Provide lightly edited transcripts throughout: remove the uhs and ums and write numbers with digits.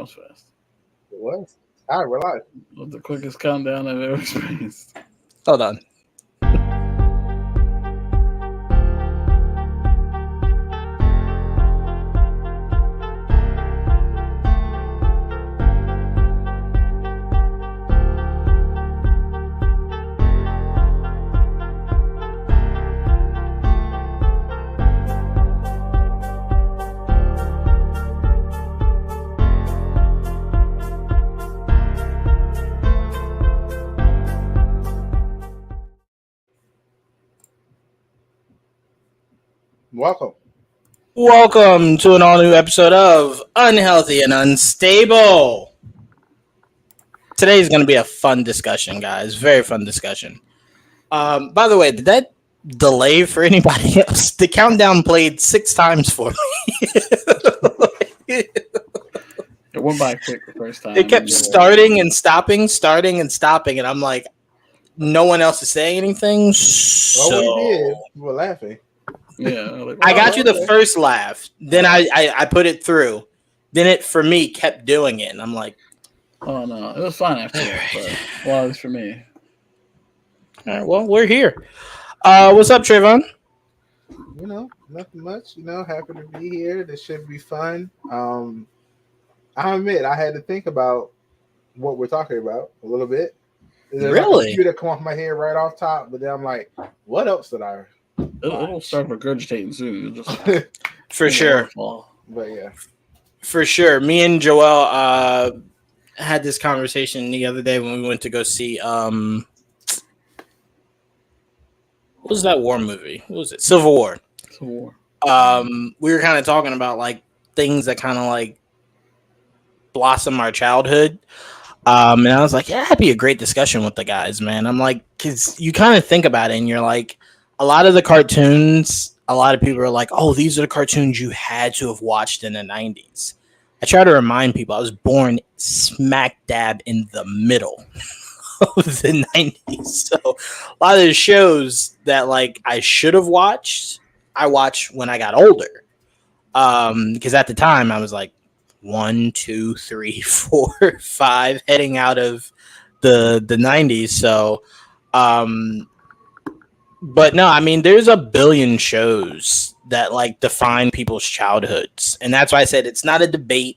was fast. It was. I realized. It was the quickest countdown I've ever experienced. Hold on. Welcome to an all-new episode of Unhealthy and Unstable. Today's going to be a fun discussion, guys. Very fun discussion. By the way, did that delay for anybody else? The countdown played 6 times for me. It went by quick the first time. It kept starting and stopping, and I'm like, no one else is saying anything. So Well, we did. We were laughing. Yeah, like, I got you the first laugh. Then I put it through. Then it, for me, kept doing it. And I'm like, oh, no. It was fun after that. But, well, at least for me. All right, well, we're here. What's up, Trevon? You know, nothing much. You know, happy to be here. This should be fun. I admit, I had to think about what we're talking about a little bit. There's Really? Like a few that come off my head right off top, but then I'm like, what else did I? It'll start regurgitating soon. Just For sure. But yeah. For sure. Me and Joel had this conversation the other day when we went to go see what was that war movie? What was it? Civil War. We were kind of talking about like things that kind of like blossom our childhood. And I was like, yeah, that'd be a great discussion with the guys, man. I'm like, because you kind of think about it and you're like, a lot of the cartoons, a lot of people are like, oh, these are the cartoons you had to have watched in the 90s. I try to remind people I was born smack dab in the middle of the 90s. So a lot of the shows that like I should have watched, I watched when I got older. Because at the time I was like 1, 2, 3, 4, 5 heading out of the 90s. So but no, I mean, there's a billion shows that like define people's childhoods. And that's why I said it's not a debate.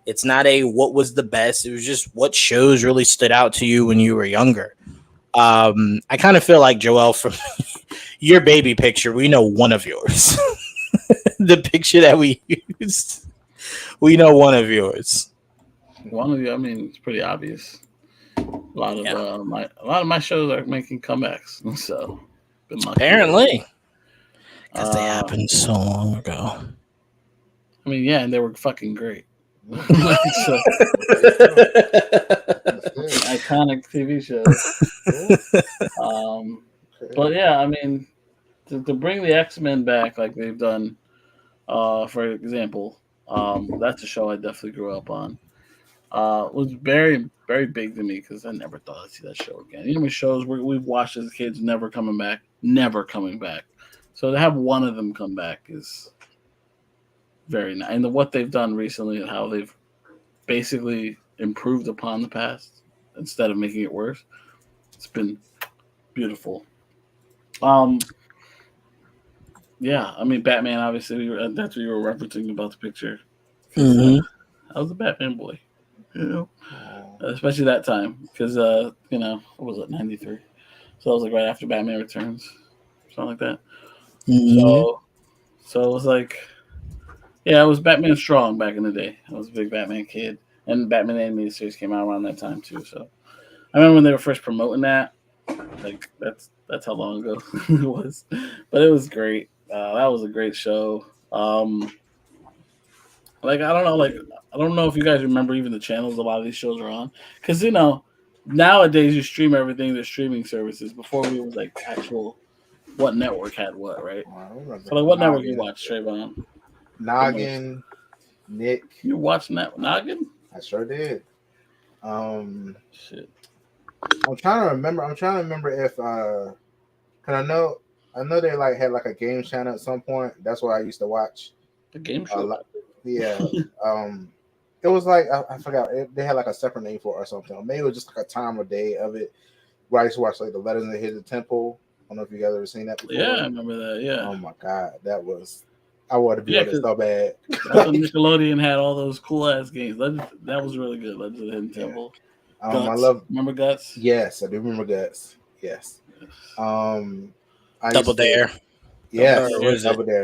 It's not a what was the best. It was just what shows really stood out to you when you were younger. I kind of feel like, Joel, from your baby picture, we know one of yours. The picture that we used, we know one of yours. One of you, I mean, it's pretty obvious. A lot of my shows are making comebacks. So. Apparently, because they happened so long ago. I mean, yeah, and they were fucking great. Iconic TV shows. But yeah, I mean, to bring the X-Men back like they've done, for example, that's a show I definitely grew up on. Was very, very big to me because I never thought I'd see that show again. You know, shows we've watched as kids never coming back. So to have one of them come back is very nice. And what they've done recently and how they've basically improved upon the past instead of making it worse, it's been beautiful. Yeah, I mean, Batman, obviously, that's what you were referencing about the picture. Mm-hmm. I was a Batman boy. You know, especially that time because you know, what was it, 93? So it was like right after Batman Returns, something like that. Mm-hmm. So it was like, yeah, it was Batman Strong back in the day. I was a big Batman kid, and Batman animated series came out around that time too. So I remember when they were first promoting that. Like that's how long ago it was, but it was great. That was a great show. Like I don't know if you guys remember even the channels a lot of these shows are on, because you know nowadays you stream everything to streaming services. Before we was like actual what network had what, right? So like what network you watch, Trevon? Noggin, Nick. You watching that Noggin? I sure did. Shit. I'm trying to remember if cause I know they like had like a game channel at some point. That's what I used to watch. The game show. Yeah. Cause it was like I forgot. They had like a separate name for it or something. Or maybe it was just like a time or day of it. Where I used to watch like the Letters in the Hidden Temple. I don't know if you guys ever seen that before. Yeah, I remember that. Yeah. Oh my god, that was. I wanted to be on it so bad. Nickelodeon had all those cool ass games. That was really good. Legends of the Hidden Temple. I love. Remember Guts? Yes, I do remember Guts. Yes. Double Dare. Yes, Double Dare.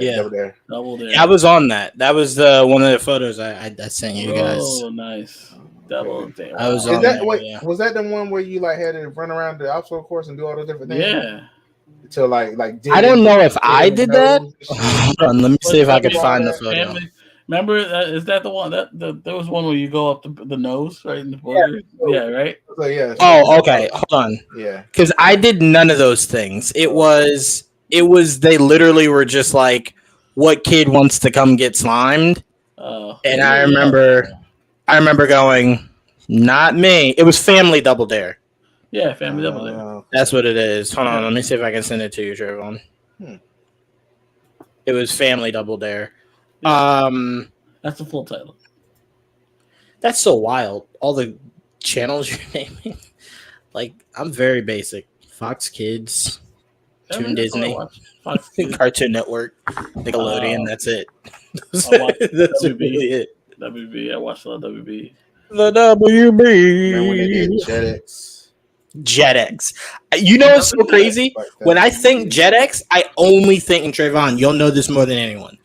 Double Dare. Yeah, I was on that. That was the one of the photos I sent you guys. Oh, nice. Double Dare. I was on that. Was that the one where you like had to run around the obstacle course and do all those different things? Yeah. To like I don't know if I did that. Hold on, let me see if I can find the photo. Remember, is that the one there was one where you go up the nose right in the border? Yeah, right. So, yeah. Oh, okay. Hold on. Yeah. Because I did none of those things. It was they literally were just like, what kid wants to come get slimed? And I remember going, not me. It was Family Double Dare. Yeah, Family Double Dare. That's what it is. Hold on, let me see if I can send it to you, Trevon. It was Family Double Dare. Yeah. That's the full title. That's so wild. All the channels you're naming. Like, I'm very basic. Fox Kids, Toon Disney, Fox Kids. Cartoon Network, Nickelodeon. That's it. That's really it. WB. I watched a lot of WB. The WB. Remember when they did JetX. You know what's so crazy? When I think JetX, I only think, and Trevon, you'll know this more than anyone.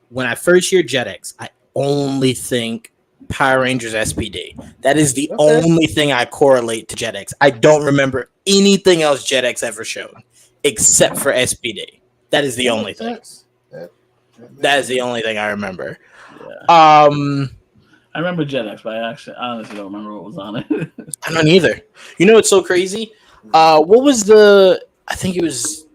When I first hear JetX, I only think Power Rangers SPD. That is the only thing I correlate to JetX. I don't remember anything else JetX ever showed except for SPD. That is the only thing. That is the only thing I remember. Yeah. I remember JetX, but I honestly don't remember what was on it. I don't either. You know what's so crazy? What was I think it was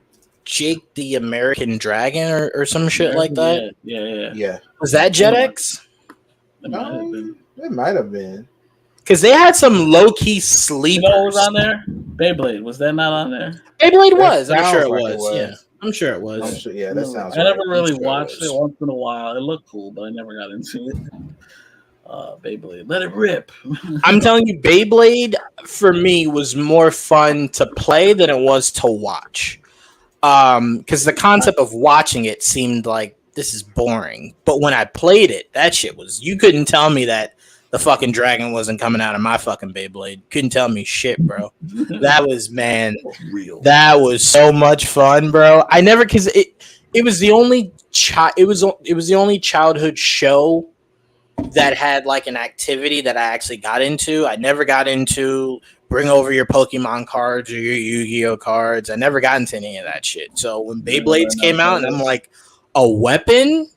Jake the American Dragon or some shit like that? Yeah. Was that JetX? It might have been. Because they had some low-key sleepers. You know what was on there? Beyblade. Was that not on there? Beyblade was. I'm sure it was. Yeah. I'm sure it was. Yeah, that sounds I never really watched it once in a while. It looked cool, but I never got into it. Beyblade, let it rip. I'm telling you, Beyblade for me was more fun to play than it was to watch. Because the concept of watching it seemed like this is boring. But when I played it, that shit was, you couldn't tell me that the fucking dragon wasn't coming out of my fucking Beyblade. Couldn't tell me shit, bro. That was, man, real. That was so much fun, bro. I never, because it was the only it was the only childhood show that had like an activity that I actually got into. I never got into bring over your Pokemon cards or your Yu-Gi-Oh cards. I never got into any of that shit. So when Beyblades came out and I'm like, a weapon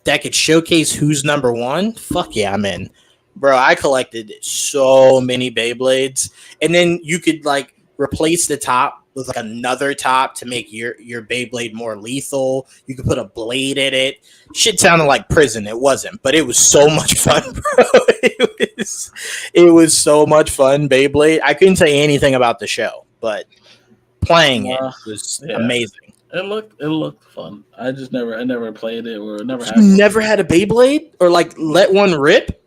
that could showcase who's number one, fuck yeah, I'm in. Bro, I collected so many Beyblades. And then you could like replace the top with like another top to make your Beyblade more lethal. You could put a blade in it. Shit sounded like prison. It wasn't, but it was so much fun, bro. It was so much fun, Beyblade. I couldn't tell you anything about the show, but playing it was amazing. It looked fun. I never played it or never had. Never had a Beyblade or like let one rip?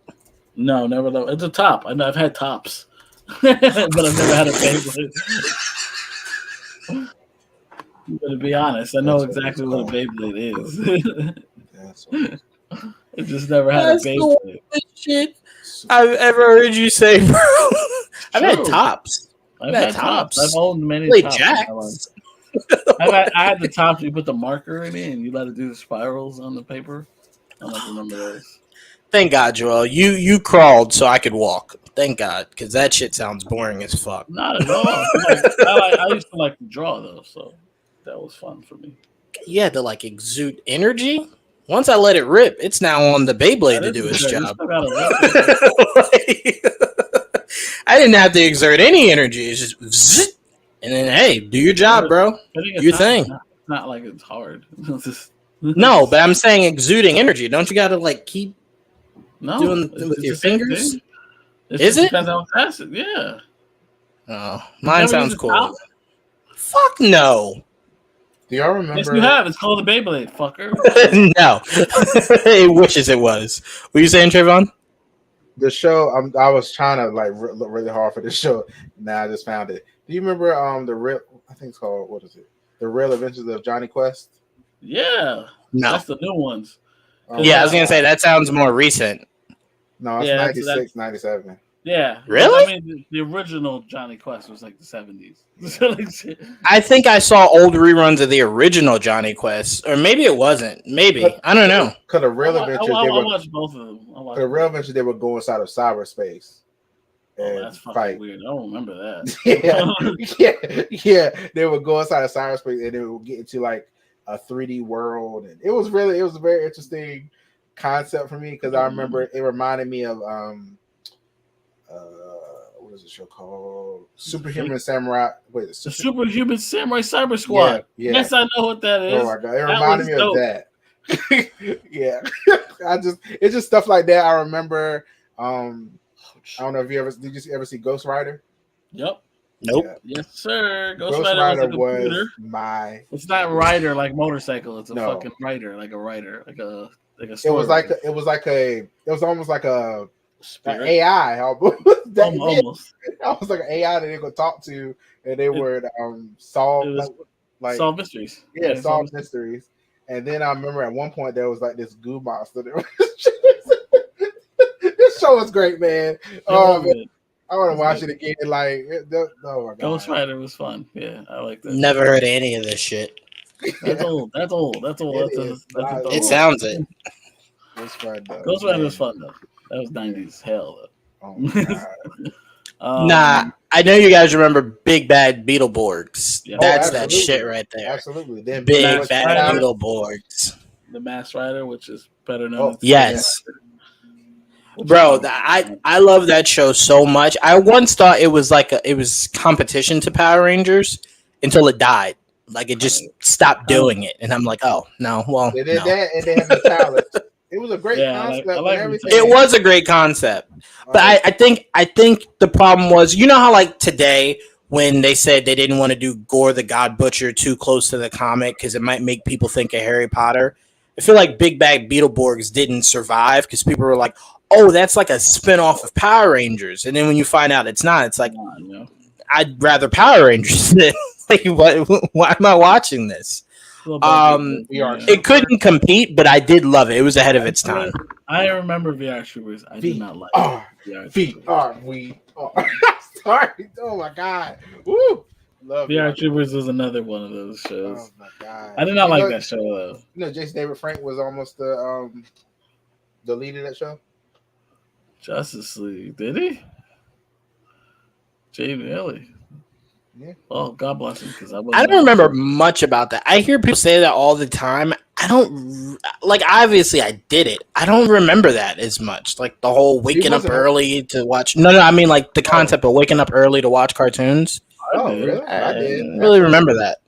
No, never. It's a top. I've had tops, but I've never had a Beyblade. To be honest, I know exactly what a Beyblade is. I just never had a Beyblade. Shit I've ever heard you say, bro. I've had tops. I've had tops. I've owned many tops. Jacks. I had the tops. You put the marker in it, and you let it do the spirals on the paper. I don't remember those. Thank God, Joel. You crawled so I could walk. Thank God, because that shit sounds boring as fuck. Not at all. I used to like to draw though, so that was fun for me. You had to like exude energy. Once I let it rip, it's now on the Beyblade to do its job. I didn't have to exert any energy. It's just zzz, and then hey, do your job, bro. Do your thing. It's not like it's hard. No, but I'm saying exuding energy. Don't you got to like keep doing with your fingers? Is it? Depends how fast it. Yeah. Oh, mine sounds cool. Fuck no. Do y'all remember? Yes, you have. It's called a Beyblade, fucker. No. It wishes it was. What are you saying, Trevon? the show. I was trying to like look really hard for the show. Now I just found it. Do you remember the real? I think it's called what is it? The Real Adventures of Johnny Quest. Yeah, No. that's the new ones. Yeah, I was gonna say that sounds more recent. No, it's 96, 97. Yeah, really? I mean, the original Johnny Quest was like the 70s. I think I saw old reruns of the original Johnny Quest, or maybe it wasn't. Maybe I don't know. Because the Real Adventures, I watched both of them. The Real Adventures, they would go inside of cyberspace. Oh, that's fucking weird. I don't remember that. yeah. They would go inside of cyberspace and they would get into like a 3D world, and it was a very interesting concept for me because I remember it reminded me of what is the show called? Superhuman Samurai. Wait, the Superhuman Samurai Cyber Squad. Yeah. Yes, I know what that is. Oh my god, it reminded me of that. Yeah, it's just stuff like that. I remember. I don't know if did you ever see Ghost Rider? Yep. Nope. Yeah. Yes, sir. Ghost Rider was my. It's not rider like motorcycle. It's a fucking rider, like a rider, like a. It was almost like a. An AI, almost. I was like an AI that they could talk to, and they would solve solve mysteries. Yeah, solve mysteries. And then I remember at one point there was like this goo monster. This show was great, man. Oh man, I want to watch it again. Like, oh my god, Ghost Rider was fun. Yeah, I like that. Never heard of any of this shit. That's old. It sounds it. Ghost Rider was fun though. That was 90s hell though. Oh my god. Nah, I know you guys remember Big Bad Beetleborgs. Yeah. That's that shit right there. Absolutely. Big Bad Beetleborgs. The Masked Rider, which is better known. Yes. Bro, I love that show so much. I once thought it was competition to Power Rangers until it died. Like it just stopped doing it, and I'm like, oh no, well, they did that, and they had the talent. It was a great concept. I like everything. It was a great concept, but I think the problem was, you know how like today when they said they didn't want to do Gore the God Butcher too close to the comic because it might make people think of Harry Potter. I feel like Big Bad Beetleborgs didn't survive because people were like, oh, that's like a spinoff of Power Rangers. And then when you find out it's not, it's like, I'd rather Power Rangers than like, why am I watching this? It couldn't compete, but I did love it. It was ahead of its time. I remember VR Troopers. I did not like Sorry. Oh my god. Woo. Love VR Troopers was another one of those shows. Oh my god. I did not like that show though. You know, Jason David Frank was almost the lead of that show. Justice League, did he? Jamie Ellie. Yeah. Oh, God bless him. Because I don't remember much about that. I hear people say that all the time. I don't like. Obviously, I did it. I don't remember that as much. Like the whole waking up early to watch. No. I mean, like the concept of waking up early to watch cartoons. Oh, really? I didn't really remember that.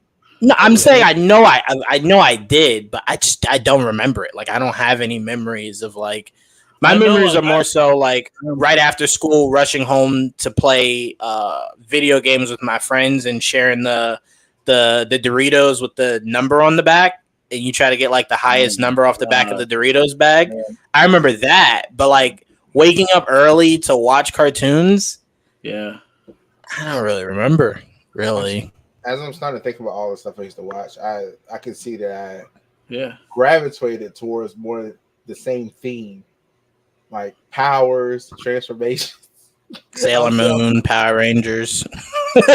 No, I'm saying I know I did, but I don't remember it. Like I don't have any memories of like. My memories are more so like right after school, rushing home to play video games with my friends and sharing the Doritos with the number on the back, and you try to get like the highest number off the back of the Doritos bag. Yeah. I remember that, but like waking up early to watch cartoons, I don't really remember. Really, as I'm starting to think about all the stuff I used to watch, I can see that I gravitated towards more the same theme. Like powers, transformations, Sailor Moon, Power Rangers. Watch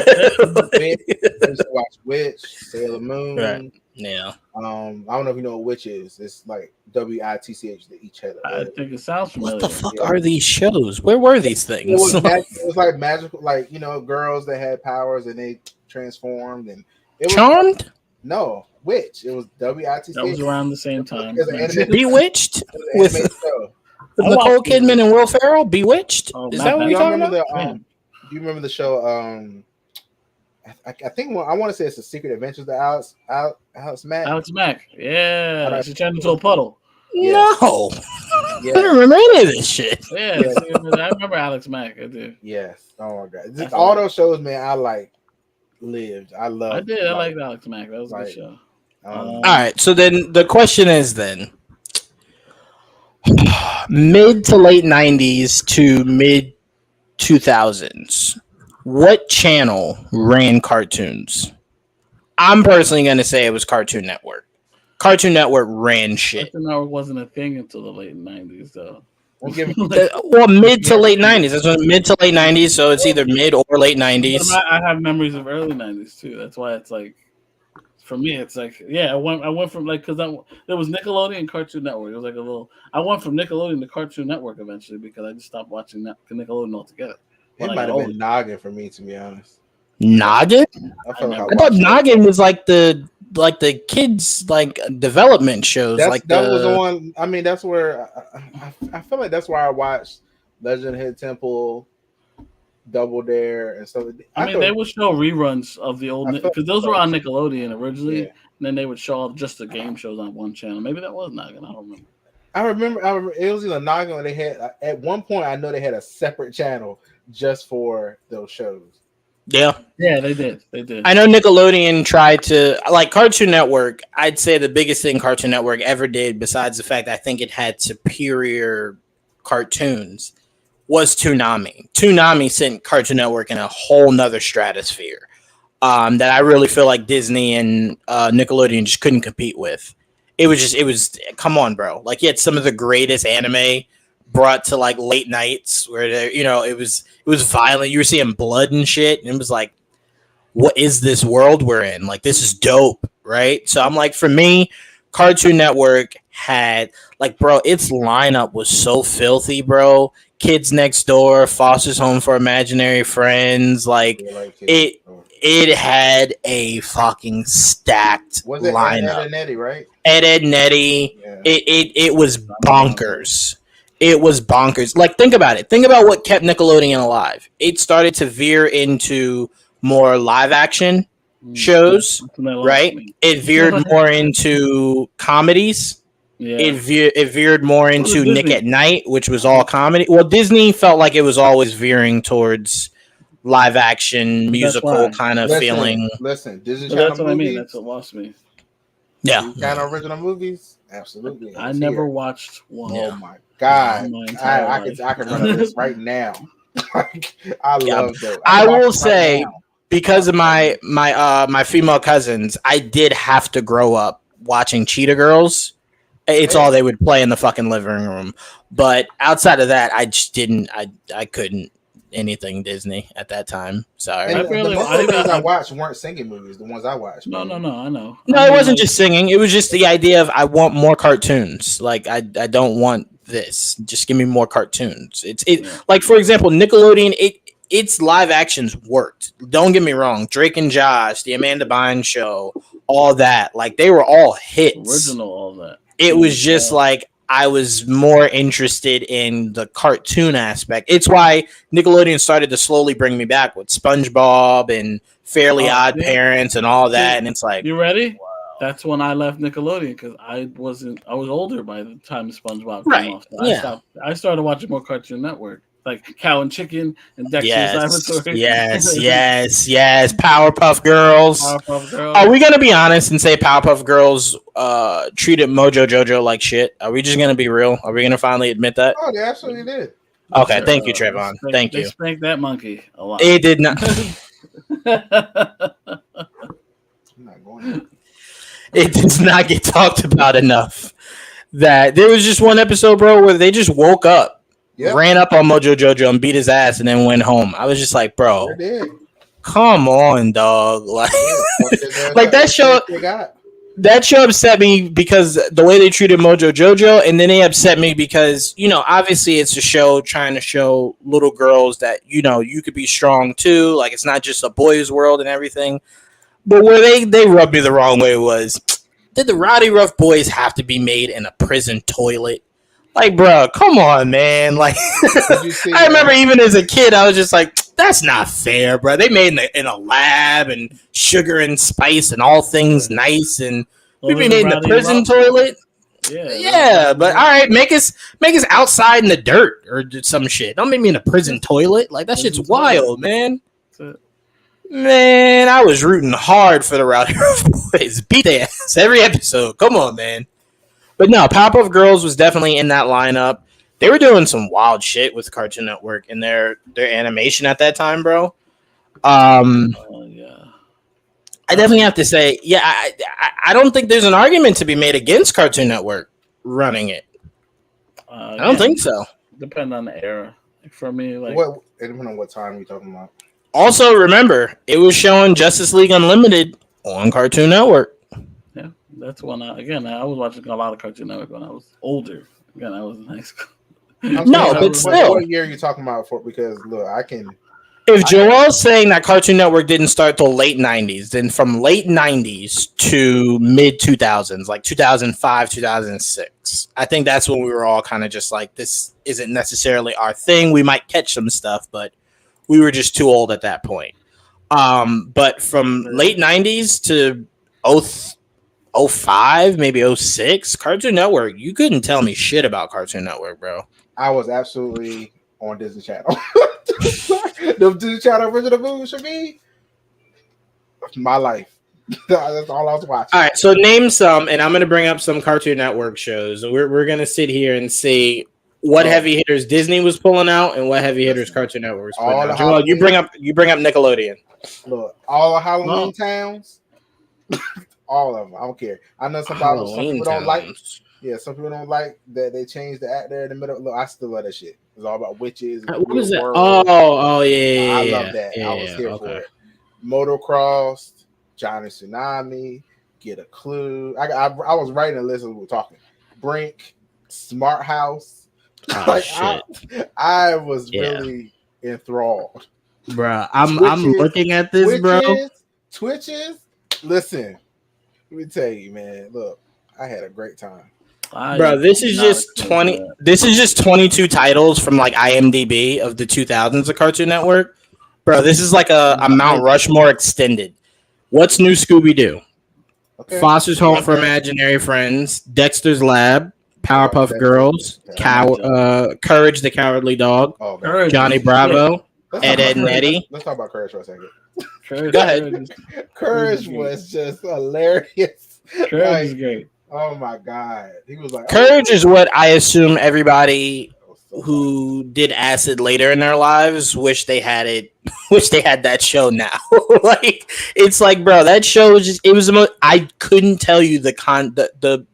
Witch, Sailor Moon. Right. Yeah. I don't know if you know what Witch is. It's like WITCH. They each had. I think it sounds familiar. What the fuck are these shows? Where were these things? It was like magical, like girls that had powers and they transformed, and it was Charmed. No, Witch. It was WITCH. That was around the same time. Bewitched with Nicole Kidman and Will Ferrell. Bewitched. Is that what you're talking about? Do you remember the show? I think I want to say it's the Secret Adventures of Alex Mack. Alex Mack. Yeah. She turned into a puddle. No. I don't remember any of this shit. Yeah. I remember Alex Mack. I do. Yes. Oh my god. All those shows, man. I lived. I loved. I did. I liked Alex Mack. That was a good show. All right. So then the question is mid to late 90s to mid 2000s, what channel ran cartoons? I'm personally going to say it was Cartoon Network. Cartoon Network ran shit. Cartoon Network wasn't a thing until the late 90s, though. Well, mid to late 90s. That's when mid to late 90s, so it's either mid or late 90s. I have memories of early 90s, too. That's why it's like, for me, it's like, yeah, I went from like, because there was Nickelodeon and Cartoon Network. It was like a little, I went from Nickelodeon to Cartoon Network eventually because I just stopped watching Nickelodeon altogether. It might have been Noggin for me, to be honest. Noggin? I thought Noggin was like the kids like development shows. That was the one. I mean, that's where I feel like that's where I watched Legend of Hidden Temple, Double Dare, and stuff. I mean, they would show reruns of the old because those were on Nickelodeon originally, and then they would show just the game shows on one channel. Maybe that was Noggin. I don't remember. I remember it was either Noggin or they had at one point. I know they had a separate channel just for those shows. Yeah, they did. I know Nickelodeon tried to, like Cartoon Network. I'd say the biggest thing Cartoon Network ever did, besides the fact I think it had superior cartoons, was Toonami. Toonami sent Cartoon Network in a whole nother stratosphere that I really feel like Disney and Nickelodeon just couldn't compete with. It was come on, bro. Like, you had some of the greatest anime brought to like late nights where it was violent. You were seeing blood and shit, and it was like, what is this world we're in? Like, this is dope, right? So I'm like, for me, Cartoon Network had like, bro, its lineup was so filthy, bro. Kids Next Door, Foster's Home for Imaginary Friends, like it had a fucking stacked lineup. Ed and Nettie, right? Ed Nettie. Yeah. It was bonkers. It was bonkers. Like, think about it. Think about what kept Nickelodeon alive. It started to veer into more live action shows, right? It veered more into comedies. Yeah. It veered more into Nick at Night, which was all comedy. Well, Disney felt like it was always veering towards live action, musical kind of feeling. Listen, Disney Channel that's what movies, I mean. That's what lost me. Yeah. Kind of original movies? Absolutely. I never watched one. Oh my God. I can run a list right now. I love those. I will say, because of my female cousins, I did have to grow up watching Cheetah Girls. It's all they would play in the fucking living room. But outside of that, I just didn't. I couldn't anything Disney at that time. Sorry. The movies I watched weren't singing movies. The ones I watched. No. I know. No, it wasn't just singing. It was just the idea of I want more cartoons. Like, I don't want this. Just give me more cartoons. Like, for example, Nickelodeon. Its live actions worked. Don't get me wrong. Drake and Josh, the Amanda Bynes Show, all that. Like, they were all hits. Original, all that. It was just like I was more interested in the cartoon aspect. It's why Nickelodeon started to slowly bring me back with SpongeBob and Fairly Odd Parents and all that. And it's like, you ready? Wow. That's when I left Nickelodeon because I was older by the time SpongeBob came off. So I started watching more Cartoon Network. Like Cow and Chicken and Dexter's Laboratory. Yes. Powerpuff Girls. Are we gonna be honest and say Powerpuff Girls treated Mojo Jojo like shit? Are we just gonna be real? Are we gonna finally admit that? Oh, they absolutely did. Okay, thank you, Trevon. Thank you. They spanked that monkey a lot. It did not. I'm not going. It does not get talked about enough. That there was just one episode, bro, where they just woke up. Yep. Ran up on Mojo Jojo and beat his ass and then went home. I was just like, bro, come on, dog. Like, like that show upset me because the way they treated Mojo Jojo, and then they upset me because, obviously it's a show trying to show little girls that, you could be strong too. Like, it's not just a boys' world and everything. But where they rubbed me the wrong way was, did the Rowdy Rough Boys have to be made in a prison toilet? Like, bro, come on, man. Like, I remember even as a kid, I was just like, that's not fair, bro. They made in a lab and sugar and spice and all things nice, and we made in the prison toilet. Yeah, but all right, make us outside in the dirt or some shit. Don't make me in a prison toilet. Like, that shit's wild, man. Man, I was rooting hard for the Rowdy Rough Boys. Beat their ass every episode. Come on, man. But no, Powerpuff Girls was definitely in that lineup. They were doing some wild shit with Cartoon Network and their animation at that time, bro. Yeah. I definitely have to say, yeah, I don't think there's an argument to be made against Cartoon Network running it. I don't think so. Depend on the era. For me, like what? Depending on what time we talking about. Also, remember, it was showing Justice League Unlimited on Cartoon Network. Yeah, that's when I was watching a lot of Cartoon Network when I was older. Again, I was in high school. But still, what year are you talking about? For because look, I can. If Joel's saying that Cartoon Network didn't start till late 90s, then from late 90s to mid 2000s, like 2005, 2006, I think that's when we were all kind of just like, this isn't necessarily our thing. We might catch some stuff, but we were just too old at that point. But from late 90s to 05, maybe 06, Cartoon Network, you couldn't tell me shit about Cartoon Network, bro. I was absolutely on Disney Channel. The Disney Channel original movies for me, my life. That's all I was watching. All right, so name some, and I'm going to bring up some Cartoon Network shows. We're going to sit here and see what heavy hitters Disney was pulling out and what heavy hitters Cartoon Network was pulling out. Joel, you bring up Nickelodeon. Look, all the Halloween towns, all of them. I don't care. I know some people don't like. Yeah, some people don't like that they changed the act there in the middle. Look, I still love that shit. It's all about witches. What was that? Oh, yeah. I love that. I was here for it. Motocross, Johnny Tsunami, Get a Clue. I was writing a list as we were talking. Brink, Smart House. Oh, shit. I was really enthralled. Bro, I'm looking at this, bro. Twitches. Listen, let me tell you, man. Look, I had a great time. Bro, this is just 20. This is just 22 titles from like IMDb of the 2000s of Cartoon Network. Bro, this is like a Mount Rushmore extended. What's New Scooby-Doo? Okay. Foster's Home for Imaginary Friends, Dexter's Lab, Powerpuff Girls, Courage the Cowardly Dog, Johnny Bravo, Ed, and Eddie. Let's talk about Courage for a second. Go ahead. Courage was just hilarious. Courage is great. Oh my god, he was like, Courage is what I assume everybody who did acid later in their lives wish they had that show now. Like, it's like, bro, that show was just, it was the most, I couldn't tell you the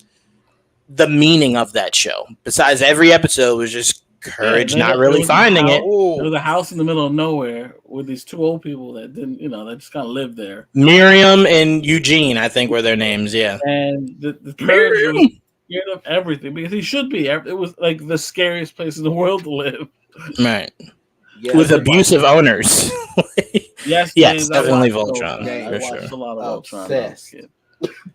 meaning of that show. Besides, every episode was just Courage not really finding it. There was a house in the middle of nowhere with these two old people that didn't, that just kind of lived there. Miriam and Eugene, I think, were their names. Yeah, and the Courage was scared of everything because he should be. It was like the scariest place in the world to live. Right. Yeah, with abusive owners. Yes, definitely Voltron. I watched a lot of Voltron.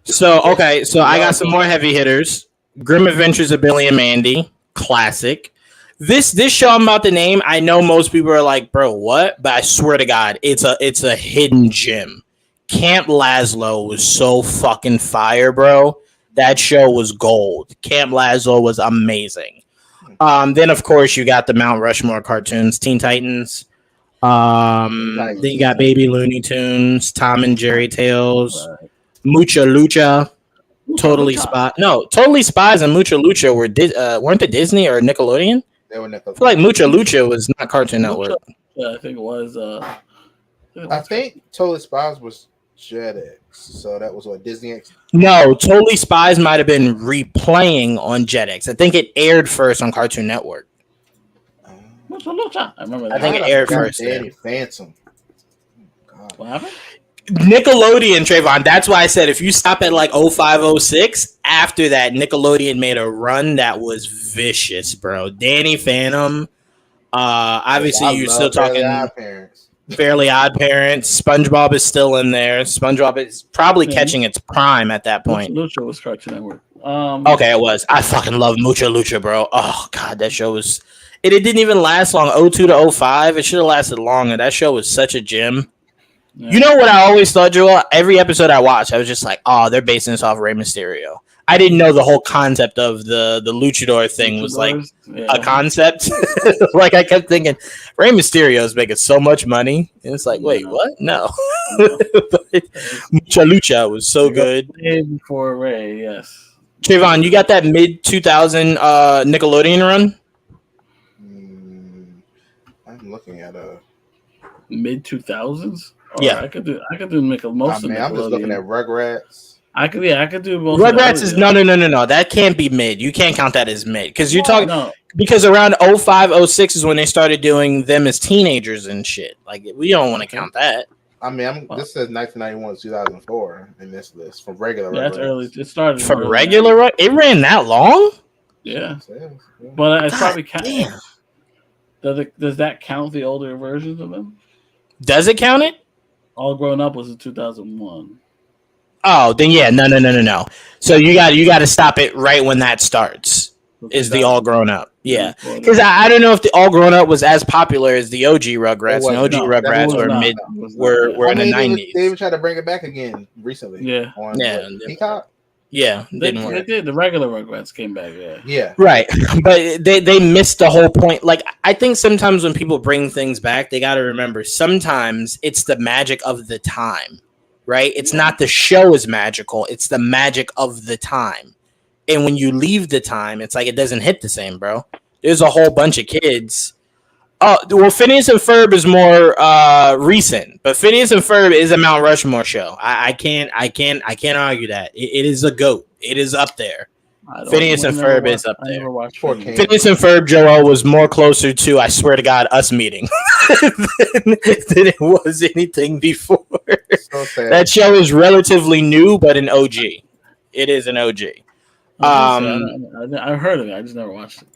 So I got some more heavy hitters. Grim Adventures of Billy and Mandy, classic. This show I'm about to name, I know most people are like, bro, what? But I swear to God, it's a hidden gem. Camp Lazlo was so fucking fire, bro. That show was gold. Camp Lazlo was amazing. Then of course you got the Mount Rushmore cartoons, Teen Titans. Then you got Baby Looney Tunes, Tom and Jerry Tales, Mucha Lucha. Totally Spies. No, Totally Spies and Mucha Lucha weren't they Disney or Nickelodeon? They were Nickelodeon. I feel like Mucha Lucha was not Cartoon Network. Yeah, I think it was. I think Totally Spies was Jetix, so that was what Disney X. No, Totally Spies might have been replaying on Jetix. I think it aired first on Cartoon Network. Mucha Lucha. I remember that. I think it aired first. Danny Phantom. What happened? Nickelodeon, Trevon. That's why I said if you stop at like 05, 06, after that, Nickelodeon made a run that was vicious, bro. Danny Phantom. Obviously, you're still talking Fairly Odd Parents. SpongeBob is still in there. SpongeBob is probably catching its prime at that point. Lucha was Cartoon Network. Okay, it was. I fucking love Mucha Lucha, bro. Oh, God, that show was... It didn't even last long. 02 to 05, it should have lasted longer. That show was such a gem. Yeah. You know what I always thought, Joel? Every episode I watched, I was just like, oh, they're basing this off Rey Mysterio. I didn't know the whole concept of the luchador thing was like a concept. Like, I kept thinking, Rey Mysterio is making so much money. And it's like, wait, what? No. But Mucha Lucha was so good. Before Rey, yes. Trevon, you got that mid-2000 Nickelodeon run? I'm looking at mid 2000s. Yeah, I could do most of Nickelodeon. I'm just looking at Rugrats. I could do most. Rugrats is no. That can't be mid. You can't count that as mid because you're talking because around 05, 06 is when they started doing them as teenagers and shit. Like we don't want to count that. I mean, this says 1991 to 2004 in this list for regular. Yeah, that's early. It started for regular. It ran that long. Yeah, but it's probably counting. Does that count the older versions of them? Does it count it? All Grown Up was in 2001. Oh, then yeah, no. So you got to stop it right when that starts. Is the All Grown Up? Yeah, because I don't know if the All Grown Up was as popular as the OG Rugrats. And OG Rugrats were in the 90s. They even tried to bring it back again recently. Yeah, Peacock. Yeah, they did. The regular Rugrats came back. Yeah, right. But they missed the whole point. Like I think sometimes when people bring things back, they got to remember sometimes it's the magic of the time. Right? It's not the show is magical. It's the magic of the time. And when you leave the time, it's like it doesn't hit the same, bro. There's a whole bunch of kids. Well, Phineas and Ferb is more recent, but Phineas and Ferb is a Mount Rushmore show. I can't argue that. It is a GOAT. It is up there. Phineas and Ferb is up there. Phineas and Ferb, Joel, was more closer to, I swear to God, us meeting than it was anything before. So that show is relatively new, but an OG. It is an OG. I heard of it. I just never watched it.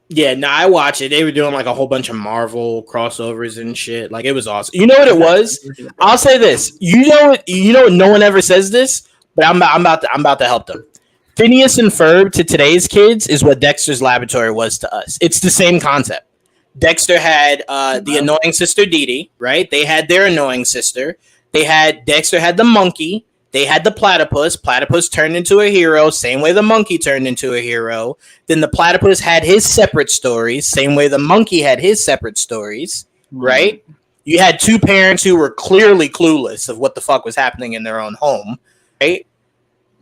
Yeah, no, I watched it. They were doing like a whole bunch of Marvel crossovers and shit. Like it was awesome. You know what it was? I'll say this. You know what? No one ever says this, but I'm about to help them. Phineas and Ferb to today's kids is what Dexter's Laboratory was to us. It's the same concept. Dexter had the annoying sister Dee Dee, right? They had their annoying sister. Dexter had the monkey. They had the platypus. Platypus turned into a hero, same way the monkey turned into a hero. Then the platypus had his separate stories, same way the monkey had his separate stories, right? You had two parents who were clearly clueless of what the fuck was happening in their own home, right?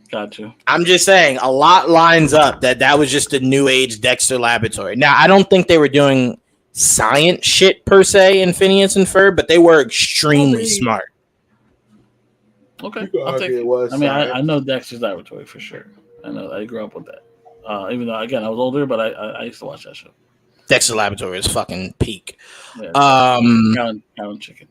Gotcha. I'm just saying, a lot lines up that was just a new age Dexter Laboratory. Now, I don't think they were doing science shit per se in Phineas and Ferb, but they were extremely smart. Okay, I'll take it. I mean, I know Dexter's Laboratory for sure. I know. I grew up with that. Even though, again, I was older, but I used to watch that show. Dexter's Laboratory is fucking peak. Yeah, Cow chicken.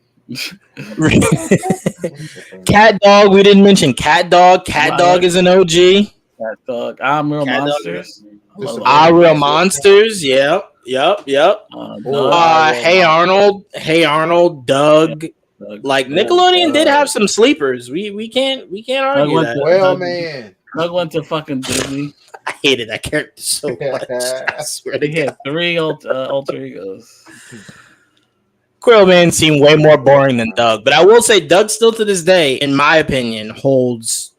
Cat Dog, we didn't mention Cat Dog. Cat Dog is an OG. Cat Dog. I'm Real Monsters. Real Monsters. Yep. Hey Arnold. Doug. Like Nickelodeon did have some sleepers. We can't argue that. Well, man, Doug went to fucking Disney. I hated that character so much. I swear to God. 3 alter egos. Quail Man seemed way more boring than Doug, but I will say Doug still to this day, in my opinion, holds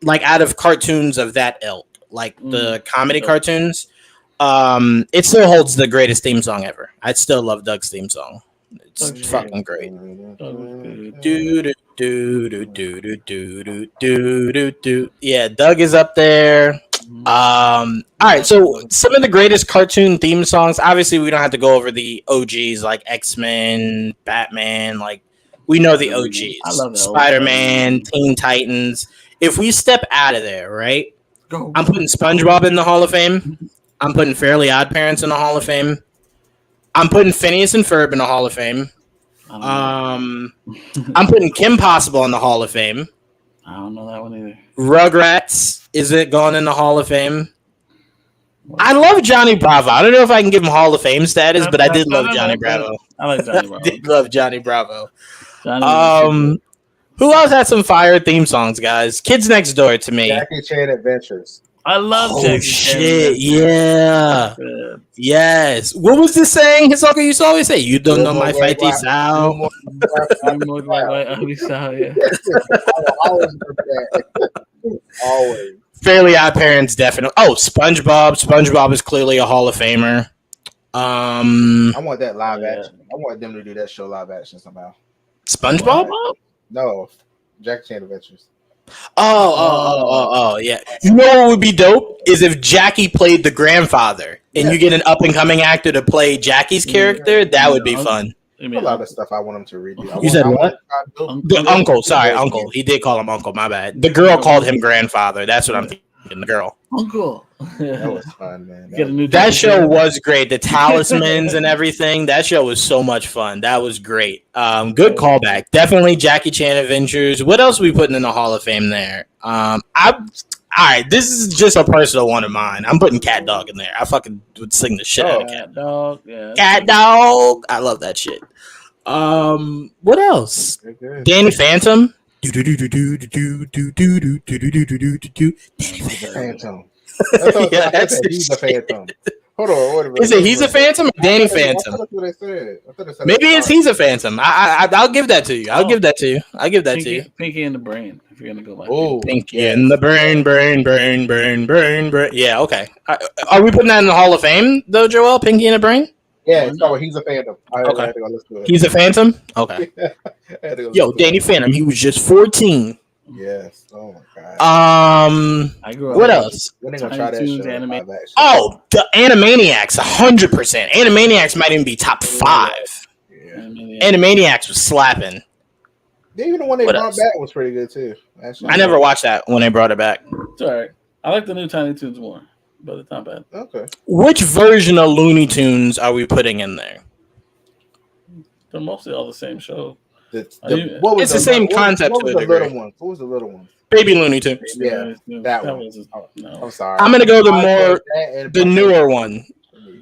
like out of cartoons of that ilk, like the comedy cartoons. It still holds the greatest theme song ever. I still love Doug's theme song. It's fucking great. Yeah, Doug is up there. All right, so some of the greatest cartoon theme songs. Obviously, we don't have to go over the OGs like X-Men, Batman. Like we know the OGs. I love Spider-Man, Teen Titans. If we step out of there, right? I'm putting SpongeBob in the Hall of Fame. I'm putting Fairly Odd Parents in the Hall of Fame. I'm putting Phineas and Ferb in the Hall of Fame. I'm putting Kim Possible in the Hall of Fame. I don't know that one either. Rugrats isn't going in the Hall of Fame. I love Johnny Bravo. I don't know if I can give him Hall of Fame status, but I did love Johnny Bravo. I like Johnny Bravo. I did love Johnny Bravo. Who else had some fire theme songs, guys? Kids Next Door to me. Jackie Chan Adventures. I love Jackie Chan. Shit, yeah. Yes. What was the saying his uncle used to always say? You don't know my fighty sound. Always. Fairly Odd Parents, definitely. Oh, SpongeBob. SpongeBob is clearly a Hall of Famer. I want that live action. I want them to do that show live action somehow. SpongeBob? No, Jackie Chan Adventures. Oh, yeah. You know what would be dope is if Jackie played the grandfather. and you get an up and coming actor to play Jackie's character, that would be fun. A lot of stuff I want him to redo. You said what? The uncle. Sorry, uncle. He did call him uncle. My bad. The girl called him grandfather. That's what I'm thinking. The girl. Uncle. That was fun, man. That show was great. The talismans and everything. That show was so much fun. That was great. Good callback. Definitely Jackie Chan Adventures. What else are we putting in the Hall of Fame there? All right, this is just a personal one of mine. I'm putting Cat Dog in there. I fucking would sing the shit out of Cat Dog. Yeah. Cat Dog. I love that shit. What else? Danny Phantom. Danny Phantom. Yeah, that's he's a Phantom. Hold on. Is it he's a Phantom or Danny Phantom? That's what I said. Maybe it's he's a Phantom. I'll give that to you. I'll give that to you. Pinky in the brain. If you're gonna go by. Oh, Pinky in the brain. Yeah, okay. Are we putting that in the Hall of Fame though, Joel? Pinky in the brain? Yeah, he's a Phantom. Okay. He's a Phantom? Okay. Yo, Danny Phantom, he was just 14. Yes. Oh my god. What else? When they gonna try that show? Oh, the Animaniacs, 100%. Animaniacs might even be top 5. Yeah. Animaniacs was slapping. Even the one they brought back was pretty good too. Actually, I never watched that when they brought it back. It's alright. I like the new Tiny Toons more, but it's not bad. Okay. Which version of Looney Tunes are we putting in there? They're mostly all the same show. It's the same concept. What was the little one? What was the little one? Baby Looney Tunes. Yeah, that one. No. I'm sorry. I'm gonna go the newer one.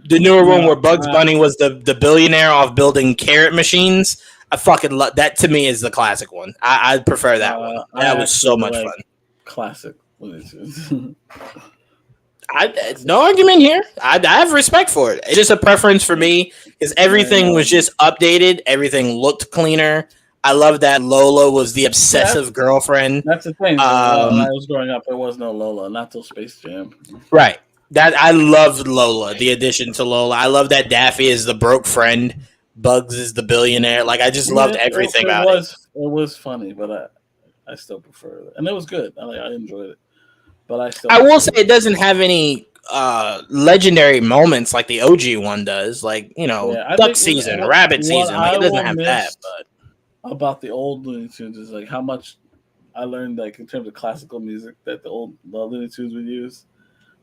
The newer one where Bugs Bunny was the billionaire off building carrot machines. I fucking love that. To me, is the classic one. I prefer that one. That was so much fun. Classic Looney Tunes. No argument here. I have respect for it. It's just a preference for me because everything was just updated. Everything looked cleaner. I love that Lola was the obsessive girlfriend. That's the thing. When I was growing up, there was no Lola, not till Space Jam. Right. That I loved Lola. The addition to Lola. I love that Daffy is the broke friend. Bugs is the billionaire. Like I just loved everything about it. It was funny, but I still prefer it, and it was good. I enjoyed it. But I will say it doesn't have any legendary moments like the OG one does. Like, duck season, rabbit season. Like, it doesn't have that. But about the old Looney Tunes is like how much I learned, like in terms of classical music, that the Looney Tunes would use.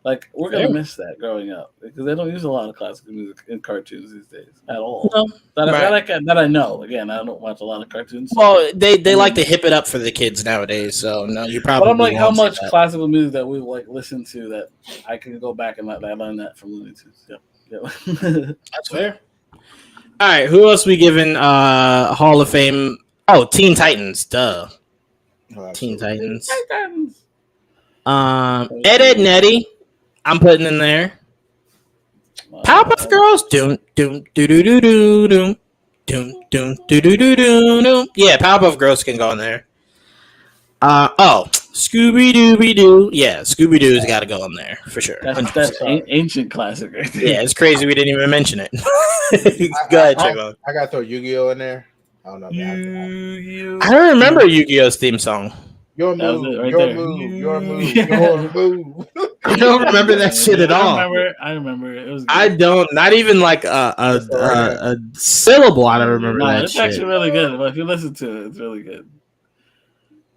Like we're gonna miss that growing up because they don't use a lot of classical music in cartoons these days at all. No, that I know. Again, I don't watch a lot of cartoons. Well, they like to hip it up for the kids nowadays. So no, you probably. But I'm like, how much classical music that we like listen to that I can go back and I learned that from Looney Tunes. Yep. That's fair. All right, who else we giving Hall of Fame? Oh, Teen Titans, duh. Teen Titans. Ed, Edd n Eddy, I'm putting in there. Powerpuff Girls, doom doom doo doo doo doo doom doom doom doo doo doo doo doom. Yeah, Powerpuff Girls can go in there. Scooby Dooby Doo. Yeah, Scooby Doo's got to go in there for sure. That's ancient classic right there. Yeah, it's crazy we didn't even mention it. Go ahead, Trevon. I got to throw Yu-Gi-Oh in there. I don't know. Yu-Gi-Oh. I don't remember Yu-Gi-Oh's theme song. Your move, your move. I don't remember that shit at all. I remember it. It was good. I don't. Not even like a syllable. I don't remember that it's shit. Actually really good. But if you listen to it, it's really good.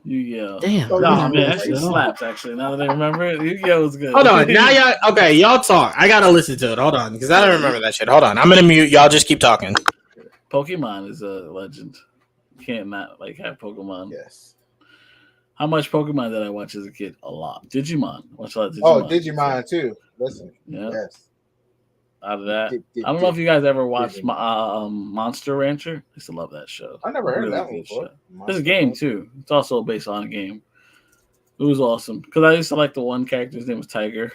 Yu-Gi-Oh. Damn. No, man, that shit slaps. Actually, now that I remember it, Yu-Gi-Oh was good. Hold on. Now y'all talk. I gotta listen to it. Hold on, because I don't remember that shit. Hold on. I'm gonna mute. Y'all just keep talking. Pokemon is a legend. You can't not have Pokemon. Yes. How much Pokemon did I watch as a kid? A lot. Digimon. Watch a lot of Digimon. Oh, Digimon too. Listen. Yeah. Yes. Out of that, I don't know if you guys ever watched Monster Rancher. I used to love that show. I never heard of that one before. There's a game too. It's also based on a game. It was awesome because I used to like the one character. His name was Tiger.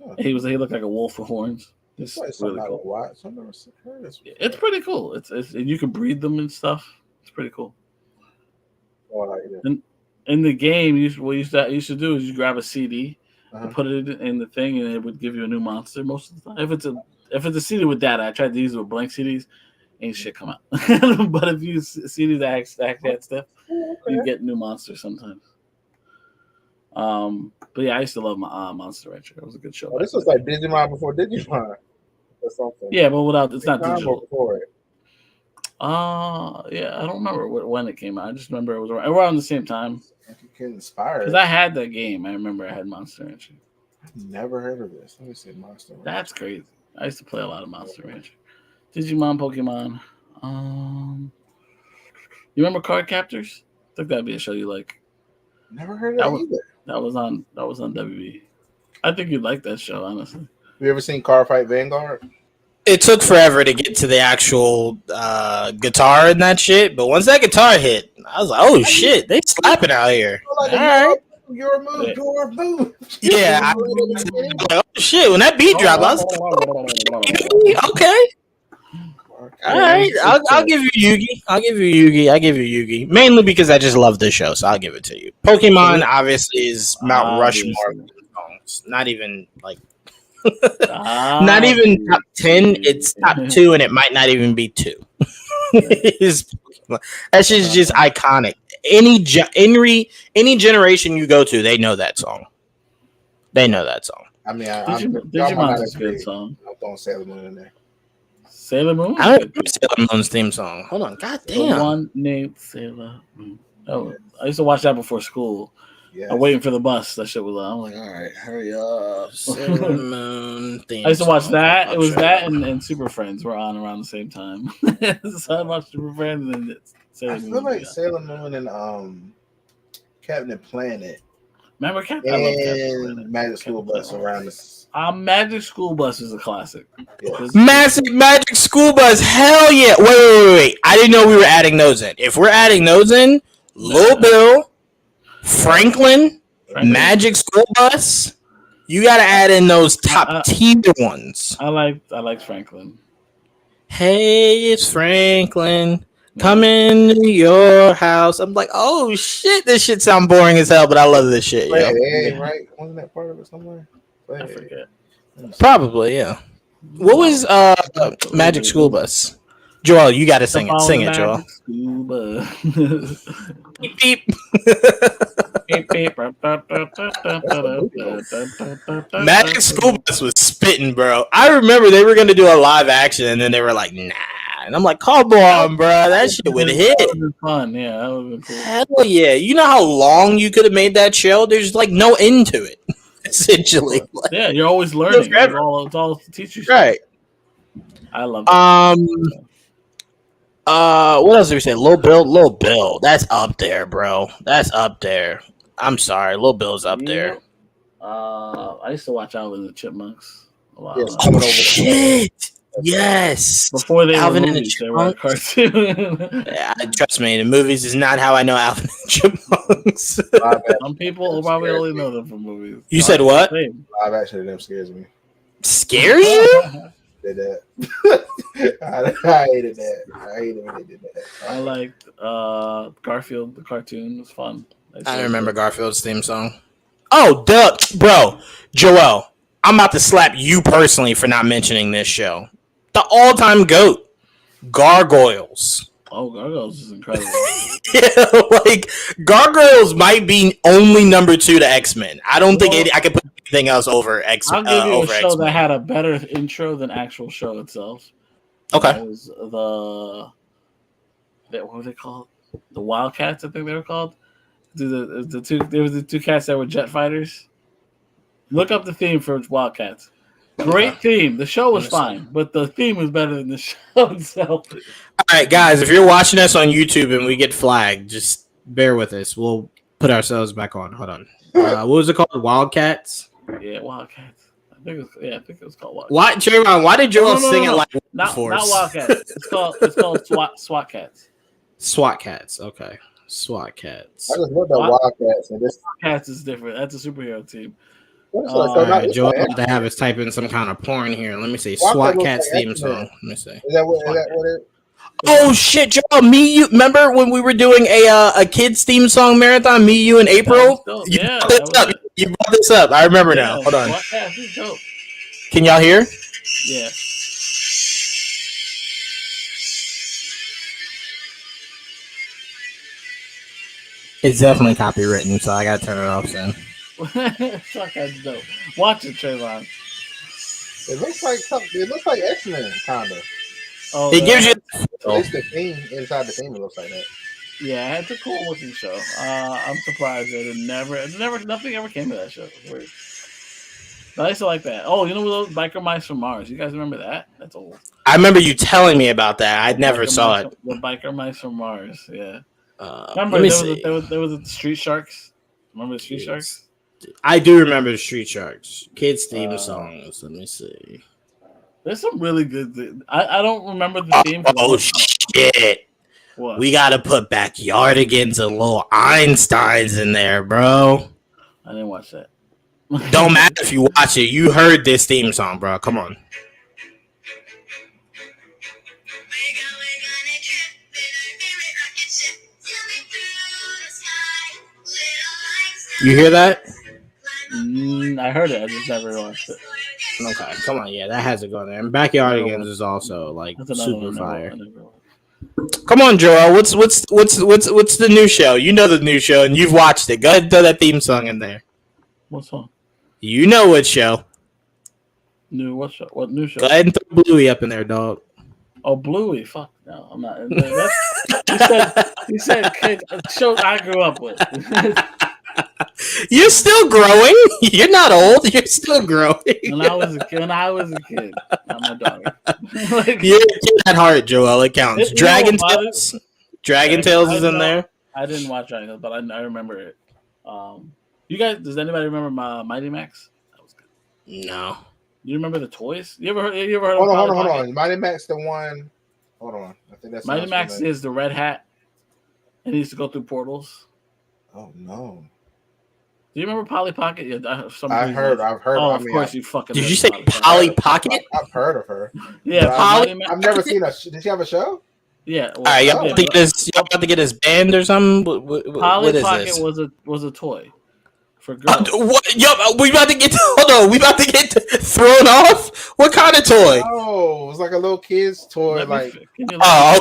Huh. He looked like a wolf with horns. It's really cool. It's pretty cool. It's you can breed them and stuff. It's pretty cool. In the game, what you should do is you grab a CD and put it in the thing, and it would give you a new monster most of the time. If it's a CD with data, I tried to use it with blank CDs, ain't shit come out. But if you use CDs that actually had stuff, you get new monsters sometimes. But yeah, I used to love my Monster Rancher. It was a good show. Oh, this was like Digimon before Digimon or something. Yeah, but without it's not digital. Before it. Yeah, I don't remember when it came out. I just remember it was around the same time. Because I had that game. I remember I had Monster Rancher. I've never heard of this. Let me see Monster Rancher. That's crazy. I used to play a lot of Monster Rancher. Digimon, Pokemon. You remember Card Captors? I think that'd be a show you like. Never heard of that either. That was on WB. I think you'd like that show, honestly. Have you ever seen Car Fight Vanguard? It took forever to get to the actual guitar and that shit, but once that guitar hit, I was like, "Oh shit, they slapping out here!" All right, your move. Yeah, oh shit, when that beat dropped, I was like, "Okay, all right, I'll give you Yugi. I'll give you Yugi. Mainly because I just love this show, so I'll give it to you. Pokemon obviously is Mount Rushmore songs. Not even like, not even top 10. It's top 2, and it might not even be 2. That shit's just iconic. Any generation you go to, they know that song. I mean, Digimon is a good song. I'm throwing Sailor Moon in there. Sailor Moon? I don't remember Sailor Moon's theme song. Hold on, goddamn. The one named Sailor Moon. Oh, I used to watch that before school. Yeah. I'm waiting for the bus. That shit was on. I'm like, all right, hurry up. Sailor Moon theme I used to watch that. song. It was that and Super Friends were on around the same time. So I watched Super Friends and Sailor Moon. I feel like Sailor Moon and Captain Planet. Remember Captain? And Magic School Bus around this. Magic School Bus is a classic. Yeah. Magic School Bus, hell yeah! Wait! I didn't know we were adding those in. If we're adding those in, Lil Bill, Franklin, Magic School Bus, you got to add in those top tier ones. I like Franklin. Hey, it's Franklin. Come into your house. I'm like, oh shit, this shit sound boring as hell, but I love this shit. Hey, right? Wasn't that part of it somewhere? I forget. Probably, yeah. What was Magic School Bus? Joel, you got to sing it. Sing it, Joel. School Bus. Beep, beep. Beep, beep. Magic School Bus was spitting, bro. I remember they were going to do a live action, and then they were like, nah. And I'm like, come on, bro. That shit would hit. That would have been fun. Yeah, that would have been cool. Hell yeah. You know how long you could have made that show? There's like no end to it, essentially. Like, yeah, you're always learning. It's all to teach you. Right. I love that. What else did we say? Lil Bill. That's up there, bro. That's up there. I'm sorry. Lil Bill's up there. I used to watch Alvin and the Chipmunks a lot. Yes. Oh, shit. Yes. Before they Alvin were and the movies, they were a Chipmunks. cartoon. Yeah, trust me, the movies is not how I know Alvin and the Chipmunks. Some people probably only know them from movies. You said what? Live action of them scares me. Scares you? Did that. I hated that. I hated when they did that. I liked Garfield, the cartoon. It was fun. I remember Garfield's theme song. Oh, duh, bro. Joel, I'm about to slap you personally for not mentioning this show. The all-time GOAT, Gargoyles. Oh, Gargoyles is incredible. Yeah, like Gargoyles might be only number 2 to X-Men. I don't think I could put anything else over X-Men. I'll give you a show X-Men. that had a better intro than actual show itself. Okay. It was what were they called? The Wildcats, I think they were called. There was the two cats that were jet fighters. Look up the theme for Wildcats. Great theme. The show was fine, but the theme was better than the show itself. All right, guys, if you're watching us on YouTube and we get flagged, just bear with us. We'll put ourselves back on. Hold on. What was it called? Wildcats? Yeah, Wildcats. I think it was called Wildcats. Why, Trevon? Why did Joel sing it like not Wildcats? It's called SWAT Cats. SWAT Cats. Okay, SWAT Cats. I just looked at Wildcats and this Cats is different. That's a superhero team. All right, Joel had to have us type in some kind of porn here. Let me see. SWAT Cats theme song. Let me see. Is that what it? Oh shit, Joel! You remember when we were doing a kids theme song marathon? Me, you, and April. You brought this up. I remember now. Hold on. Can y'all hear? Yeah. It's definitely copywritten, so I gotta turn it off soon. Fuck, that's dope. Watch it, Trevon. It looks like something. It looks like X-Men, kinda. Oh, It gives you. At least the theme inside the theme, it looks like that. Yeah, it's a cool looking show. I'm surprised that nothing ever came to that show. Weird. But I used to like that. Oh, you know those Biker Mice from Mars? You guys remember that? That's old. I remember you telling me about that. I never saw it. The Biker Mice from Mars. Yeah. Remember there was the Street Sharks. Remember the Street Sharks? I do remember the Street Sharks. Kids theme songs. Let me see. There's some really good. I don't remember the theme. Oh shit! What? We gotta put Backyardigans and little Einsteins in there, bro. I didn't watch that. Don't matter if you watch it. You heard this theme song, bro. Come on. You hear that? I heard it. I just never watched it. Okay, come on. Yeah, that has to go there. And Backyardigans is also like super fire. Come on, Joel. What's the new show? You know the new show, and you've watched it. Go ahead and throw that theme song in there. What song? You know what show? What show? What new show? Go ahead and throw Bluey up in there, dog. Oh, Bluey. Fuck no, I'm not. You said kid show I grew up with. You're still growing. You're not old. You're still growing. When I was a kid, I'm my daughter. You're a kid at heart, Joel. It counts. Dragon Tales. Dragon Tales is in there. I didn't watch Dragon Tales, but I remember it. You guys, does anybody remember Mighty Max? That was good. No. You remember the toys? You ever heard? Hold on. Mighty Max, the one. Hold on. I think that's Mighty Max is the red hat, and he used to go through portals. Oh no. Do you remember Polly Pocket? Yeah, I've heard. Oh, of course, you fucking. Did you say Polly Pocket? I've heard of her. Yeah, Polly. I've never seen her. Did she have a show? Yeah. All right, y'all about to get his band or something? Polly Pocket was a toy for girls. What? Yo, we about to get. Hold on, we about to get thrown off. What kind of toy? Oh, it was like a little kid's toy. Okay. Yeah,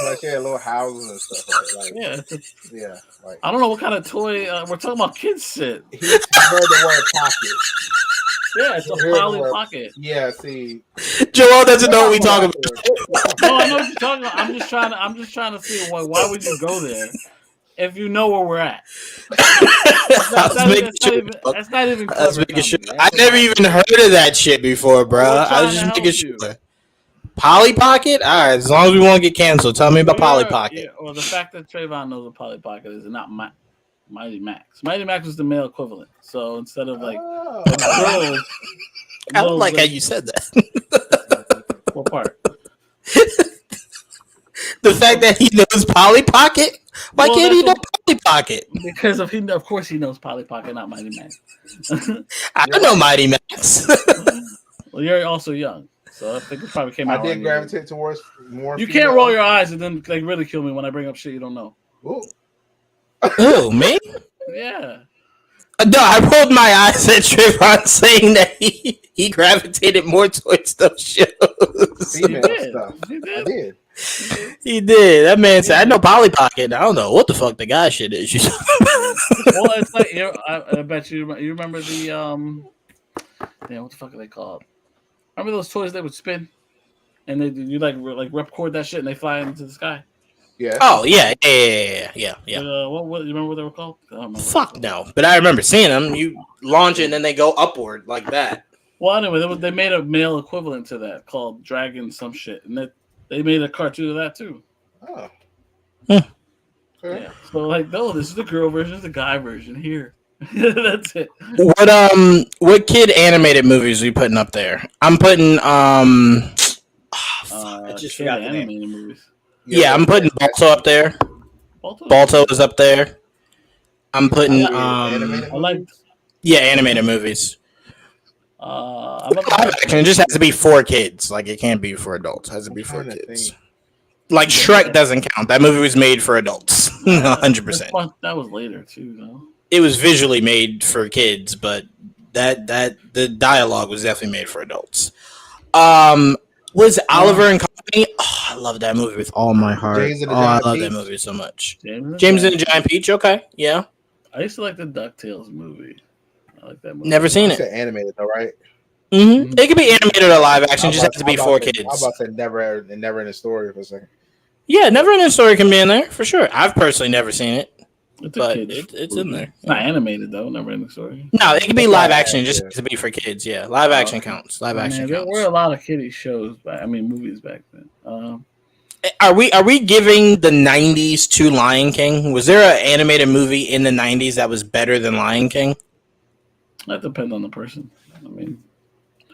like she had little houses and stuff. Like, yeah. Like, I don't know what kind of toy. We're talking about kids shit. He heard the word pocket. Yeah, it's a Polly Pocket. Yeah, see, Joel doesn't know what we talking about. No, I know what you're talking about. I'm just trying to see why would you go there if you know where we're at. That's not even clever. Sure. I never even heard of that shit before, bro. I was just making sure. Polly Pocket? All right, as long as we won't get canceled, tell me about Polly Pocket. Yeah, well, the fact that Trevon knows what Polly Pocket is not Mighty Max. Mighty Max was the male equivalent. So instead of like girls, I don't like how you said that. What part? The fact that he knows Polly Pocket? Why can't he know Polly Pocket? Because of course he knows Polly Pocket, not Mighty Max. I don't know Mighty Max. Well, you're also young, so I think it probably came out. I did gravitate towards more. You can't roll your eyes and then like ridicule me when I bring up shit you don't know. Ooh, me? Yeah. No, I rolled my eyes at Trevon saying that he gravitated more towards those shows. Female stuff. He did. I did. He did. That man said, "I know Polly Pocket." I don't know what the fuck the guy shit is. Well, it's like I bet you remember the damn, what the fuck are they called? Remember those toys that would spin, and you like ripcord that shit and they fly into the sky. Yeah. Oh yeah. What you remember what they were called? Fuck no, but I remember seeing them. You launch it and then they go upward like that. Well, anyway, they made a male equivalent to that called Dragon some shit, and they made a cartoon of that too. Oh. Yeah. So like, no, this is the girl version, this is the guy version. Here, that's it. What kid animated movies are you putting up there? I'm putting I just forgot the name. Animated movies. Yeah, I'm putting Balto up there. Balto is up there. I'm putting animated movies. It just has to be for kids. Like it can't be for adults. It has to be for kids. Like Shrek doesn't count. That movie was made for adults. 100%. That was later too, though. It was visually made for kids, but that the dialogue was definitely made for adults. Was Oliver and Company? Oh, I love that movie with all my heart. I love that movie so much. James and the Giant Peach. Okay, yeah. I used to like the DuckTales movie. like that movie. Never seen You it. said animated though, right? Mm-hmm. It could be animated or live action. Just has to be for kids. I'm about to say never in the story for a second. Yeah, Never Ending Story can be in there for sure. I've personally never seen it, It's but a kid's it's movie. in there. It's not animated though. Never Ending Story. No, it can be That's live why I action. It asked, just yeah. has to be for kids. Yeah, live action counts. Live action There counts. were a lot of kiddie shows, movies back then. Are we giving the '90s to Lion King? Was there an animated movie in the '90s that was better than Lion King? That depends on the person. I mean,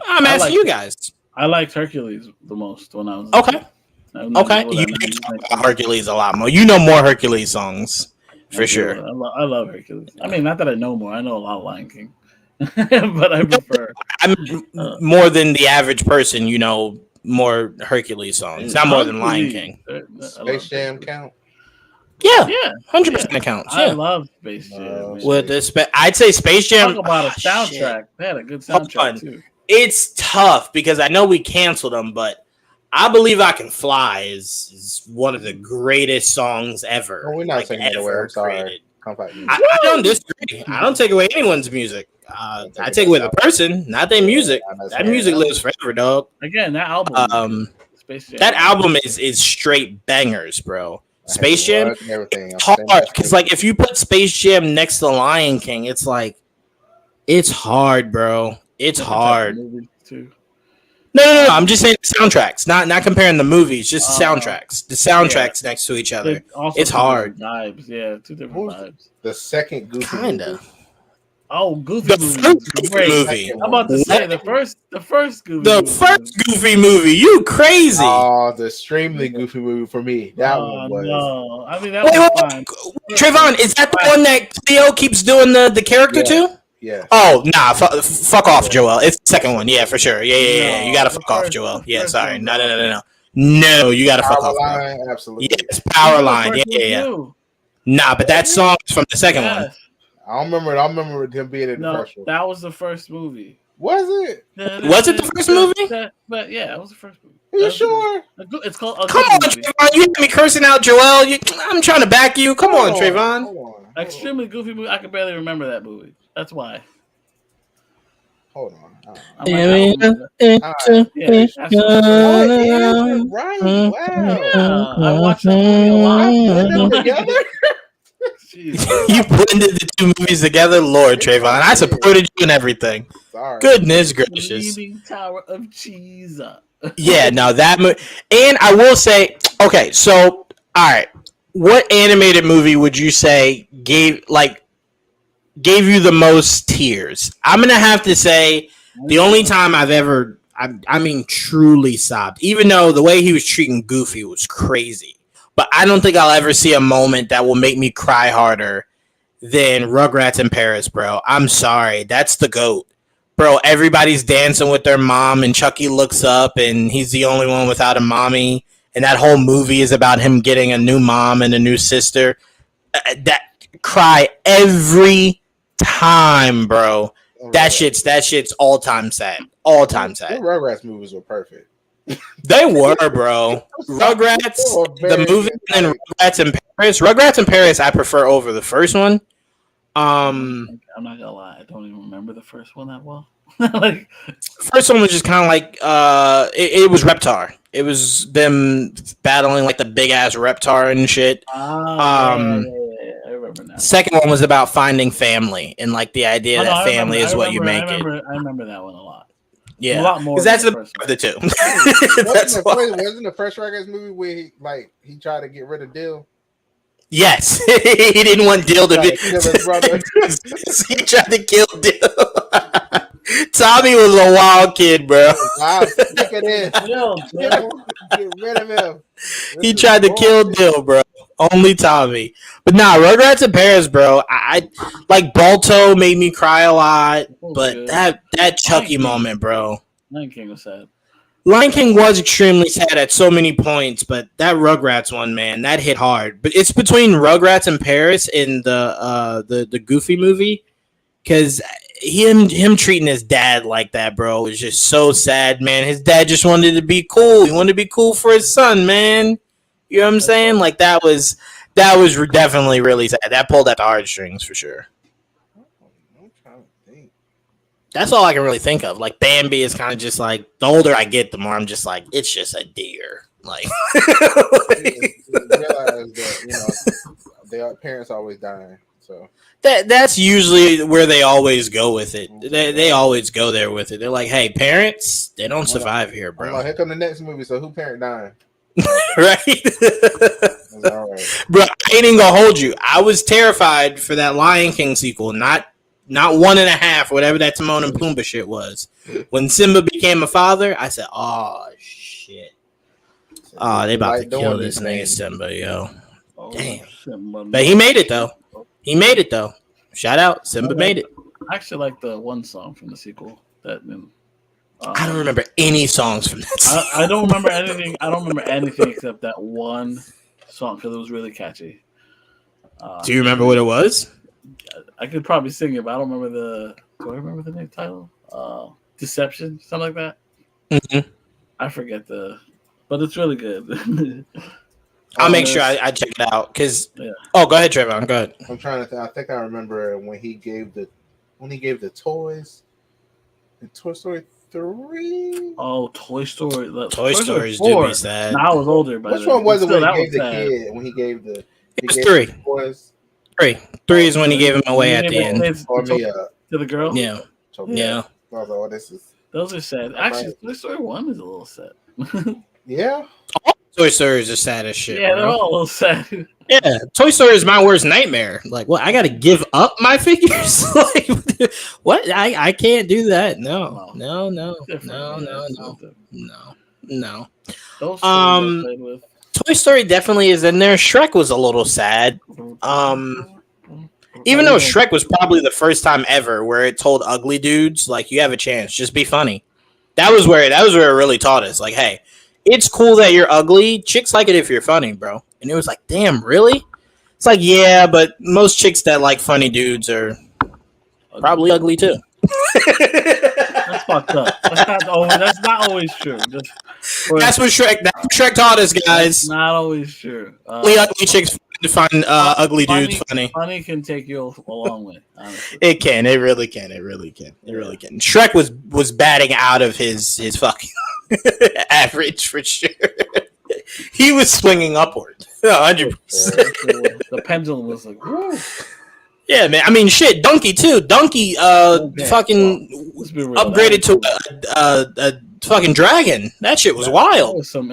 I'm asking you guys. I liked Hercules the most when I was Okay. Okay, you talk about Hercules a lot more. You know more Hercules songs for sure. I love Hercules. I mean, not that I know more. I know a lot of Lion King, but I prefer. I mean, more than the average person. You know more Hercules songs, not more than Lion King. Space Jam count? Yeah, 100% accounts. Yeah, I love Space Jam. With the I'd say Space Jam. Talk about a soundtrack. They had a good soundtrack too. It's tough because I know we canceled them, but I Believe I Can Fly is one of the greatest songs ever. No, we're not taking that away. I'm sorry. I don't disagree. I don't take away anyone's music. I take away the person, not their music. That music lives forever, dog. Again, that album. Space Jam. That album is straight bangers, bro. Space Jam, it's hard because like if you put Space Jam next to Lion King, it's like it's hard, bro. It's hard. No. I'm just saying the soundtracks, not comparing the movies, just the soundtracks. The soundtracks next to each other. It's hard. Vibes, yeah, two different vibes. The second Goofy movie. Oh, Goofy movie. I'm about to say the first Goofy. The first Goofy movie. You crazy? Oh, the extremely Goofy movie for me. That one was. No, I mean that was fine. Trevon, is that the one that Cleo keeps doing the character to? Yeah. Oh, nah, fuck off, Joel. It's the second one. Yeah, for sure. Yeah. You gotta fuck off, Joel. Yeah, sorry. No. No, you gotta fuck off. Line, absolutely. Yes, Power Line. Yeah. Nah, but that song is from the second one. I remember him being in the first one. That was the first movie. Was it? Was it the first movie? But yeah, it was the first movie. Are you sure? It's called. Come on, Trevon. You had me cursing out Joel. I'm trying to back you. Come on, Trevon. Hold on. Extremely Goofy movie. I can barely remember that movie. That's why. Hold on. Right. Wow. I watched that movie a lot. Together? You blended the two movies together, Lord Trevon. I supported you and everything. Sorry. Goodness gracious. Leaning Tower of Cheese. Yeah, no, that movie. And I will say, okay, so all right, what animated movie would you say gave you the most tears? I'm gonna have to say the only time I've ever, I mean, truly sobbed, even though the way he was treating Goofy was crazy. But I don't think I'll ever see a moment that will make me cry harder than Rugrats in Paris, bro. I'm sorry. That's the GOAT. Bro, everybody's dancing with their mom, and Chucky looks up, and he's the only one without a mommy. And that whole movie is about him getting a new mom and a new sister. That cry every time, bro. That shit's all time sad. All time sad. The Rugrats movies were perfect. They were, bro. Rugrats, the movie, and Rugrats in Paris. Rugrats in Paris, I prefer over the first one. I'm not gonna lie, I don't even remember the first one that well. First one was just kind of like it was Reptar. It was them battling like the big ass Reptar and shit. I remember now. Second one was about finding family and like the idea that family is what you make it. I remember that one a lot. Yeah, a lot more. Because that's the two. Wasn't the first Rugrats movie where he tried to get rid of Dill? Yes, he didn't want Dill to be. He tried to kill Dill. Tommy was a wild kid, bro. Wow, look at this. Get rid of him. He tried to kill Dill, bro. Only Tommy. But nah, Rugrats in Paris, bro. I like Balto made me cry a lot, but that Chucky moment, bro. Lion King was sad. Lion King was extremely sad at so many points, but that Rugrats one, man, that hit hard. But it's between Rugrats in Paris and the Goofy movie, because him treating his dad like that, bro, was just so sad, man. His dad just wanted to be cool. He wanted to be cool for his son, man. You know what I'm saying? Like that was definitely really sad. That pulled at the heartstrings for sure. I'm trying to think. That's all I can really think of. Like Bambi is kind of just like the older I get, the more I'm just like it's just a deer. Like realize that their parents always dying. So that's usually where they always go with it. They always go there with it. They're like, hey, parents, they don't survive here, bro. Like, here come the next movie. So who parent dying? Right? All right, bro. I ain't even gonna hold you. I was terrified for that Lion King sequel. Not 1.5, whatever that Timon and Pumbaa shit was. When Simba became a father, I said, "Oh shit! Oh, they about to kill this nigga Simba, yo." Damn. Simba, but he made it though. Shout out, Simba made it. I actually like the one song from the sequel. That I don't remember any songs from that. I don't remember anything. I don't remember anything except that one song because it was really catchy. Do you remember what it was? I could probably sing it, but I don't remember the. Do I remember the name title? Deception, something like that. Mm-hmm. I forget but it's really good. I'll make sure I check it out because. Yeah. Oh, go ahead, Trevon. Go ahead. I'm trying to think. I think I remember when he gave the toys. In Toy Story 3. Oh, Toy Story. Toy Stories do be sad. I was older, but which one was it when he gave the kid? When he gave the. It was 3. Three is when he gave him away at the end. To the girl. Yeah. Yeah. Those are sad. Actually, Toy Story 1 is a little sad. Yeah. Toy Stories are sad as shit. Yeah, they're all a little sad. Yeah, Toy Story is my worst nightmare. Like, what? I got to give up my figures? Like, what? I can't do that. No. Toy Story definitely is in there. Shrek was a little sad. Even though Shrek was probably the first time ever where it told ugly dudes, like, you have a chance, just be funny. That was where it really taught us. Like, hey, it's cool that you're ugly. Chicks like it if you're funny, bro. And it was like, damn, really? It's like, yeah, but most chicks that like funny dudes are probably ugly too. That's fucked up. That's not always true. That's what Shrek taught us, guys. That's not always true. Only ugly chicks find ugly dudes funny. Funny can take you a long way. Honestly. It can. It really can. It really can. Shrek was batting out of his fucking average for sure. He was swinging upward, 100%. The pendulum was like, woo. Yeah, man. I mean, shit. Donkey too. Donkey, fucking upgraded to a fucking dragon. That shit was wild. Was some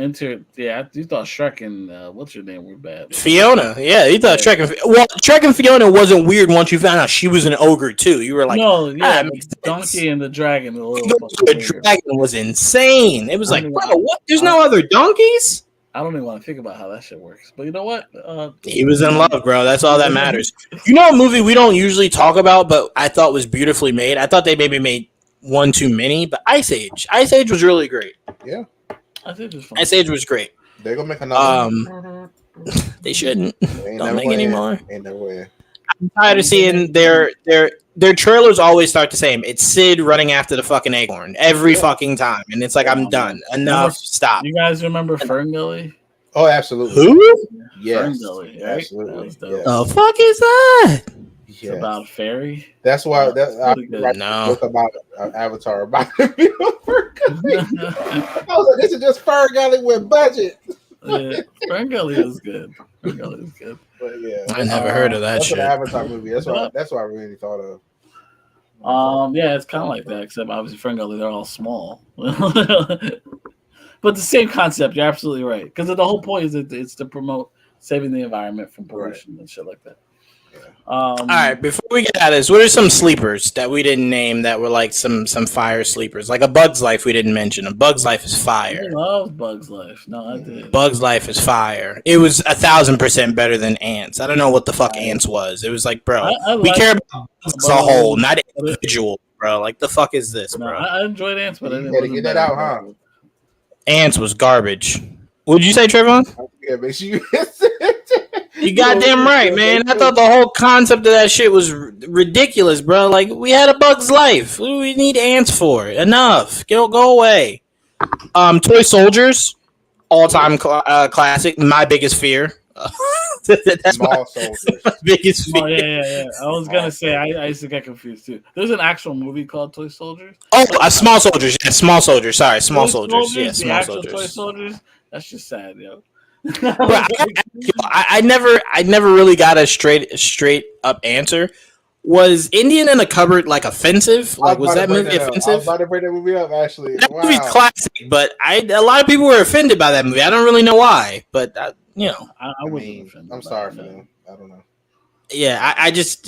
yeah. You thought Shrek and what's your name were bad. Fiona. Yeah, you thought Shrek and Fiona wasn't weird once you found out she was an ogre too. You were like, no, yeah, Donkey and the dragon. The dragon was insane. It was like, bro, what? There's no other donkeys. I don't even want to think about how that shit works. But you know what? He was in love, bro. That's all that matters. You know, a movie we don't usually talk about, but I thought was beautifully made. I thought they maybe made one too many, but Ice Age. Ice Age was really great. Yeah. Ice Age was great. They're going to make another They shouldn't. Don't make any more. Ain't no way. I'm tired of seeing their trailers always start the same. It's Sid running after the fucking acorn every fucking time. And it's like, I'm done. Enough. Stop. You guys remember Ferngully? Oh, absolutely. Who? Yes. Ferngully, right? Absolutely. The fuck is that? It's about a fairy. That's why I no. About Avatar about Ferngully. I was like, this is just Ferngully with budget. Yeah, Ferngully is good. Ferngully is good. But yeah, I never heard of that that's shit. An Avatar movie. That's what I really thought of. Yeah, it's kind of like that, except obviously Ferngully, they're all small. But the same concept. You're absolutely right, because the whole point is it's to promote saving the environment from pollution and shit like that. All right, before we get out of this, what are some sleepers that we didn't name that were like some fire sleepers? Like A Bug's Life we didn't mention. A Bug's Life is fire. I love Bug's Life. No, I did. Bug's Life is fire. It was 1,000% better than Ants. I don't know what the fuck Ants was. It was like, bro, we care about bugs as a whole, not individual, bro. Like, the fuck is this, bro? I enjoyed Ants, but I didn't. Gotta get that out, huh? Ants was garbage. What'd you say, Trevon? Yeah, make sure you. You goddamn right, man. I thought the whole concept of that shit was ridiculous, bro. Like, we had A Bug's Life. What do we need ants for? Enough. Go away. Toy Soldiers, all-time classic. My biggest fear. That's Small my soldiers. biggest fear. Oh yeah. I was gonna say I used to get confused too. There's an actual movie called Toy Soldiers. Oh, small soldiers. Yeah, small soldiers. Sorry, small Toy soldiers. Yeah, the small actual Toy soldiers. Soldiers. That's just sad, yo. But I never really got a straight up answer. Was Indian in a Cupboard like offensive? Like, was that movie offensive? I was about to bring that movie up. Actually, That movie's classic, but a lot of people were offended by that movie. I don't really know why, but I wasn't offended. I'm sorry for them. I don't know. Yeah, I just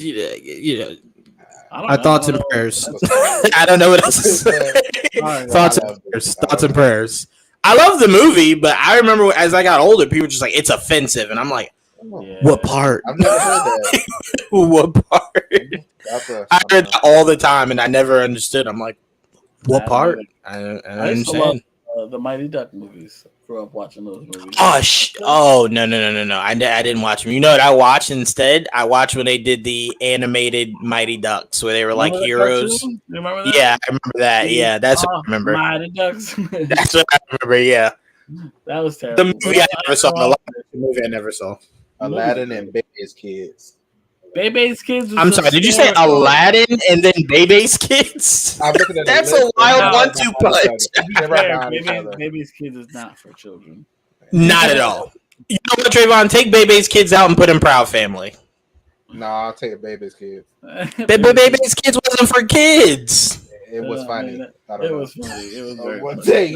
thoughts and prayers. That's I don't know what else to say. Thoughts and prayers. I love the movie, but I remember as I got older, people were just like, it's offensive. And I'm like, what part? I've never heard that. What part? I heard that all the time, and I never understood. I'm like, what part? I understand. The Mighty Duck movies. Grew up watching those movies. Oh, no. I didn't watch them. You know what I watched instead? I watched when they did the animated Mighty Ducks, where they were like heroes. You remember that? Yeah, I remember that. Yeah, that's what I remember. Mighty Ducks. That's what I remember. Yeah, that was terrible. The movie I never saw. The movie I never saw. Aladdin and Baby's Kids. Baby's Kids. I'm sorry. Did you say Aladdin and then Baby's Kids? That's a wild 1-2 punch. Baby's Kids is not for children. Not at all. You know what, Trevon? Take Baby's Kids out and put in Proud Family. No, I'll take Baby's Kids. Baby's Kids wasn't for kids. It was funny. It was funny. It was very one funny. day.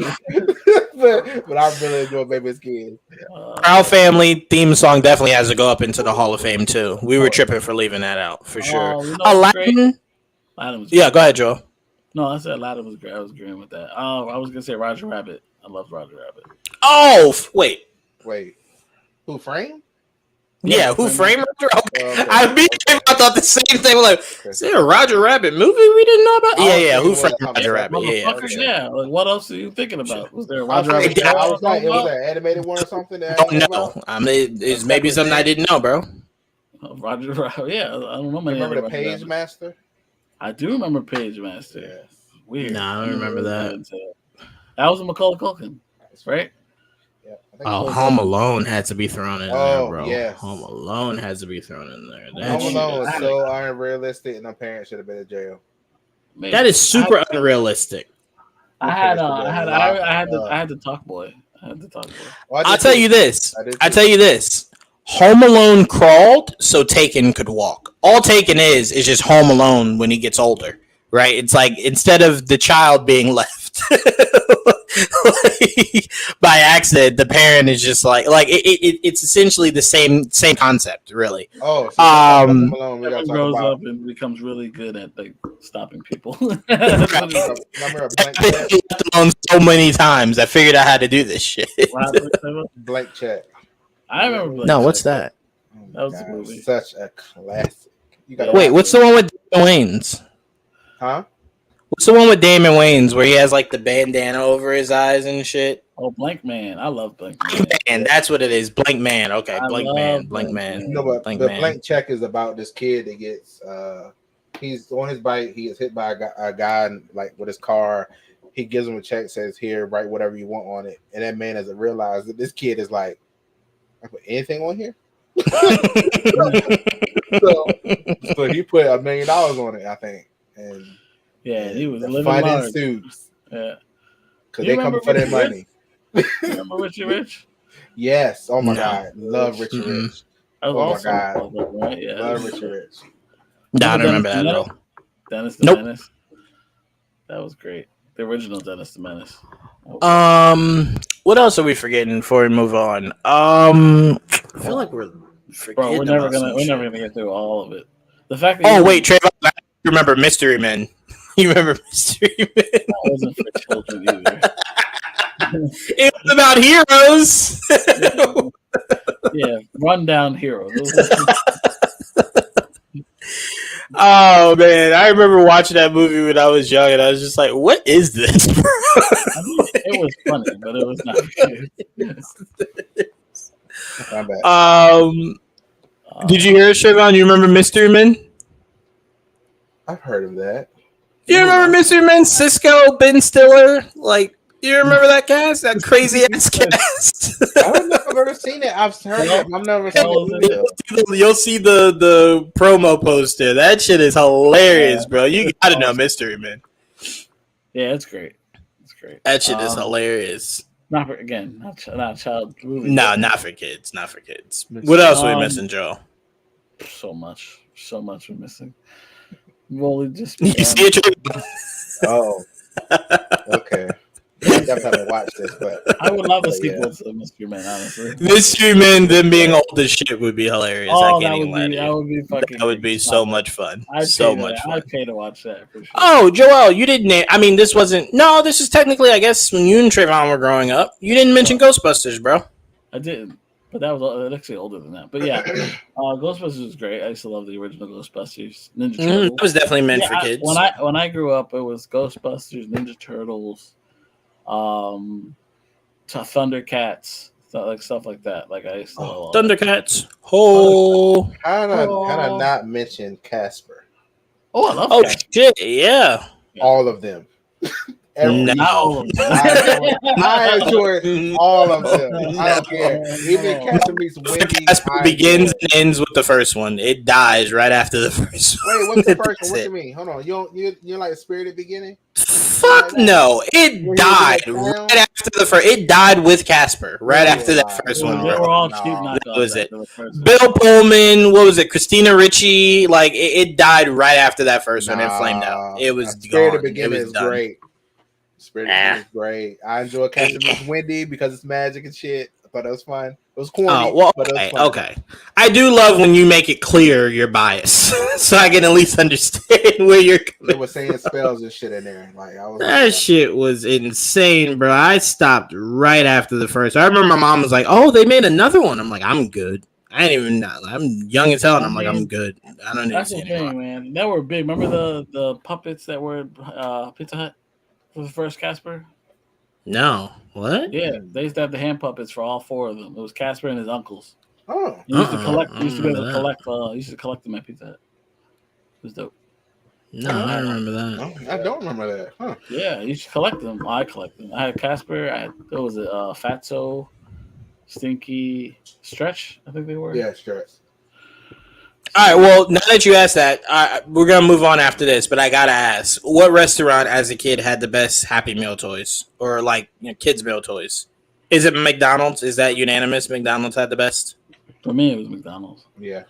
but I really enjoy Baby's Kids. Proud Family theme song definitely has to go up into the Hall of Fame too. We were tripping for leaving that out for sure. Aladdin. Yeah, go ahead, Joe. No, I said Aladdin was great. I was agreeing with that. I was gonna say Roger Rabbit. I love Roger Rabbit. Oh, wait. Who Framed? Yeah, Who Framed Roger? Okay. I thought the same thing. Like, is there a Roger Rabbit movie we didn't know about? Yeah, Who Framed Roger Rabbit? Yeah. Like, what else are you thinking about? Was there a Roger Rabbit? It was an animated one or something. No. It's maybe something I didn't know, bro. Roger Rabbit. Yeah, I don't know. Remember the Page Master? I do remember Page Master. Yeah. Weird. No, I don't remember that. That was a Macaulay Culkin, right? Yeah, Home Alone had to be thrown in there, bro. Yes. Home Alone has to be thrown in there. Home Alone was so unrealistic, and the parents should have been in jail. Man, that is super unrealistic. I had the Talk Boy. I'll tell you this. Home Alone crawled so Taken could walk. All Taken is just Home Alone when he gets older, right? It's like instead of the child being left by accident, the parent is just like it's essentially the same concept, really. Oh, so grows up and becomes really good at stopping people. Left alone so many times, I figured out how to do this shit. Blank Check. I remember. No, what's that? That was the movie. Such a classic. Wait, what's the one with Damon Wayans? Huh? What's the one with Damon Wayans where he has like the bandana over his eyes and shit? Oh, Blank Man. I love Blank Man. And that's what it is. Blank Man. Okay, Blank Man. No, but Blank Check is about this kid that gets he's on his bike. He gets hit by a guy like with his car. He gives him a check, says, "Here, write whatever you want on it." And that man doesn't realize that this kid is like, "I put anything on here." so he put $1 million on it, I think. And he was living large. Suits. Yeah, because they come for their money. Remember Richie Rich? Yes. Oh my God, love Richie Rich. Oh my God, right? love Richie Rich. No, I don't remember that at all. Dennis the Menace. That was great. The original Dennis the Menace. What else are we forgetting before we move on? I feel like we're forgetting. Bro, we're never gonna get through all of it. The fact that wait, Trevon, I remember Mystery Men. You remember Mystery Men? That wasn't for children either. It was about heroes. Yeah, rundown heroes. Oh man, I remember watching that movie when I was young, and I was just like, "What is this?" Bro? I mean, it was funny, but it was not good. Did you hear it, Trevon? You remember Mystery Men? I've heard of that. You remember Mystery Men? Cisco, Ben Stiller, like you remember that cast? That crazy ass cast. I don't know if I've ever seen it. I've heard it. I've never seen it. You'll see the promo poster. That shit is hilarious, bro. You gotta know Mystery Man. Yeah, it's great. It's great. That shit is hilarious. Not child movie. No, not for kids. Not for kids. What else are we missing, Joe? So much we're missing. Well, just you see it? Oh, okay. I definitely haven't watched this, but I would love a sequel to Mystery Man. Honestly, Mystery Man, them being old as shit would be hilarious. Oh, that would be so much fun. I'd pay to watch that for sure. Oh, Joel, you didn't name. I mean, this wasn't. No, this is technically, I guess, when you and Trevon were growing up. You didn't mention Ghostbusters, bro. I didn't, but that was actually older than that. But yeah, Ghostbusters was great. I used to love the original Ghostbusters. Ninja Turtles. That was definitely meant for kids. When I grew up, it was Ghostbusters, Ninja Turtles. To Thundercats, stuff like that. Like I used to Thundercats. Kind of not mention Casper. Oh, I love Casper. Shit, yeah. All of them. No. I enjoyed all of them. I don't care. Even Casper meets Wendy. Casper begins and ends with the first one. It dies right after the first one. Wait, what's the first one? What you mean? Hold on. You like the Spirited Beginning? Fuck no! It died right after the first. It died with Casper right after that first one. They were all cheap knockoffs. What was it? Bill Pullman. What was it? Christina Ricci. Like it died right after that first one. It flamed out. It was Spirited gone. Beginning is done. great. Spirited Beginning is great. I enjoy Casper meets Wendy because it's magic and shit. I thought it was fun. It was corny. Oh, well, okay. I do love when you make it clear your bias, so I can at least understand where you're coming. They were saying spells and shit in there. Shit was insane, bro. I stopped right after the first. I remember my mom was like, "Oh, they made another one." I'm like, "I'm good." I didn't even know. I'm young as hell, and I'm like, "I'm good." I don't need to see anymore. Man. That were big. Remember the puppets that were Pizza Hut for the first Casper? No. What? Yeah, they used to have the hand puppets for all four of them. It was Casper and his uncles. Oh, He used to collect. Used to be able to collect. Used to collect them at Pizza Hut. It was dope. No, I remember that. No, I don't remember that. Huh? Yeah, you should collect them. I collect them. I had Casper. What was it? Fatso, Stinky, Stretch. I think they were. Yeah, Stretch. All right. Well, now that you asked that, we're gonna move on after this. But I gotta ask, what restaurant as a kid had the best Happy Meal toys, or kids meal toys? Is it McDonald's? Is that unanimous? McDonald's had the best. For me, it was McDonald's. Yeah.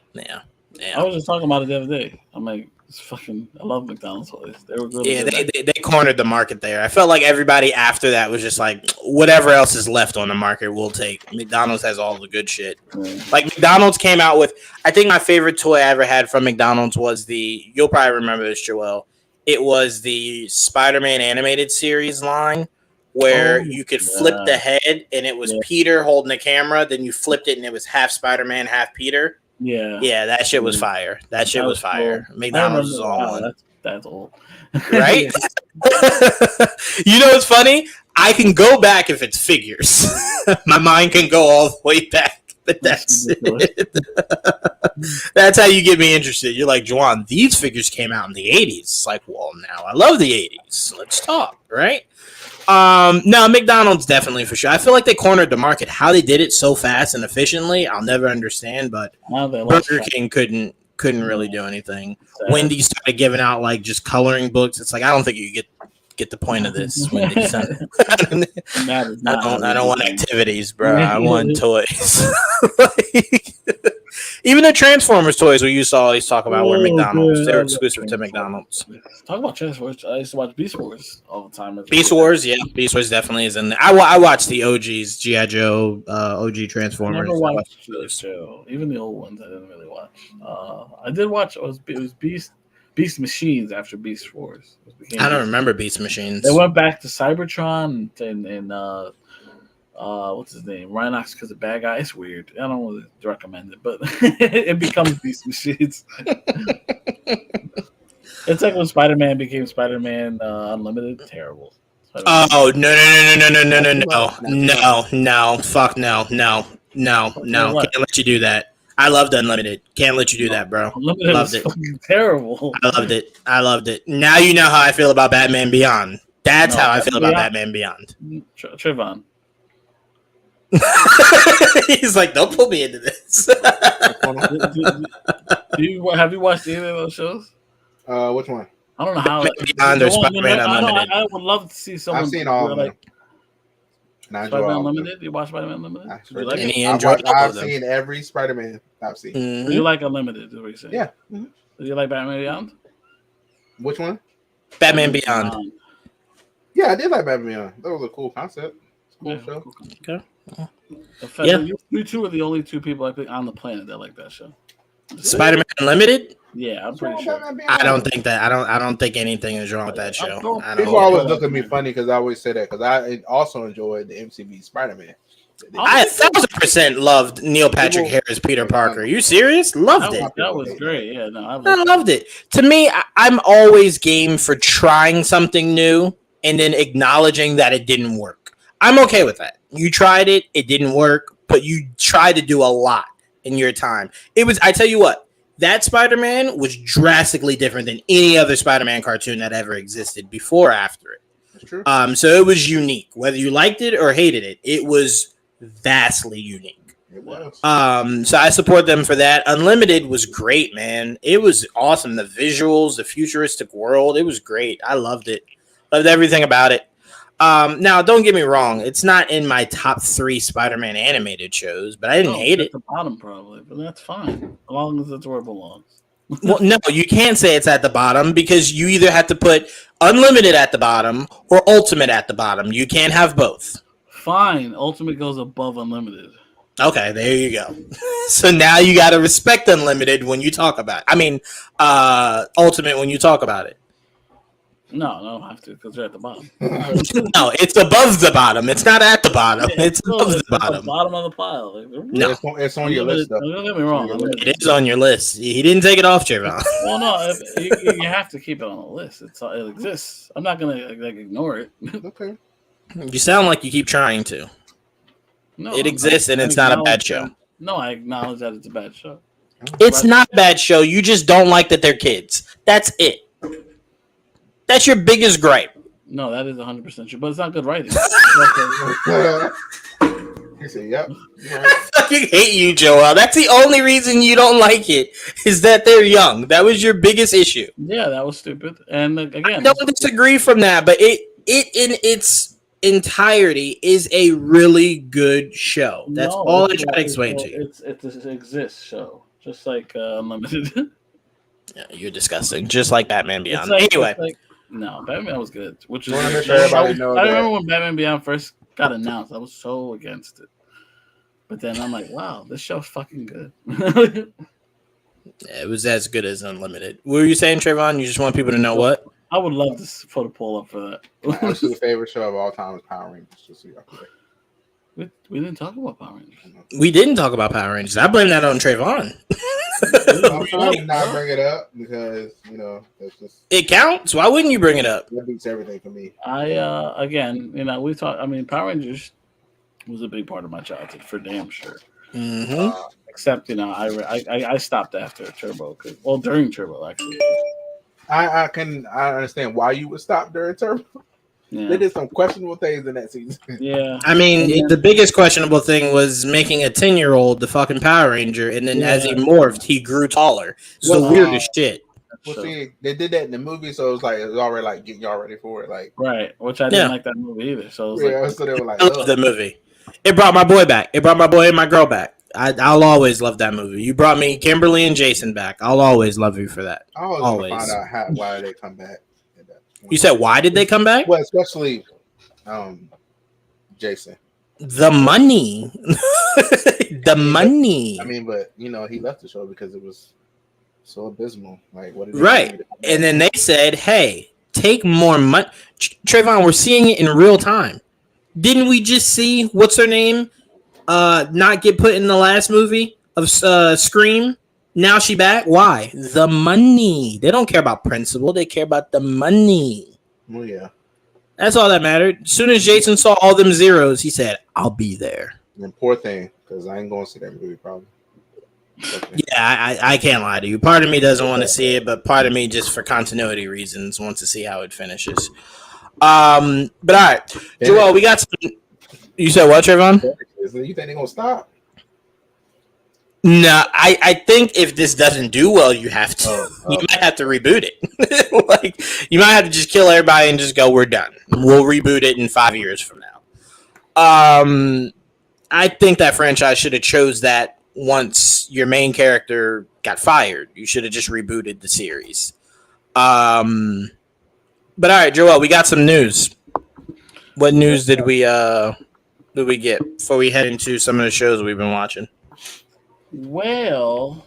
I was just talking about it the other day. I'm like, I love McDonald's toys. They were good. Yeah, they cornered the market there. I felt like everybody after that was just like, whatever else is left on the market, we'll take. McDonald's has all the good shit. Yeah. Like McDonald's came out with, I think my favorite toy I ever had from McDonald's was you'll probably remember this, Joel. It was the Spider-Man animated series line where you could flip the head and it was Peter holding the camera. Then you flipped it and it was half Spider-Man, half Peter. Yeah, that shit was fire. That shit was fire. Cool. McDonald's is all one. That's old. Right? You know what's funny? I can go back if it's figures. My mind can go all the way back. But that's it. That's how you get me interested. You're like, Juwaan, these figures came out in the 80s. It's like, well, now I love the 80s. Let's talk, right? No, McDonald's definitely for sure. I feel like they cornered the market. How they did it so fast and efficiently, I'll never understand. But Burger King couldn't really do anything. Wendy's started giving out just coloring books. It's like I don't think you get the point of this. Wendy's. I don't want activities, bro. I want toys. Even the Transformers toys we used to always talk about were McDonald's. They were exclusive to McDonald's. Talk about Transformers. I used to watch Beast Wars all the time. Beast Wars, yeah. Beast Wars definitely is in there. I watched the OGs, G.I. Joe, OG Transformers. I never watched the show. Even the old ones I didn't really watch. I did watch, it was Beast Machines after Beast Wars. I don't remember Beast Machines. They went back to Cybertron and what's his name? Rhinox because the bad guy. It's weird. I don't want to recommend it, but it becomes Beast Machines. It's like when Spider-Man became Spider-Man Unlimited. Terrible. Spider-Man. Oh no! Fuck no! Can't let you do that. I loved Unlimited. Can't let you do that, bro. Unlimited loved it. Terrible. I loved it. Now you know how I feel about Batman Beyond. That's how I feel about Batman Beyond. Trevon. He's like, don't put me into this. Have you watched either of those shows? Which one? I don't know how. Beyond or Spider-Man Unlimited. I would love to see someone. I've seen all of them. Like Spider-Man Unlimited. You watch Spider-Man Unlimited? I've seen every Spider-Man I've seen. Mm-hmm. You like Unlimited? Is what you're saying? Yeah. Mm-hmm. Do you like Batman Beyond? Which one? Batman Beyond. Yeah, I did like Batman Beyond. That was a cool concept. Cool show. Okay. Yeah. You two are the only two people I think on the planet that like that show. Spider-Man Unlimited? Yeah, I'm pretty sure. I don't think that. I don't think anything is wrong with that show. People always look at me funny because I always say that because I also enjoyed the MCV Spider-Man. I 1,000% loved Neil Patrick Harris, Peter Parker. Are you serious? Loved it. That was great. Yeah, no, I loved it. To me, I'm always game for trying something new and then acknowledging that it didn't work. I'm okay with that. You tried it, it didn't work, but you tried to do a lot in your time. I tell you what, that Spider-Man was drastically different than any other Spider-Man cartoon that ever existed before or after it. That's true. So it was unique. Whether you liked it or hated it, it was vastly unique. It was. So I support them for that. Unlimited was great, man. It was awesome. The visuals, the futuristic world, it was great. I loved it. Loved everything about it. Now, don't get me wrong. It's not in my top 3 Spider-Man animated shows, but I didn't hate it. At the bottom, probably, but that's fine as long as it's where it belongs. Well, no, you can't say it's at the bottom because you either have to put Unlimited at the bottom or Ultimate at the bottom. You can't have both. Fine, Ultimate goes above Unlimited. Okay, there you go. So now you got to respect Unlimited when you talk about it. I mean, Ultimate when you talk about it. No, I don't have to because they're at the bottom. No, it's above the bottom. It's not at the bottom. It's above the bottom. At the bottom of the pile. No, it's on your list. Though. Don't get me wrong. It is on your list. He didn't take it off, Trevon. Well, no, you have to keep it on the list. It exists. I'm not gonna ignore it. Okay. You sound like you keep trying to. No, it exists, and it's not a bad show. No, I acknowledge that it's a bad show. It's not a bad show. You just don't like that they're kids. That's it. That's your biggest gripe. No, that is 100% true, but it's not good writing. He said, "Yep." I fucking hate you, Joel. That's the only reason you don't like it is that they're young. That was your biggest issue. Yeah, that was stupid. And again, I don't disagree from that, but it in its entirety is a really good show. That's all I try to explain to you. It's an exists show, just like Unlimited. Yeah, you're disgusting, just like Batman Beyond. Anyway. No, Batman was good. Which is everybody know I remember when Batman Beyond first got announced. I was so against it, but then I'm like, wow, this show's fucking good. Yeah, it was as good as Unlimited. What were you saying, Trevon? You just want people to know what? I would love to put a poll up for that. My absolute favorite show of all time is Power Rangers. Just so y'all clear. We didn't talk about Power Rangers. We didn't talk about Power Rangers. I blame that on Trevon. I'm trying to not bring it up because it's just it counts. Why wouldn't you bring it up? That beats everything for me. Again, we talk. I mean, Power Rangers was a big part of my childhood for damn sure. Mm-hmm. Except I stopped after Turbo. During Turbo actually. I understand why you would stop during Turbo. Yeah. They did some questionable things in that season. Yeah. I mean, the biggest questionable thing was making a 10-year-old the fucking Power Ranger, and then as he morphed, he grew taller. It's the weirdest shit. Well, see, they did that in the movie, so it was already like getting y'all ready for it, like right. Which I didn't like that movie either. So so they were like, I love the movie. It brought my boy back. It brought my boy and my girl back. I'll always love that movie. You brought me Kimberly and Jason back. I'll always love you for that. I always find out why they come back. You said why did they come back? Well, especially Jason. The money. The money. I mean, but he left the show because it was so abysmal. Like what? Right. And then they said, "Hey, take more money." Trevon, we're seeing it in real time. Didn't we just see what's her name not get put in the last movie of Scream? Now she back. Why? The money. They don't care about principle. They care about the money. Well, yeah. That's all that mattered. As soon as Jason saw all them zeros, he said, "I'll be there." And poor thing, because I ain't going to see that movie probably. Okay. Yeah, I can't lie to you. Part of me doesn't want to see it, but part of me, just for continuity reasons, wants to see how it finishes. But all right, Joel, we got some. You said what, Trevon? is. You think they're gonna stop? No, I think if this doesn't do well, you have to. You might have to reboot it. Like you might have to just kill everybody and just go, we're done. We'll reboot it in 5 years from now. I think that franchise should have chose that once your main character got fired. You should have just rebooted the series. But all right, Joel, we got some news. What news did we get before we head into some of the shows we've been watching? Well,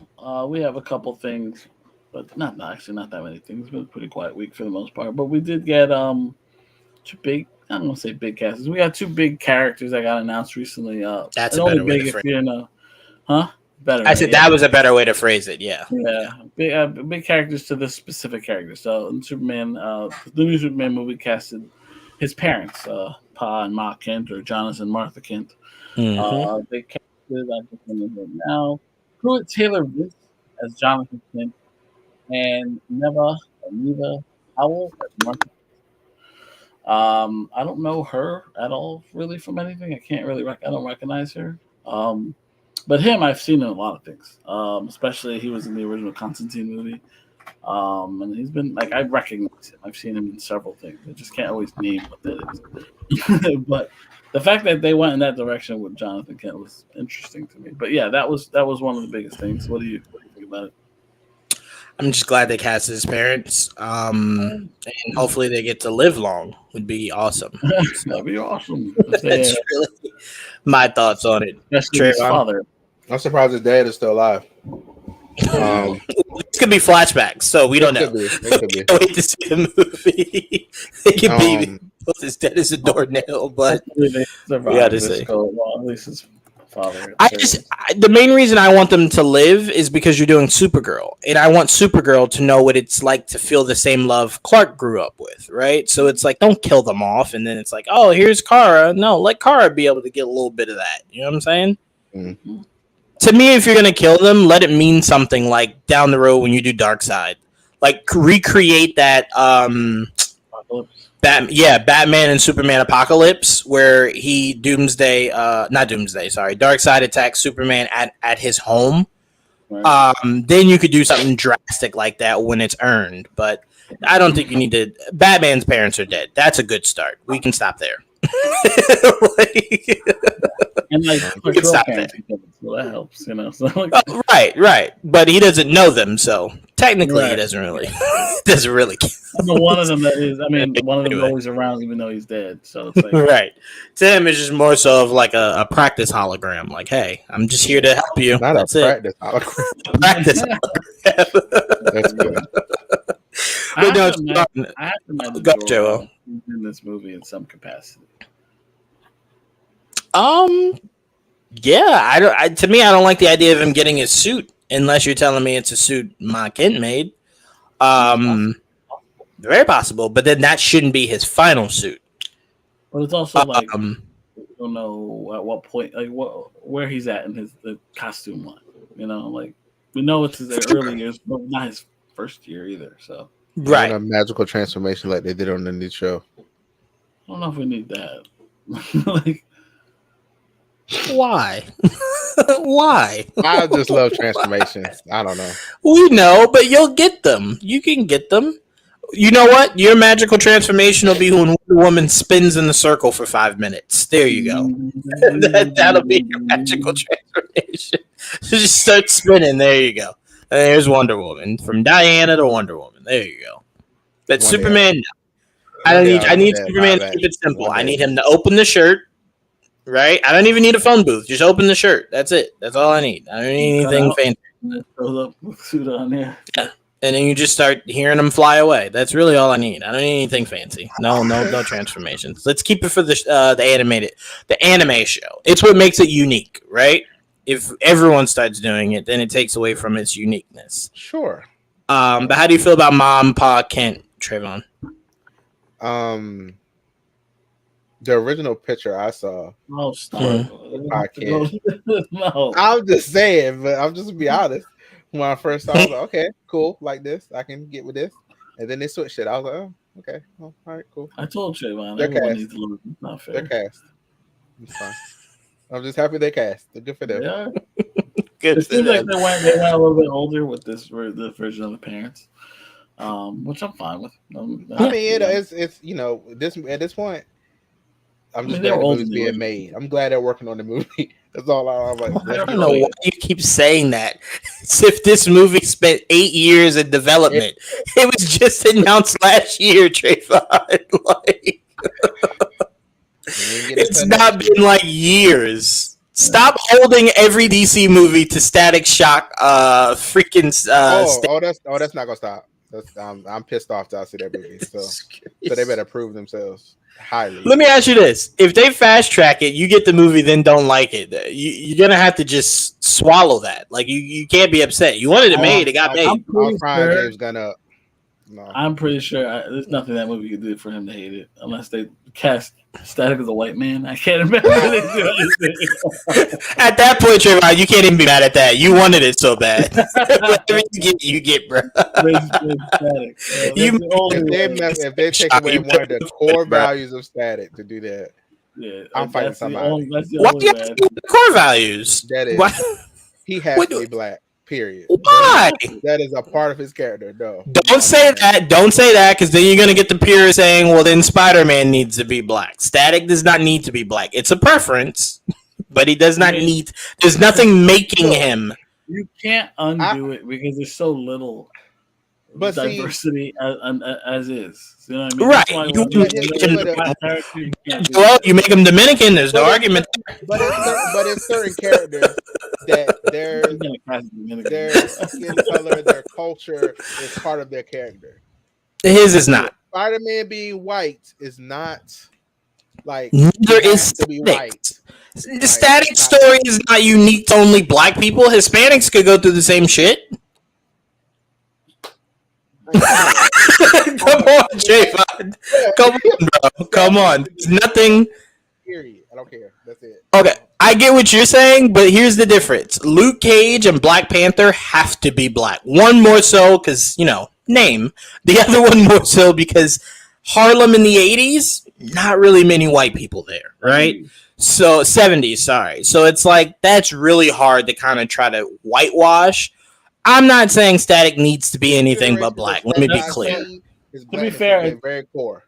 we have a couple things, but not that many things. It's been a pretty quiet week for the most part. But we did get two big. I don't want to say big casts. We got two big characters that got announced recently. That's a better way to phrase it. Huh? Better. I said that was a better way to phrase it. Yeah. Yeah. Big characters to this specific character. So in Superman, the new Superman movie casted his parents, Pa and Ma Kent, or Jonathan and Martha Kent. Mm-hmm. They casted, I just remember now, Pruitt Taylor Viss as Jonathan Kent, and Neva Howell as Martha. I don't know her at all, really, from anything. I can't really, I don't recognize her. But him, I've seen in a lot of things. Especially he was in the original Constantine movie. And he's been like, I recognize him. I've seen him in several things. I just can't always name what that is. But the fact that they went in that direction with Jonathan Kent was interesting to me. But yeah, that was one of the biggest things. What do you think about it? I'm just glad they cast his parents. And hopefully they get to live long. Would be awesome. That'd be awesome. That's really my thoughts on it. Especially his father. I'm surprised his dad is still alive. This could be flashbacks, so we don't know. It could be. Can't wait to see the movie. It could be his dad is a doornail, but we got to see. Well, at least his father. The main reason I want them to live is because you're doing Supergirl, and I want Supergirl to know what it's like to feel the same love Clark grew up with, right? So it's like, don't kill them off, and then it's like, oh, here's Kara. No, let Kara be able to get a little bit of that. You know what I'm saying? Mm-hmm. To me, if you're gonna kill them, let it mean something like down the road when you do Darkseid, like recreate that. Batman and Superman Apocalypse, where he Darkseid attacks Superman at his home. Right. Then you could do something drastic like that when it's earned. But I don't think you need to. Batman's parents are dead. That's a good start. We can stop there. And like, we can stop there. So that helps, you know. So like, right. But he doesn't know them, so technically he doesn't really care. But one of them that is, I mean, one of them is always around even though he's dead. So it's like right. To him, it's just more so of like a practice hologram. Like, hey, I'm just here to help you. Not That's a practice hologram. Practice hologram. That's good. I have to imagine Joel in this movie in some capacity. Yeah, to me, I don't like the idea of him getting his suit unless you're telling me it's a suit Ma Kent made. Very possible, but then that shouldn't be his final suit. But it's also like I don't know at what point, like where he's at in the costume line. You know, like we know it's his early years, but not his first year either. So right, a magical transformation like they did on the new show. I don't know if we need that. Like. Why? Why? I just love transformations. I don't know. We know, but you'll get them. You can get them. You know what? Your magical transformation will be when Wonder Woman spins in the circle for 5 minutes. There you go. That'll be your magical transformation. Just start spinning. There you go. And there's Wonder Woman. From Diana to Wonder Woman. There you go. But Superman, no. I need Superman to keep it simple. I need him to open the shirt. Right? I don't even need a phone booth. Just open the shirt. That's it. That's all I need. I don't need anything fancy. Suit on, yeah. And then you just start hearing them fly away. That's really all I need. I don't need anything fancy. No transformations. Let's keep it for the anime show. It's what makes it unique, right? If everyone starts doing it, then it takes away from its uniqueness. Sure. But how do you feel about Mom, Pa, Kent, Trevon? The original picture I saw. Oh, stop! I can't. No, I'm just saying, but I'm just gonna be honest. When I first saw, I was like, okay, cool, like this, I can get with this, and then they switched it. I was like, oh, okay, all right, cool. I told Trevon, everyone needs to look. It's not fair. They're cast. It's fine. I'm just happy they cast. They're good for them. Yeah. Good It for seems like them. they went a little bit older with this the version of the parents, which I'm fine with. I mean, it's this at this point. I'm just they glad were the old movie's when they being were. made. I'm glad they're working on the movie. That's all I'm like. I Let's don't get know on why it. you keep saying that. As if this movie spent 8 years in development. It was just announced last year, Trayvon. Like, We ain't getting it's until not next year. been like years. Stop holding every DC movie to Static Shock. That's not gonna stop. That's I'm pissed off till I see that movie. So they better prove themselves highly. Let me ask you this: if they fast track it, you get the movie, then don't like it. You're gonna have to just swallow that. Like you can't be upset. You wanted it made; it got made. I'm crying. James Gunn up. No. I'm pretty sure there's nothing that movie could do for him to hate it, unless they cast Static as a white man. I can't imagine they do anything. At that point, Trevon, you can't even be mad at that. You wanted it so bad. Whatever you get, bro. Static. If they take away one of the core values of Static to do that, I'm fighting somebody. Why do you have to do the core values? That is, Why? he has to be black. Period. Why? That is a part of his character. No. Don't say that. Don't say that, because then you're gonna get the purists saying, "Well, then Spider-Man needs to be black." Static does not need to be black. It's a preference, but he does not need. There's nothing making him. You can't undo it because there's so little diversity as is. You know what I mean? Right. You make him Dominican. There's no argument. But it's certain characters that their skin color, their culture is part of their character. His is not. Spider-Man being white is not like neither is to be white. The Static story is not unique to only black people. Hispanics could go through the same shit. Come on, Trayvon. Come on, bro. Come on. There's nothing. Period. I don't care. That's it. Okay, I get what you're saying, but here's the difference. Luke Cage and Black Panther have to be black. One more so because, name. The other one more so because Harlem in the 80s, not really many white people there, right? So 70s, sorry. So it's like that's really hard to kind of try to whitewash. I'm not saying Static needs to be anything but black. Let me be clear. To be fair, it's very core.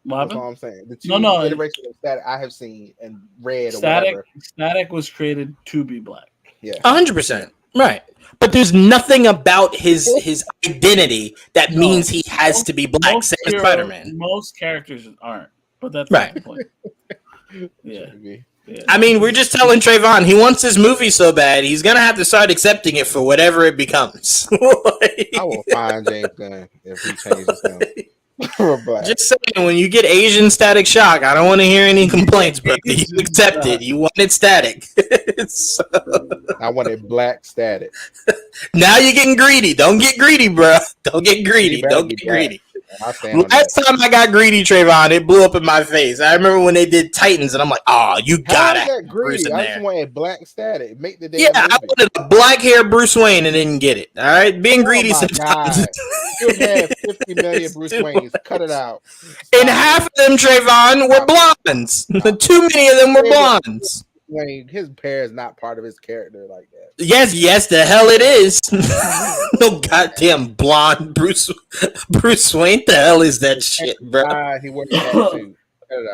That's all I'm saying. The two iterations of Static I have seen and read. Static was created to be black. Yeah, 100%. Right, but there's nothing about his identity that means he has to be black. Same as Spider-Man. Most characters aren't, but that's right. The point. Yeah. I mean, we're just telling Trayvon he wants this movie so bad he's gonna have to start accepting it for whatever it becomes. I will find James Gunn if he changes him. Just saying, when you get Asian Static Shock, I don't want to hear any complaints, but you accepted. You wanted Static. So, I wanted black Static. Now you're getting greedy. Don't get greedy, bro. Don't get greedy. Don't get greedy. Last time I got greedy, Trayvon, it blew up in my face. I remember when they did Titans, and I'm like, "Oh, you gotta have Bruce in there." I just wanted black Static. Make the damn movie. I wanted a black hair Bruce Wayne and didn't get it. All right, being greedy sometimes. You had 50 million Bruce Waynes. Cut it out. And half of them, Trayvon, were blondes. Too many of them were blondes. Wayne, his hair is not part of his character like that. Yes, the hell it is. No goddamn blonde Bruce Wayne. The hell is that shit, bro? He wore that suit.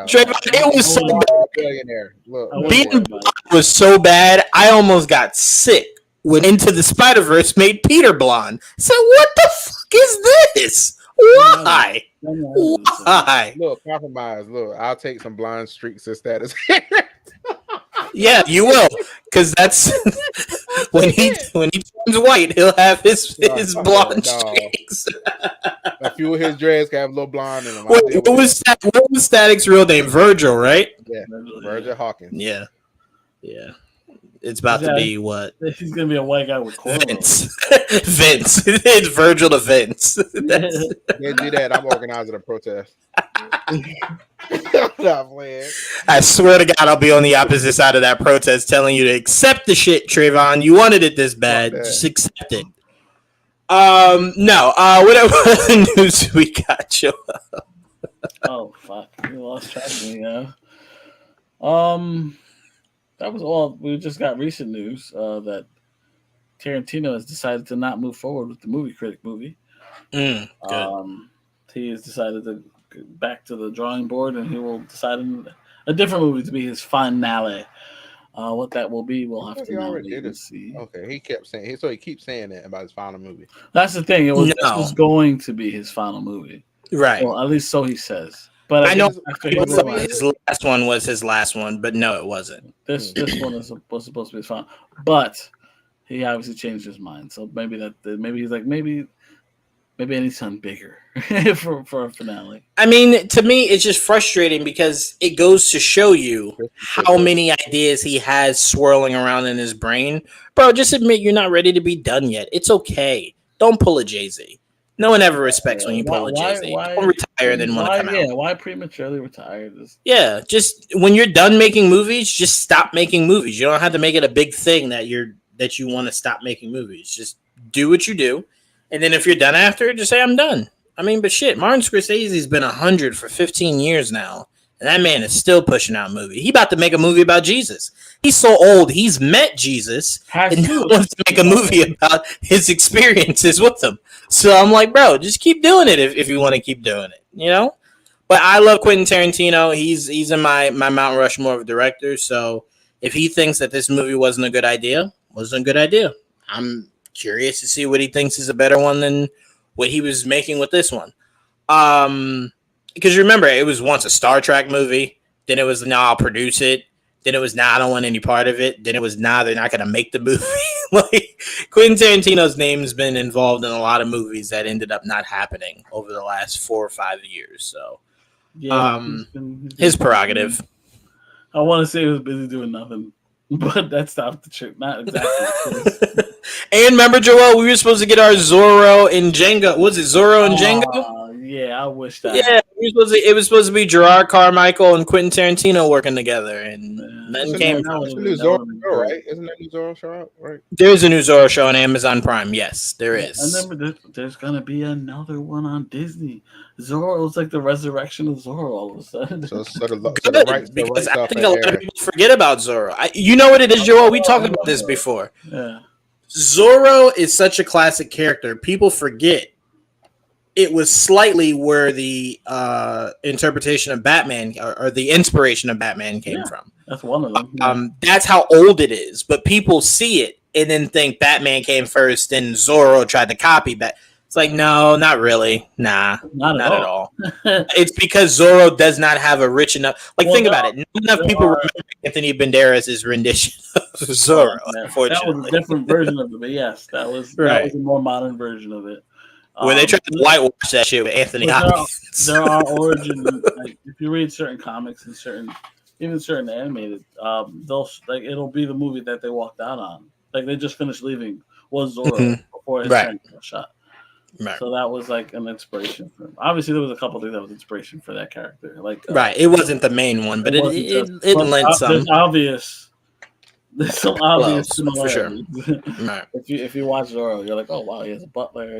Trayvon, it was so bad. Billionaire. Look, being blonde was so bad, I almost got sick when Into the Spider-Verse made Peter blonde. So what the fuck is this? Why? Why? Look, compromise. Look, I'll take some blonde streaks of status. Yeah, you will, because that's when he turns white, he'll have his blonde streaks. A few of his dreads can have a little blonde in them. What was Static's real name? Virgil, right? Yeah, Virgil Hawkins. Yeah. It's about to be what? He's gonna be a white guy with cornrows. Vince. It's Virgil to Vince. Can't do that. I'm organizing a protest. I swear to God, I'll be on the opposite side of that protest, telling you to accept the shit, Trayvon. You wanted it this bad, just accept it. No. Whatever news we got, Joe. Oh fuck, you lost track of me. Yeah. that was all. We just got recent news that Tarantino has decided to not move forward with the movie critic movie. Good. He has decided to go back to the drawing board, and he will decide on a different movie to be his finale. What that will be, we'll have to now wait and see. Okay, he kept saying, so he keeps saying that about his final movie. That's the thing. This was going to be his final movie, right? Well, at least so he says. But I know his last one was his last one, but no, it wasn't. This one is supposed to be his final, but he obviously changed his mind. So maybe he's like maybe I need something bigger for a finale. I mean, to me, it's just frustrating because it goes to show you how many ideas he has swirling around in his brain. Bro, just admit you're not ready to be done yet. It's okay. Don't pull a Jay-Z. No one ever respects when you pull a Jay-Z. Don't retire and then want to come out. Yeah, why prematurely retire? Yeah, just when you're done making movies, just stop making movies. You don't have to make it a big thing that you want to stop making movies. Just do what you do. And then if you're done after, just say, I'm done. I mean, but shit, Martin Scorsese's been 100 for 15 years now. And that man is still pushing out movies. He about to make a movie about Jesus. He's so old, he's met Jesus. And now wants to make a movie about his experiences with him. So I'm like, bro, just keep doing it if you want to keep doing it, you know? But I love Quentin Tarantino. He's in my Mount Rushmore of directors. So if he thinks that this movie wasn't a good idea, I'm curious to see what he thinks is a better one than what he was making with this one. Because remember, it was once a Star Trek movie. Then it was, I'll produce it. Then it was, I don't want any part of it. Then it was, they're not going to make the movie. Like, Quentin Tarantino's name has been involved in a lot of movies that ended up not happening over the last 4 or 5 years. So, his prerogative. I want to say he was busy doing nothing. But that's not the truth. Not exactly. And remember, Joel, we were supposed to get our Zorro and Django. Was it Zorro and Django? Yeah, I wish that. Yeah, it was supposed to be Gerard Carmichael and Quentin Tarantino working together, and nothing came from it. New Zorro show, right? Isn't that new Zorro show out? Right? There's a new Zorro show on Amazon Prime. Yes, there is. And then there's gonna be another one on Disney. Zorro was like the resurrection of Zorro all of a sudden. Because I think a lot of people forget about Zorro. You know what it is, Joel? We talked about this before. Yeah. Zorro is such a classic character. People forget it was slightly where the interpretation of Batman or the inspiration of Batman came from. That's one of them. That's how old it is. But people see it and then think Batman came first and Zorro tried to copy Batman. It's like, no, not really. Nah, not at all. It's because Zorro does not have a rich enough. Think about it. Not enough people remember Anthony Banderas' rendition of Zorro. Unfortunately, that was a different version of it. But yes, that was a more modern version of it. Where they tried to whitewash that shit with Anthony Hopkins. There are origins. If you read certain comics and certain animated, it'll be the movie that they walked out on. Like they just finished leaving was Zorro before his turn got shot. Right. So that was like an inspiration for him. Obviously, there was a couple things that was inspiration for that character. It wasn't the main one, but it lent some. There's some obvious similarities. For sure. Right. If you watch Zorro, you're like, oh wow, he has a butler.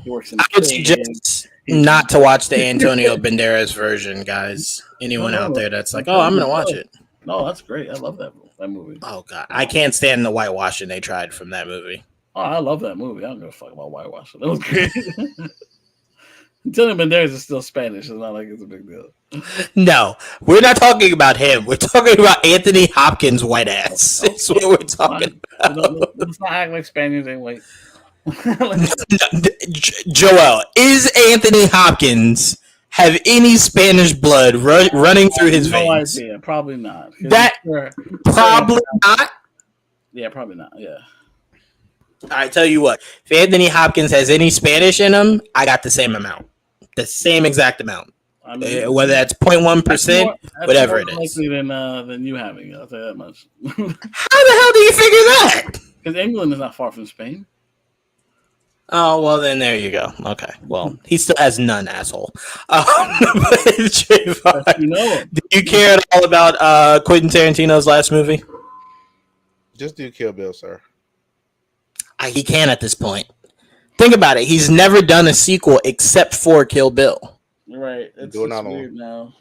He works in. I would suggest not to watch the Antonio Banderas version, guys. Anyone out there that's like, oh, I'm gonna watch it. No, that's great. I love that movie. Oh god, I can't stand the whitewashing they tried from that movie. Oh, I love that movie. I don't give a fuck about whitewashing. That was great. Antonio Banderas is still Spanish. It's not like it's a big deal. No, we're not talking about him. We're talking about Anthony Hopkins' white ass. That's what we're talking about. Let's not act like Spaniards ain't white. Joel, is Anthony Hopkins have any Spanish blood running through his veins? No idea. Probably not. Probably not? Yeah, probably not. Yeah. I tell you what, if Anthony Hopkins has any Spanish in him, I got the same amount. The same exact amount. I mean, whether that's 0.1%, whatever it is. Likely than you having it, I'll tell you that much. How the hell do you figure that? Because England is not far from Spain. Oh, well, then there you go. Okay. Well, he still has none, asshole. Trayvon, do you care at all about Quentin Tarantino's last movie? Just do Kill Bill, sir. He can at this point. Think about it. He's never done a sequel except for Kill Bill. Right. It's weird now.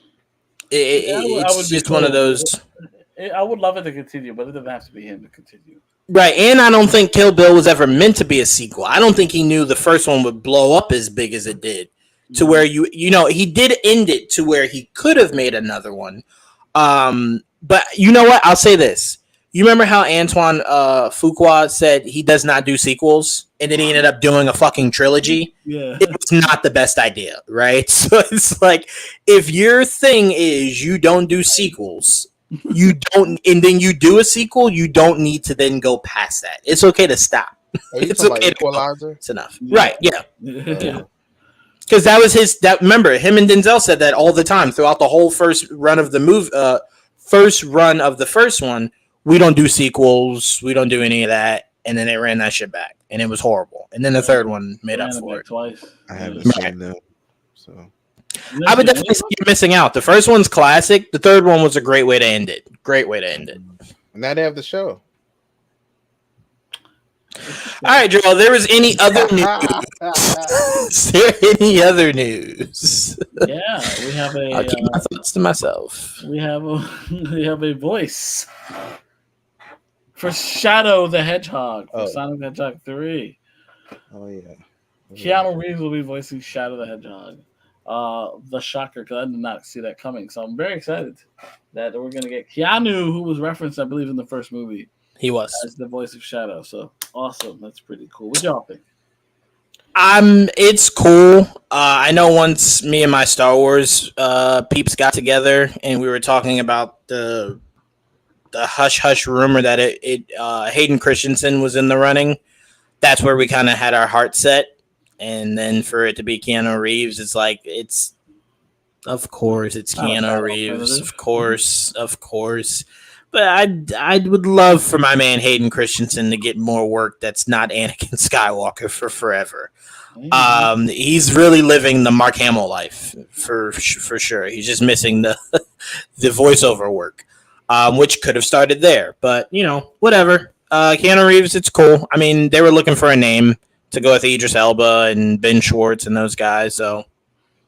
It's just one of those. I would love it to continue, but it doesn't have to be him to continue. Right, and I don't think Kill Bill was ever meant to be a sequel. I don't think he knew the first one would blow up as big as it did. To where you know, he did end it to where he could have made another one. But you know what? I'll say this. You remember how Antoine Fuqua said he does not do sequels, and then he ended up doing a fucking trilogy? Yeah. It was not the best idea, right? So it's like, if your thing is you don't do sequels, you don't, and then you do a sequel, you don't need to then go past that. It's okay to stop. It's okay to Equalizer? It's enough. Yeah. Right, yeah. Because that was remember, him and Denzel said that all the time throughout the whole first run of the first one. We don't do sequels. We don't do any of that. And then they ran that shit back, and it was horrible. And then the third one made up for it. Twice. I haven't seen them, so I would definitely say you're missing out. The first one's classic. The third one was a great way to end it. Great way to end it. And now they have the show. All right, Joel. There was any other news? Is there any other news? Yeah, we have a. I'll keep my thoughts to myself. We have a voice for Shadow the Hedgehog for Sonic the Hedgehog 3. Oh yeah. Keanu Reeves will be voicing Shadow the Hedgehog. The shocker, because I did not see that coming. So I'm very excited that we're gonna get Keanu, who was referenced, I believe, in the first movie. He was as the voice of Shadow. So awesome. That's pretty cool. What y'all think? It's cool. I know once me and my Star Wars peeps got together and we were talking about the hush hush rumor that Hayden Christensen was in the running. That's where we kind of had our heart set, and then for it to be Keanu Reeves, it's like of course it's Keanu Reeves, of course. But I would love for my man Hayden Christensen to get more work that's not Anakin Skywalker for forever. He's really living the Mark Hamill life for sure. He's just missing the voiceover work, which could have started there. But you know, whatever. Keanu Reeves, it's cool. I mean, they were looking for a name to go with Idris Elba and Ben Schwartz and those guys, so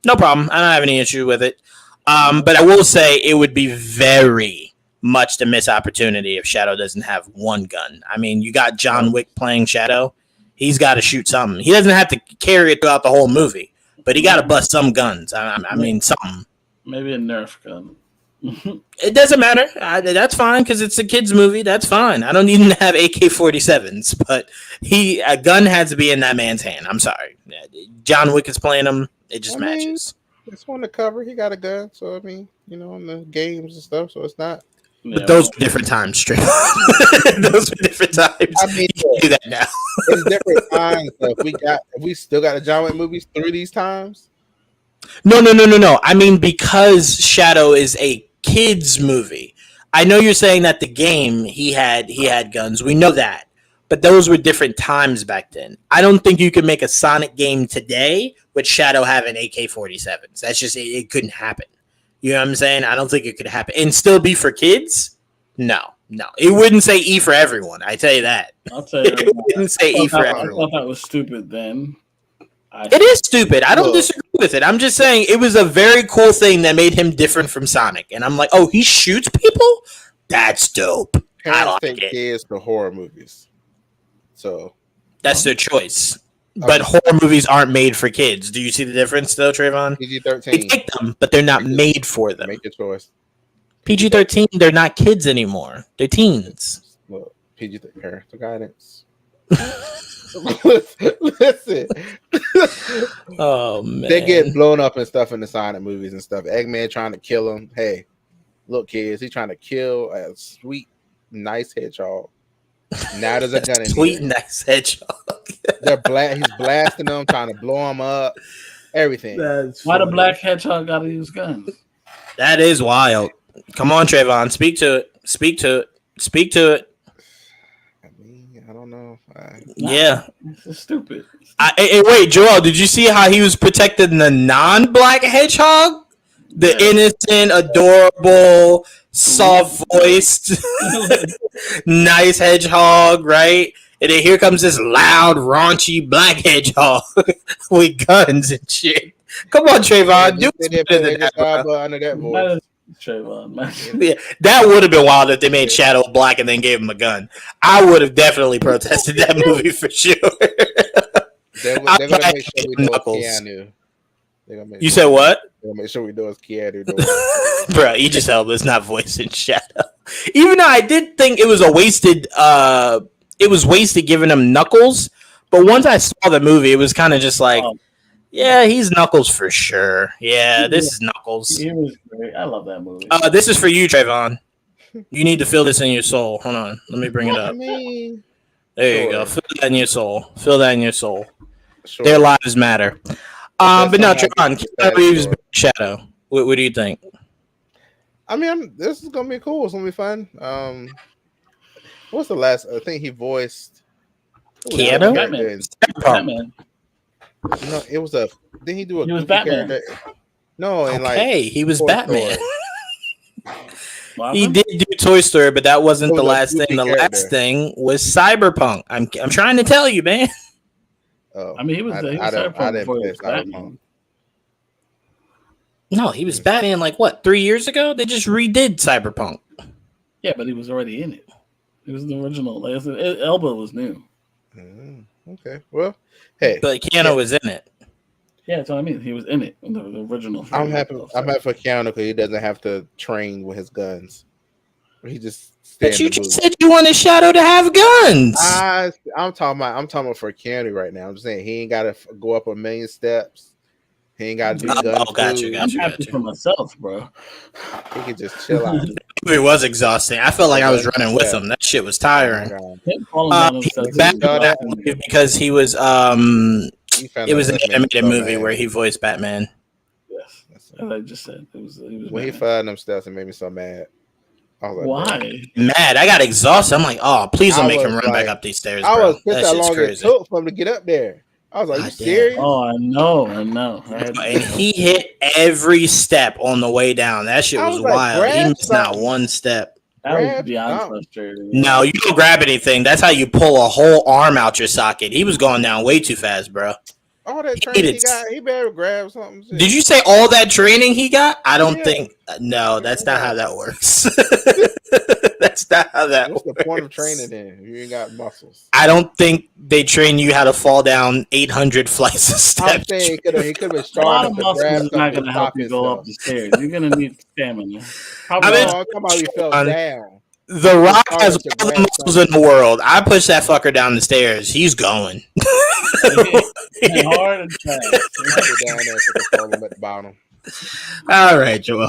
no problem. I don't have any issue with it. But I will say it would be very much to miss opportunity if Shadow doesn't have one gun. I mean, you got John Wick playing Shadow. He's got to shoot something. He doesn't have to carry it throughout the whole movie, but he got to bust some guns. I mean, something. Maybe a Nerf gun. It doesn't matter. That's fine because it's a kids' movie. That's fine. I don't need him to have AK-47s, but a gun has to be in that man's hand. I'm sorry. John Wick is playing him. It just matches. It's on the cover. He got a gun, so I mean, you know, in the games and stuff. So it's not. But those were different times, straight. Those were different times. I mean, you can do that now. It's different times. So if we still got the John Wick movies through these times. No. I mean, because Shadow is a kids movie. I know you're saying that the game he had guns. We know that, but those were different times back then. I don't think you could make a Sonic game today with Shadow having AK-47s. That's just it couldn't happen. You know what I'm saying? I don't think it could happen. And still be for kids? No. It wouldn't say E for everyone. I tell you that. I'll tell you. It wouldn't say E for everyone. I thought that was stupid then. It is stupid. I don't disagree with it. I'm just saying it was a very cool thing that made him different from Sonic. And I'm like, oh, he shoots people? That's dope. Parents take kids to horror movies. So that's their choice. But horror movies aren't made for kids. Do you see the difference, though, Trevon? PG-13. They take them, but they're not made for them. Make your choice. PG-13, they're not kids anymore. They're teens. Look, PG-13, parental guidance. Listen. Oh, man. They get blown up and stuff in the Sonic movies and stuff. Eggman trying to kill him. Hey, look, kids, he's trying to kill a sweet, nice hedgehog. Now there's a gun in sweet, nice hedgehog. He's blasting them, trying to blow them up. Everything. Why the black hedgehog got to use guns? That is wild. Come on, Trevon. Speak to it. I mean, I don't know. Yeah. It's stupid. Wait, Joel, did you see how he was protecting the non-black hedgehog? The innocent, adorable, soft-voiced, nice hedgehog, right? And then here comes this loud, raunchy black hedgehog with guns and shit. Come on, Trevon. Do better than that, under that voice. Trevon, man. Yeah, that would have been wild if they made Shadow black and then gave him a gun. I would have definitely protested that movie for sure. They're gonna make sure we know it's Keanu. You said what? They're gonna make sure we know it's Keanu. Bro, Idris Elba's not voicing Shadow. Even though I did think it was wasted giving him Knuckles, but once I saw the movie, it was kind of just like, yeah, he's Knuckles for sure. Yeah, this is Knuckles. He was great. I love that movie. This is for you, Trevon. You need to feel this in your soul. Hold on, let me bring it up. There you go. Feel that in your soul. Feel that in your soul. Sure. Their lives matter. But no, Trevon, Keanu Reeves Shadow. What do you think? I mean, this is gonna be cool. It's gonna be fun. What's the last? I think he voiced Keanu. Batman. No, it was a. Did he do a? He was Batman. Character? No, and okay, he was Batman. Wow. He did do Toy Story, but that wasn't the last thing. The last thing was Cyberpunk. I'm trying to tell you, man. Oh, I mean, he was Cyberpunk before he was Batman. No, he was Batman like what, 3 years ago? They just redid Cyberpunk. Yeah, but he was already in it. He was the original. Like, Elba was new. Okay, well, hey, but Keanu was in it. Yeah, that's what I mean. He was in it, in the original. I'm happy for Keanu because he doesn't have to train with his guns. He just. But you just said you wanted Shadow to have guns. I'm talking about for Keanu right now. I'm saying he ain't got to go up a million steps. He ain't got to do guns. Oh, got you. I'm happy for myself, bro. He can just chill out. It was exexhausting. I felt like I was running with him. That shit was tiring. Because he was it was an animated movie where he voiced Batman. Yes, as I just said. It was when he fired them steps, it made me so mad. I was like, why? Mad. I got exhausted. I'm like, oh, please don't make him run back up these stairs, bro. I was pissed how long it took for him to get up there. I was like, you serious? Oh, I know. And he hit every step on the way down. That shit was wild. He missed not one step. That was beyond frustrating. No, you don't grab anything. That's how you pull a whole arm out your socket. He was going down way too fast, bro. All that training he got, he better grab something. Did you say all that training he got? I don't think. No, that's not how that works. That's not how that works. What's the point of training then? You ain't got muscles. I don't think they train you how to fall down 800 flights of steps. I'm saying he could have started. A lot of muscles is not going to help you go up the stairs. You're going to need stamina. I'm talking about you fell down. The Rock has all the muscles in the world. I push that fucker down the stairs. He's going. Hard and fast. Down there so they fall him at the bottom. All right, Joel.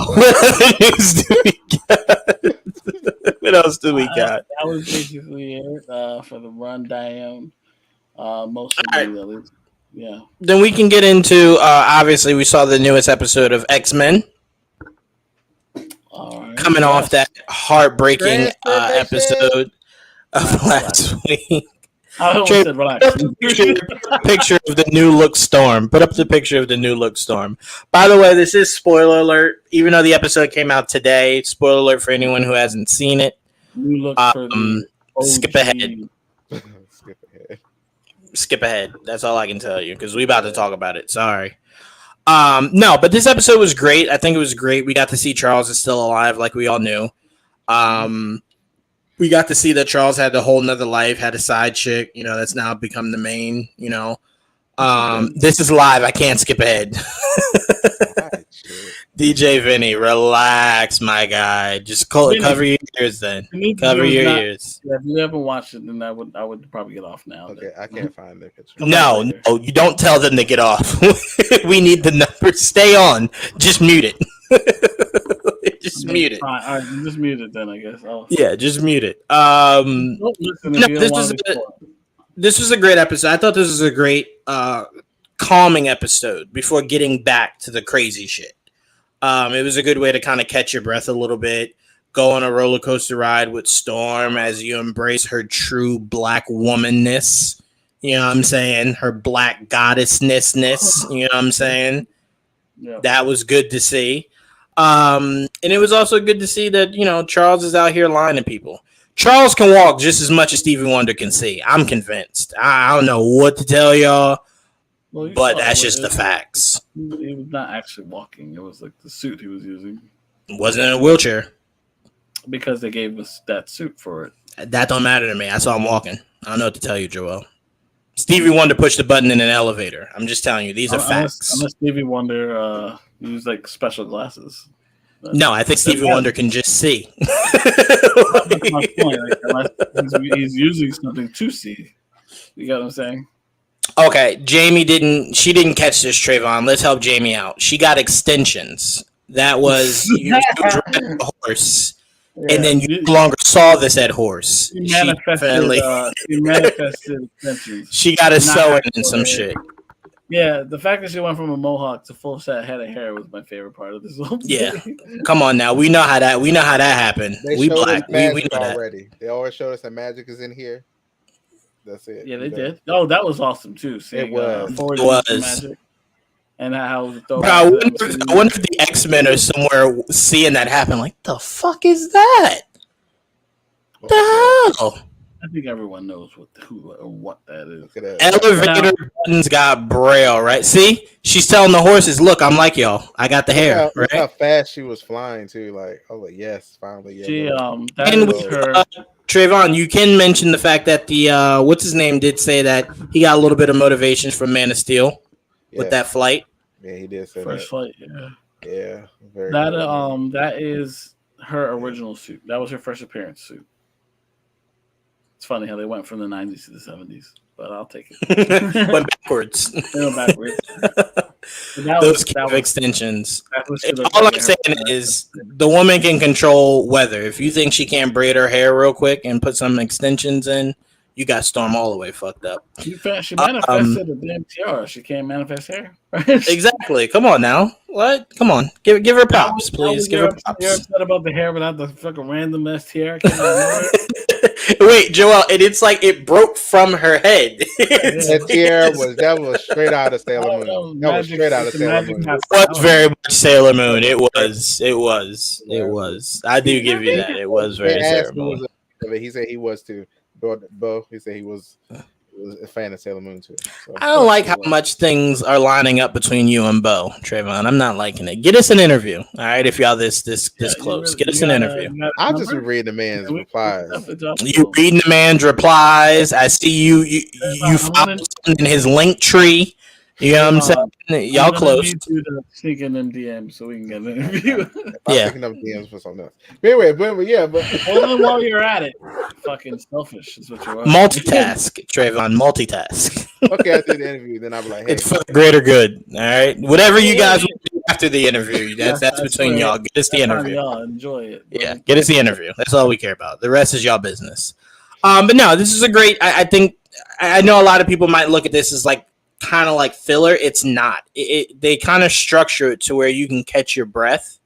What else do we got? That was basically it for the rundown. Mostly, yeah. Then we can get into. Obviously, we saw the newest episode of X-Men. Coming off that heartbreaking episode of last week. Picture of the new look Storm. Put up the picture of the new look Storm. By the way, this is spoiler alert. Even though the episode came out today, spoiler alert for anyone who hasn't seen it. Skip ahead. Skip ahead. That's all I can tell you because we about to talk about it. Sorry. No, but this episode was great. I think it was great. We got to see Charles is still alive, like we all knew. We got to see that Charles had a whole nother life, had a side chick, that's now become the main, This is live. I can't skip ahead. DJ Vinny, relax, my guy. Just cover your ears then. Cover your ears. Yeah, if you haven't watched it, then I would probably get off now. Okay, I can't find the picture. No, you don't tell them to get off. We need the numbers. Stay on. Just mute it. Just mute it. All right, just mute it then, I guess. Yeah, just mute it. This was a great episode. I thought this was a great calming episode before getting back to the crazy shit. It was a good way to kind of catch your breath a little bit, go on a roller coaster ride with Storm as you embrace her true black womanness. You know what I'm saying? Her black goddessness. You know what I'm saying? Yeah. That was good to see. And it was also good to see that, Charles is out here lying to people. Charles can walk just as much as Stevie Wonder can see. I'm convinced. I don't know what to tell y'all. But that's just the facts. He was not actually walking. It was like the suit he was using. Wasn't in a wheelchair. Because they gave us that suit for it. That don't matter to me. I saw him walking. I don't know what to tell you, Joel. Stevie Wonder pushed the button in an elevator. I'm just telling you, these are facts. Unless Stevie Wonder used like special glasses. No, I think Stevie Wonder can just see. That's my point. Like, unless he's using something to see. You got what I'm saying? Okay, Jamie didn't catch this, Trevon. Let's help Jamie out. She got extensions. That was you riding a horse, and then you no longer saw the said horse. She manifested extensions. She got a sewing and some shit. Yeah, the fact that she went from a mohawk to full set head of hair was my favorite part of this whole thing. Yeah, come on now. We know how that happened. We black. We know already. They always showed us that magic is in here. That's it. Yeah, they did. Oh, that was awesome too. Seeing, it was. Magic and how. Bro, I wonder if the X-Men are somewhere seeing that happen. Like, the fuck is that? The hell? I think everyone knows what that is. Elevator buttons got braille, right? See, she's telling the horses, "Look, I'm like y'all. I got the hair." Look how fast she was flying too. Like, oh, like, yes, finally. Yeah, she Trevon, you can mention the fact that the what's his name did say that he got a little bit of motivation from Man of Steel with that flight. Yeah, he did say first flight. Yeah, that is her original suit. That was her first appearance suit. It's funny how they went from the 90s to the 70s, but I'll take it. Went backwards. They went backwards. Those extensions. All I'm saying is the woman can control weather. If you think she can't braid her hair real quick and put some extensions in, you got Storm all the way fucked up. She manifested a damn tiara. She can't manifest hair. Right? Exactly. Come on now. What? Come on. Give her props, please. Give her props. You're upset about the hair, but not the fucking random ass tiara. Wait, Joel, and it's like it broke from her head. That tiara was straight out of Sailor Moon. That was straight out of Sailor Moon. It was very much Sailor Moon. It was. I do give you that. It was very Sailor Moon. He said he was too. Bo, he said he was a fan of Sailor Moon too. So, I don't like how much things are lining up between you and Bo, Trevon. I'm not liking it. Get us an interview, all right? If y'all this close, get us an interview. I'll just read the man's replies. You reading the man's replies? I see you followed in his link tree. You know what I'm saying? Y'all close. Need you to sneak in them DMs so we can get an interview. I'm picking up DMs for something else. But anyway, but only while you're at it. Fucking selfish is what you are. Multitask, Trevon. Multitask. Okay, after the interview, then I'll be like, hey. It's for the greater good. All right. Whatever you guys want to do after the interview, that's between y'all. Get us the interview. Y'all enjoy it. Yeah, get us the interview. That's all we care about. The rest is y'all business. But no, this is a great. I think I know a lot of people might look at this as like kind of like filler. It's not. They kind of structure it to where you can catch your breath.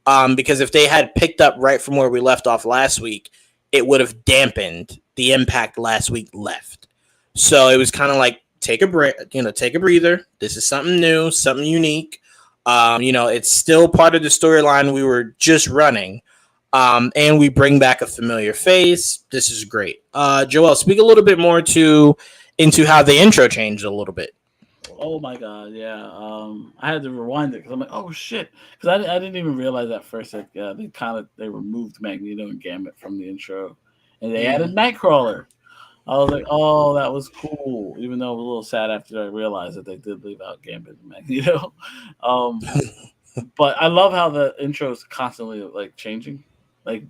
Because if they had picked up right from where we left off last week, it would have dampened the impact last week left. So it was kind of like take a breather. This is something new, something unique. It's still part of the storyline we were just running. And we bring back a familiar face. This is great. Joel, speak a little bit more into how the intro changed a little bit. Oh my god, yeah. I had to rewind it because I'm like, oh shit, because I didn't even realize at first that they removed Magneto and Gambit from the intro, and they added Nightcrawler. I was like, oh, that was cool. Even though I was a little sad after I realized that they did leave out Gambit and Magneto. But I love how the intro is constantly like changing, like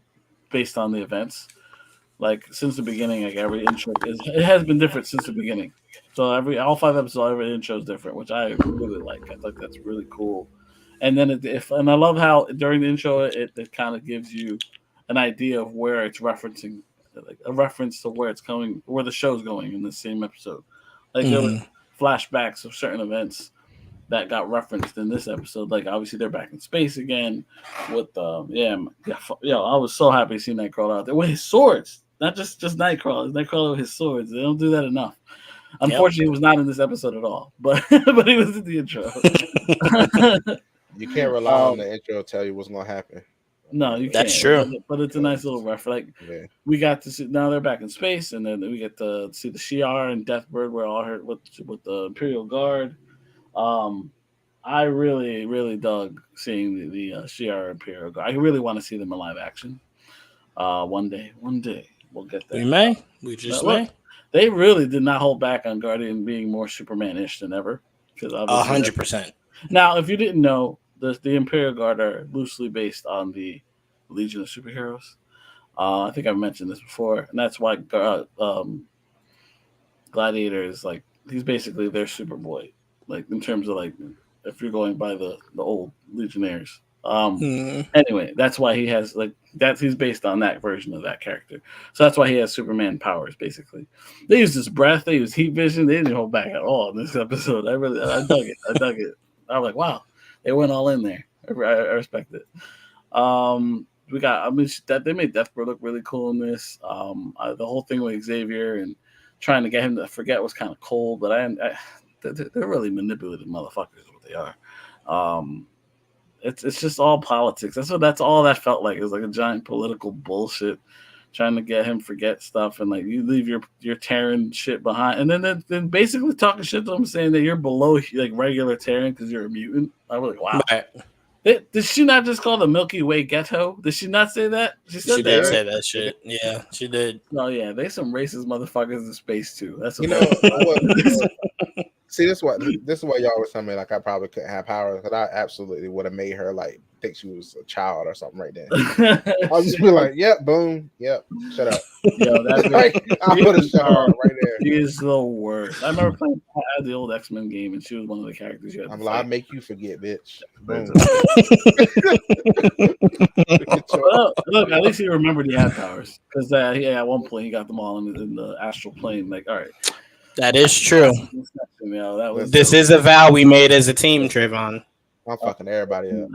based on the events. Like since the beginning, like every intro it has been different since the beginning. So all 5 episodes, every intro is different, which I really like. I think that's really cool. And then and I love how during the intro it kind of gives you an idea of where it's referencing, like a reference to where it's going, where the show's going in the same episode. Like there were flashbacks of certain events that got referenced in this episode. Like obviously they're back in space again with I was so happy to see Nightcrawler out there with his swords. Not just Nightcrawler. Nightcrawler with his swords. They don't do that enough. Unfortunately, he was not in this episode at all. But he was in the intro. You can't rely on the intro to tell you what's going to happen. No, you can't. That's true. But it's a nice little reference. Like we got to see now they're back in space, and then we get to see the Shi'ar and Deathbird. We're all hurt with the Imperial Guard. I really, really dug seeing the Shi'ar Imperial Guard. I really want to see them in live action. One day we'll get We there. may. We Now, just look, may. they really did not hold back on Guardian being more Superman-ish than ever. Because obviously, 100%. now if you didn't know, the Imperial Guard are loosely based on the Legion of Superheroes. I think I've mentioned this before, and that's why Gladiator is like he's basically their Superboy, like in terms of like if you're going by the old Legionnaires. Mm. Anyway, that's why he has like that's he's based on that version of that character. So that's why he has Superman powers. Basically, they used his breath, they used heat vision. They didn't hold back at all in this episode. I dug it. I dug it. I was like, wow, they went all in there. I respect it. We got. I mean, that they made Deathbird look really cool in this. The whole thing with Xavier and trying to get him to forget was kind of cold, but they're really manipulative motherfuckers. Is what they are. It's just all politics. That's all that felt like. It was like a giant political bullshit, trying to get him forget stuff and like you leave your Terran shit behind, and then basically talking shit to him, saying that you're below like regular Terran because you're a mutant. I was like, wow. Right. Did she not just call the Milky Way ghetto? Did she not say that? She She did say that shit. Yeah, she did. Oh yeah, they some racist motherfuckers in space too. That's You know, see, this is why y'all was telling me like I probably couldn't have powers because I absolutely would have made her like think she was a child or something right then. I'll just be like, yep, boom, yep, shut up. Yo, that's like, I would have shut her up right there. She is the worst. I remember playing the old X-Men game, and she was one of the characters. You had I'm to like, I fight. make you forget, bitch. Boom. Look, at least he remembered he had powers because yeah, at one point he got them all in the astral plane. Like, all right, That is true. You know, that was This is a vow we made as a team, Trevon. I'm fucking everybody up.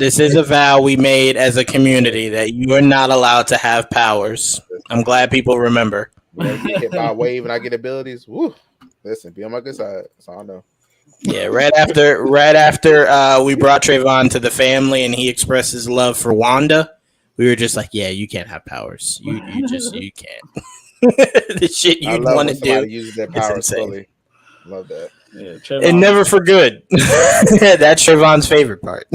This is a vow we made as a community that you are not allowed to have powers. I'm glad people remember. When I get hit by a wave and I get abilities, woo. Listen, be on my good side. That's all I know. Yeah, right after we brought Trevon to the family and he expressed his love for Wanda, we were just like, yeah, you can't have powers. You can't. The shit you'd want to do. Use their powers fully. Love that. Yeah, and never for good. That's Trevon's favorite part.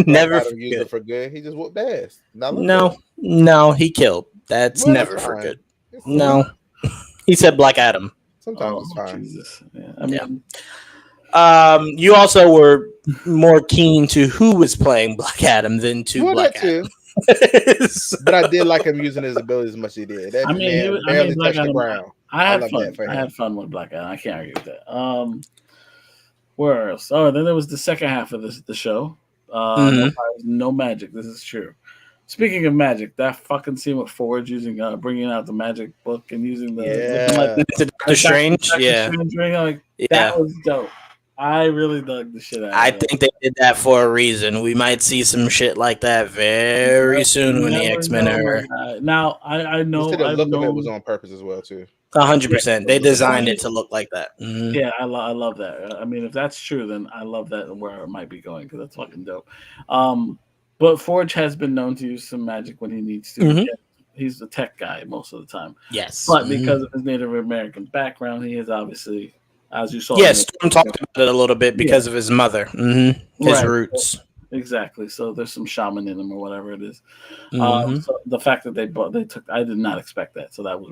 Never for use it for good. He just whooped ass. No, he killed. That's never for good. No, he said Black Adam. Sometimes it's fine. Jesus. Yeah, I mean, you also were more keen to who was playing Black Adam than to Black Adam. But I did like him using his abilities as much as he did. That barely touched the ground. I had fun. I had fun with Black Adam. I can't argue with that. Where else? Oh, then there was the second half of the show. No magic. This is true. Speaking of magic, that fucking scene with Forge using bringing out the magic book and using the Doctor Strange, that was dope. I really dug the shit out of it. I think they did that for a reason. We might see some shit like that very soon when the X-Men are. Now, I know. The look of it was on purpose as well, too. 100%. They designed it to look like that. Mm-hmm. Yeah, I love that. I mean, if that's true, then I love that where it might be going because that's fucking dope. But Forge has been known to use some magic when he needs to. Mm-hmm. He's the tech guy most of the time. Yes. But because of his Native American background, he is obviously, as you saw. Yes, Storm talked about it a little bit because of his mother. Mm-hmm. His roots. Exactly. So there's some shaman in him or whatever it is. Mm-hmm. So the fact that they took, I did not expect that. So that was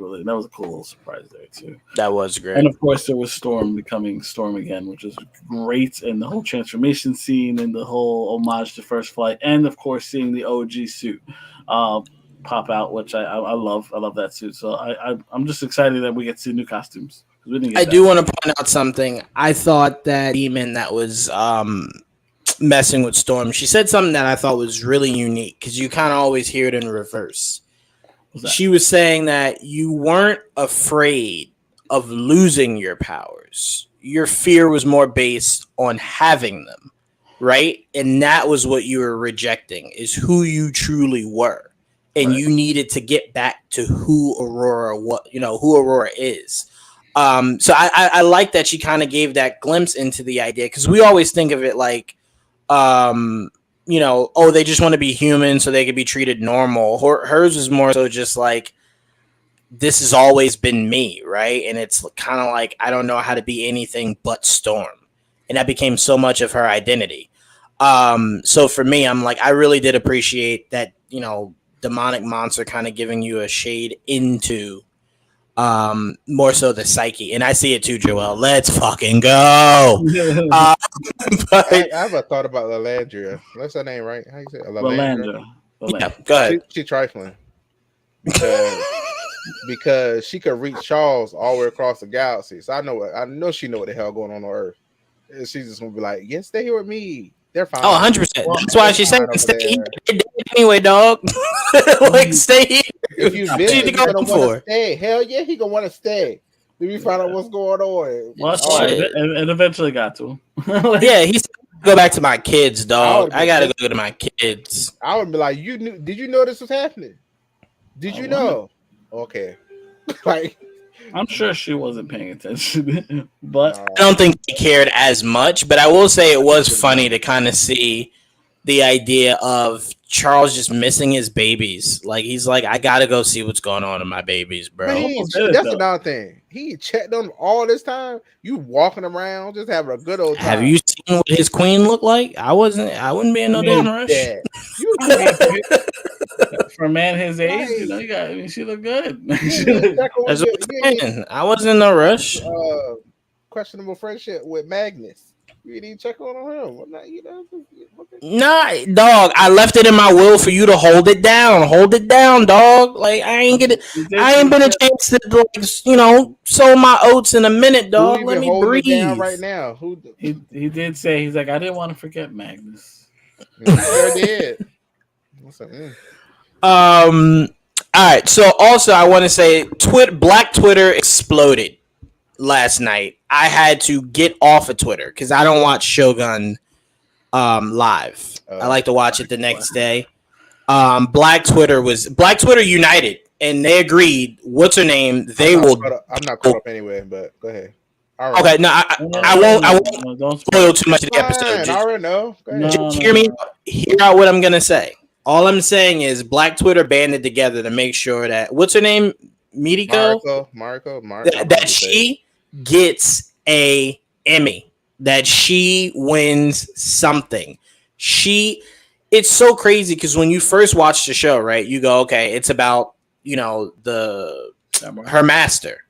a cool little surprise there too. That was great. And of course there was Storm becoming Storm again, which is great. And the whole transformation scene and the whole homage to First Flight, and of course seeing the OG suit pop out, which I love. I love that suit. So I'm just excited that we get to see new costumes. I do want to point out something. I thought that demon that was messing with Storm, she said something that I thought was really unique because you kind of always hear it in reverse. She was saying that you weren't afraid of losing your powers. Your fear was more based on having them, right? And that was what you were rejecting, is who you truly were. And you needed to get back to who Aurora is. So I like that she kind of gave that glimpse into the idea, because we always think of it like, they just want to be human so they could be treated normal. Hers is more so just like, this has always been me, right? And it's kind of like, I don't know how to be anything but Storm. and that became so much of her identity. So for me, I'm like, I really did appreciate that, demonic monster kind of giving you a shade into more so the psyche, and I see it too, Joel. Let's fucking go. But I have a thought about Lalandria. That's her name, right? How you say it? Lalandra. Yeah, go ahead. She trifling because she could reach Charles all the way across the galaxy. So I know she know what the hell going on Earth. And she's just gonna be like, "Yes, stay here with me. They're fine." 100%. That's why she's saying, "Stay here anyway, dog." Like, stay here. If you visit, you're gonna want to stay. Hell yeah, he gonna want to stay. Then we find out what's going on. Well, that's why it eventually got to him. Yeah, he's go back to my kids, dog. I gotta go to my kids. I would be like, did you know this was happening? Did you know? Okay. Like, I'm sure she wasn't paying attention, but I don't think she cared as much. But I will say it was funny to kind of see the idea of Charles just missing his babies. Like, he's like, I gotta go see what's going on in my babies, bro. That's another thing. He checked on them all this time. You walking around, just having a good old time. Have you seen what his queen looked like? I wouldn't be in no damn rush. For a man his age, she looked good. That's what I'm saying. I wasn't in no rush. Questionable friendship with Magnus. You didn't check on him. Nah, dog. I left it in my will for you to hold it down. Hold it down, dog. Like, I ain't been a chance to sow my oats in a minute, dog. Let me breathe. Down right now. He did say, he's like, I didn't want to forget Magnus. He sure did. All right. So also, I want to say, Black Twitter exploded last night. I had to get off of Twitter because I don't watch Shogun live. I like to watch it the next day. Black Twitter united, and they agreed. What's her name? I'm not caught up anyway, but go ahead. Right. Okay, no, I won't spoil too much of the episode. I already know. Just hear me. Hear out what I'm gonna say. All I'm saying is Black Twitter banded together to make sure that what's her name, Mariko, that she gets a Emmy, that she wins something. It's so crazy because when you first watch the show, right, you go, okay, it's about her master.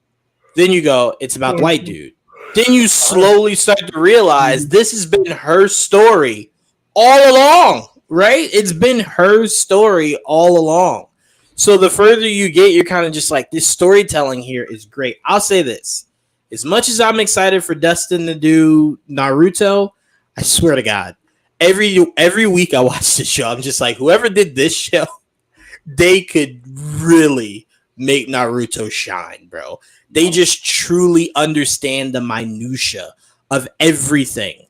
Then you go, it's about the white dude. Then you slowly start to realize this has been her story all along, right? It's been her story all along. So the further you get, you're kind of just like, this storytelling here is great. I'll say this. As much as I'm excited for Dustin to do Naruto, I swear to God, every week I watch the show, I'm just like, whoever did this show, they could really make Naruto shine, bro. They just truly understand the minutia of everything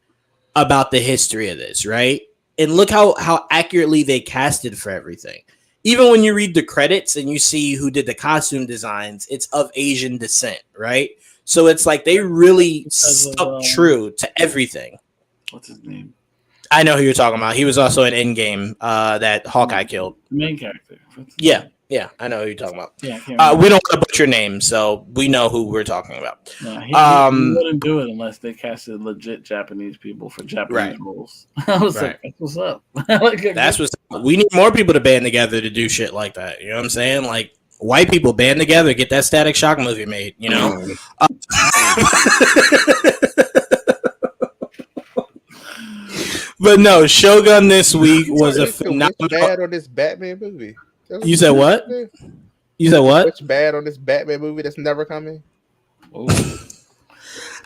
about the history of this, right? And look how accurately they casted for everything. Even when you read the credits and you see who did the costume designs, it's of Asian descent, right? So it's like they really stuck true to everything. What's his name? I know who you're talking about. He was also in Endgame that Hawkeye killed. The main character. Yeah, I know who you're talking about. Yeah, we don't want to butcher names, so we know who we're talking about. No, he wouldn't do it unless they casted legit Japanese people for Japanese roles. I was like, that's what's up. That's what's up. We need more people to band together to do shit like that. You know what I'm saying? Like, white people band together, get that Static Shock movie made, you know? But no, Shogun this week was a phenomenal. Bad on this Batman movie. You said what? You said what? What's bad on this Batman movie that's never coming?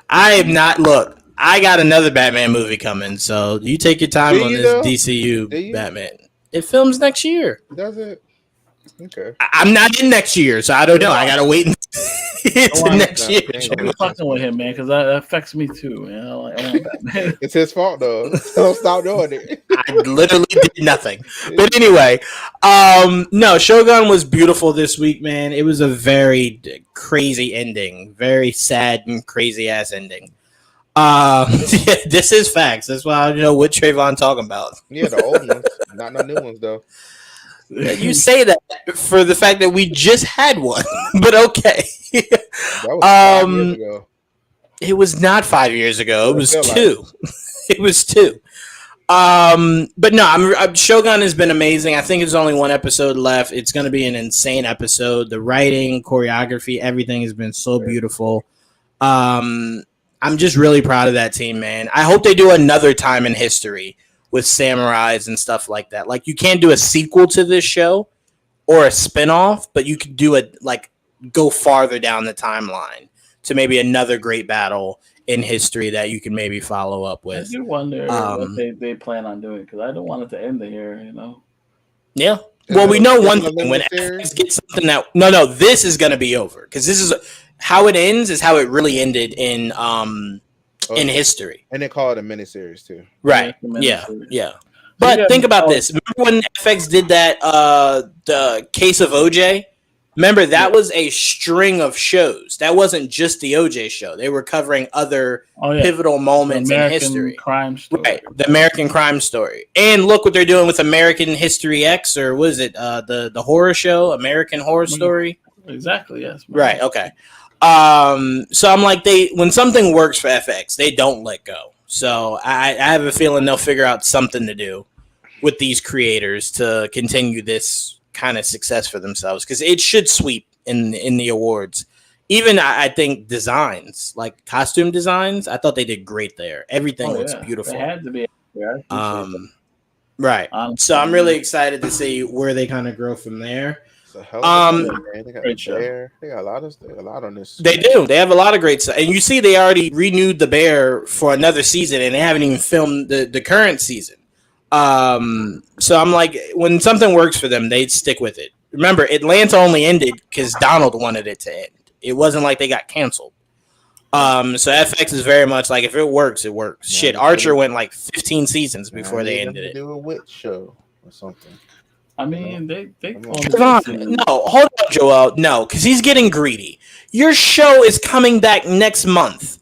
I am not. Look, I got another Batman movie coming, so you take your time on this DCU Batman. It films next year. Does it? Okay. I'm not in next year, so I don't know. I gotta wait until next year. I'm fucking with him, man, because that affects me too, man. I want Batman. It's his fault though. Don't stop doing it. I literally did nothing. But anyway, no, Shogun was beautiful this week, man. It was a very crazy ending, very sad and crazy ass ending. This is facts. That's why I know what Trevon talking about. Yeah, the old ones, not no new ones though. You say that for the fact that we just had one, but okay. That was 5 years ago. It was not 5 years ago. It was feel two. It was two. But no, Shogun has been amazing. I think there's only one episode left. It's going to be an insane episode. The writing, choreography, everything has been so beautiful. I'm just really proud of that team, man. I hope they do another time in history with samurais and stuff like that. Like, you can't do a sequel to this show or a spinoff, but you could do it, like, go farther down the timeline to maybe another great battle in history that you can maybe follow up with. I do wonder what they plan on doing, because I don't want it to end here, Yeah. Well, we know one thing. When FX gets something that... No, this is going to be over. Because this is... How it ends is how it really ended in history. And they call it a miniseries, too. Right. Yeah. But think about this. Remember when FX did that, the case of OJ? Remember, that was a string of shows. That wasn't just the OJ show. They were covering other pivotal moments in history. Crime story. Right, the American Crime Story. And look what they're doing with American History X, or what is it, the horror show, American Horror Story? Exactly, yes. Right, okay. So I'm like, when something works for FX, they don't let go. So I have a feeling they'll figure out something to do with these creators to continue this kind of success for themselves, because it should sweep in the awards. Even I think designs, like costume designs, I thought they did great there. Everything looks beautiful. They had to be. Right. So I'm really excited to see where they kind of grow from there. They got a lot on this. They do. They have a lot of great stuff. And you see, they already renewed the Bear for another season, and they haven't even filmed the current season. So I'm like, when something works for them, they stick with it. Remember, Atlanta only ended because Donald wanted it to end. It wasn't like they got canceled. So FX is very much like, if it works, it works. Shit, Archer went like 15 seasons before they ended it. Do a witch show or something. I mean, they Trevon, no, hold up, Joel. No, because he's getting greedy. Your show is coming back next month.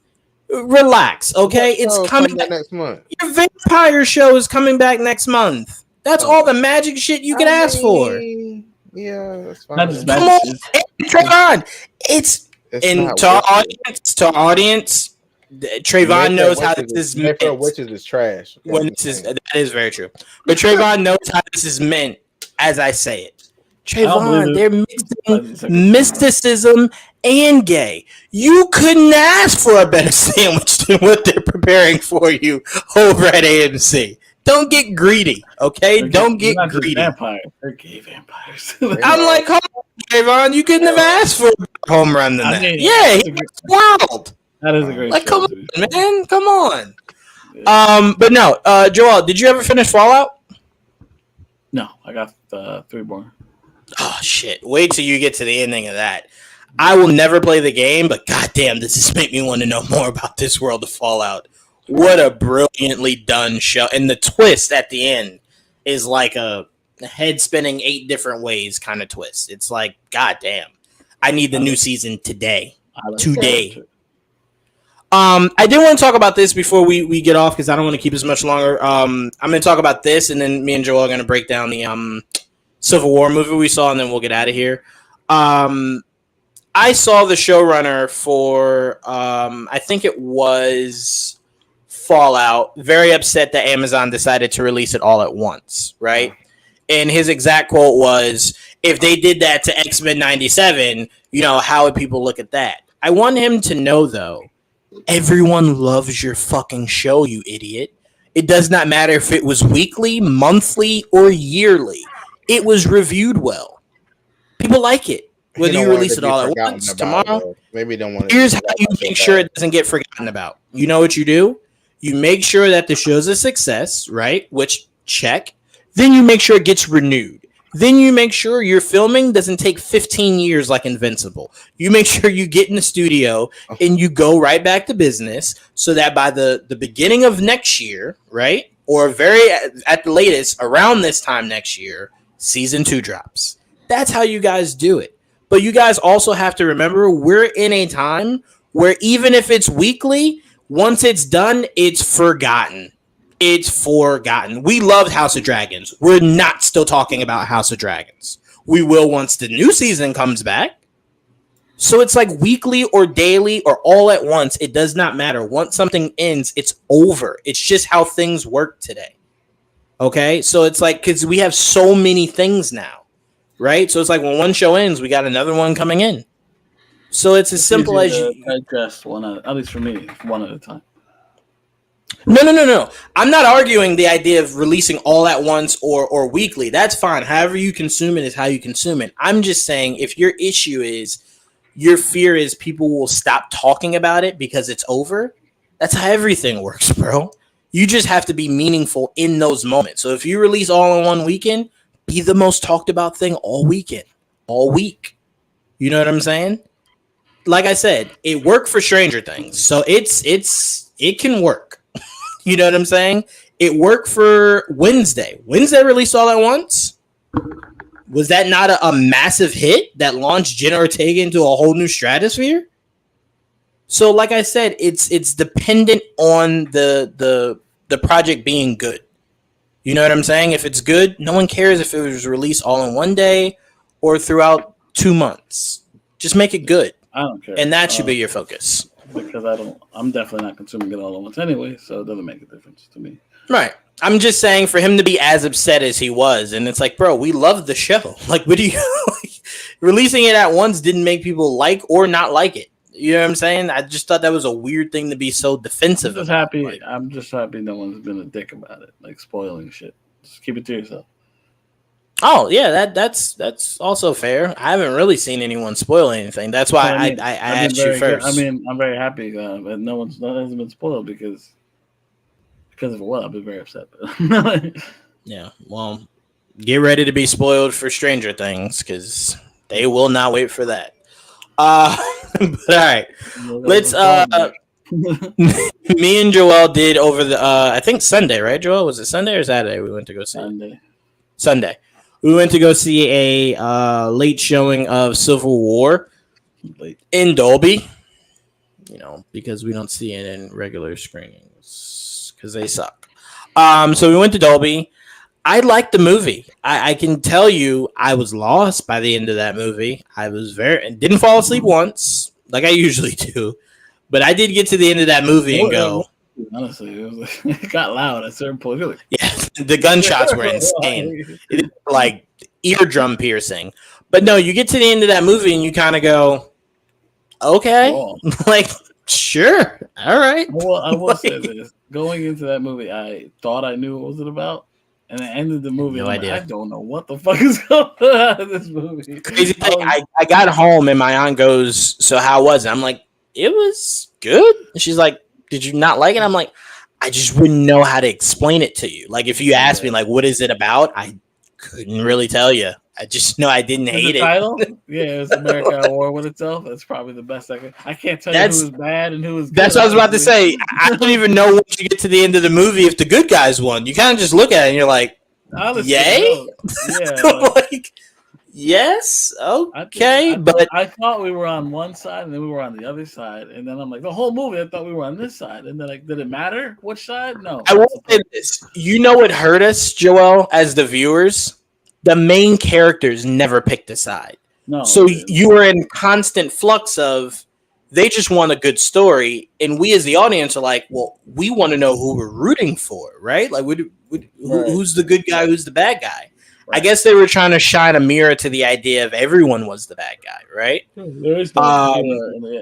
Relax, okay? It's coming back next month. Your vampire show is coming back next month. That's all the magic shit you can ask for. Yeah, that's fine. Come on, Trevon. It's to our audience. Trevon knows how this is meant. Witches is trash. That is very true. But Trevon knows how this is meant as I say it. Trevon, they're mixing mysticism and gay. You couldn't ask for a better sandwich than what they're preparing for you over at AMC. Don't get greedy, okay? Don't get greedy. Vampires. They're gay vampires. I'm like, come on, Trevon. You couldn't have asked for a home run than that. He's wild. That is a great show, come on, man. Come on. Yeah. But no, Joel, did you ever finish Fallout? No, I got 3 more. Oh, shit. Wait till you get to the ending of that. I will never play the game, but goddamn, does this make me want to know more about this world of Fallout. What a brilliantly done show. And the twist at the end is like a head spinning 8 different ways kind of twist. It's like, goddamn, I need the new season today. Today. I did want to talk about this before we get off, because I don't want to keep this much longer. I'm going to talk about this, and then me and Joel are going to break down the Civil War movie we saw, and then we'll get out of here. I saw the showrunner for, I think it was Fallout, very upset that Amazon decided to release it all at once, right? And his exact quote was, if they did that to X-Men 97, how would people look at that? I want him to know, though, everyone loves your fucking show, you idiot. It does not matter if it was weekly, monthly, or yearly. It was reviewed well. People like it. Whether you release it all at once, tomorrow. Maybe don't want. Here's how you make sure it doesn't get forgotten about. You know what you do? You make sure that the show's a success, right? Which, check. Then you make sure it gets renewed. Then you make sure your filming doesn't take 15 years like Invincible. You make sure you get in the studio and you go right back to business, so that by the beginning of next year, right? Or at the latest, around this time next year, season 2 drops. That's how you guys do it. But you guys also have to remember, we're in a time where even if it's weekly, once it's done, it's forgotten. It's forgotten. We loved House of Dragons. We're not still talking about House of Dragons. We will once the new season comes back. So it's like weekly or daily or all at once. It does not matter. Once something ends, it's over. It's just how things work today. Okay? So it's like, because we have so many things now, right? So it's like when one show ends, we got another one coming in. So it's as simple as you digest one at least for me, one at a time. No. I'm not arguing the idea of releasing all at once or weekly. That's fine. However you consume it is how you consume it. I'm just saying if your issue is your fear is people will stop talking about it because it's over, that's how everything works, bro. You just have to be meaningful in those moments. So if you release all in one weekend, be the most talked about thing all weekend, all week. You know what I'm saying? Like I said, it worked for Stranger Things. So it can work. You know what I'm saying? It worked for Wednesday. Wednesday released all at once. Was that not a massive hit that launched Jenna Ortega into a whole new stratosphere? So, like I said, it's dependent on the project being good. You know what I'm saying? If it's good, no one cares if it was released all in one day or throughout 2 months. Just make it good. I don't care. And that should be your focus. Because I'm definitely not consuming it all at once anyway, so it doesn't make a difference to me. Right. I'm just saying for him to be as upset as he was, and it's like, bro, we love the show. Like, what do you releasing it at once didn't make people like or not like it. You know what I'm saying? I just thought that was a weird thing to be so defensive. I'm just happy no one's been a dick about it, like spoiling shit. Just keep it to yourself. Oh yeah, that's also fair. I haven't really seen anyone spoil anything. That's why I asked you first. I'm very happy that no hasn't been spoiled because of what I've been very upset. Yeah, well, get ready to be spoiled for Stranger Things because they will not wait for that. But all right, let's. Me and Joel did over the I think Sunday, right? Joel, was it Sunday or Saturday? We went to go see Sunday. We went to go see a late showing of Civil War in Dolby. You know, because we don't see it in regular screenings because they suck. So we went to Dolby. I liked the movie. I can tell you I was lost by the end of that movie. I was didn't fall asleep once like I usually do, but I did get to the end of that movie and go. Honestly, it got loud at certain points. Really. Yeah, the gunshots were insane. It was like eardrum piercing. But no, you get to the end of that movie and you kind of go, okay, like, sure, all right. Well, I will say this. Going into that movie, I thought I knew what was it about. And I ended the movie. No idea. I don't know what the fuck is going on out of this movie. Crazy thing, I got home and my aunt goes, so how was it? I'm like, it was good. And she's like, did you not like it? I'm like, I just wouldn't know how to explain it to you. Like, if you asked me, like, what is it about? I couldn't really tell you. I just know I didn't hate it. Title? Yeah, it's America at War with Itself. That's probably the best I can't tell you who was bad and who was good. That's what I was about to say. I don't even know once you get to the end of the movie if the good guys won. You kind of just look at it and you're like, honestly, yay? Yeah. Like, yes, okay. But I thought we were on one side and then we were on the other side. And then I'm like, the whole movie, I thought we were on this side. And then, like, did it matter which side? No. I will say this. You know what hurt us, Joel, as the viewers? The main characters never picked a side. No. So you were in constant flux of they just want a good story, and we as the audience are like, well, we want to know who we're rooting for, right? Like, who's the good guy, who's the bad guy? Right. I guess they were trying to shine a mirror to the idea of everyone was the bad guy, right? There is no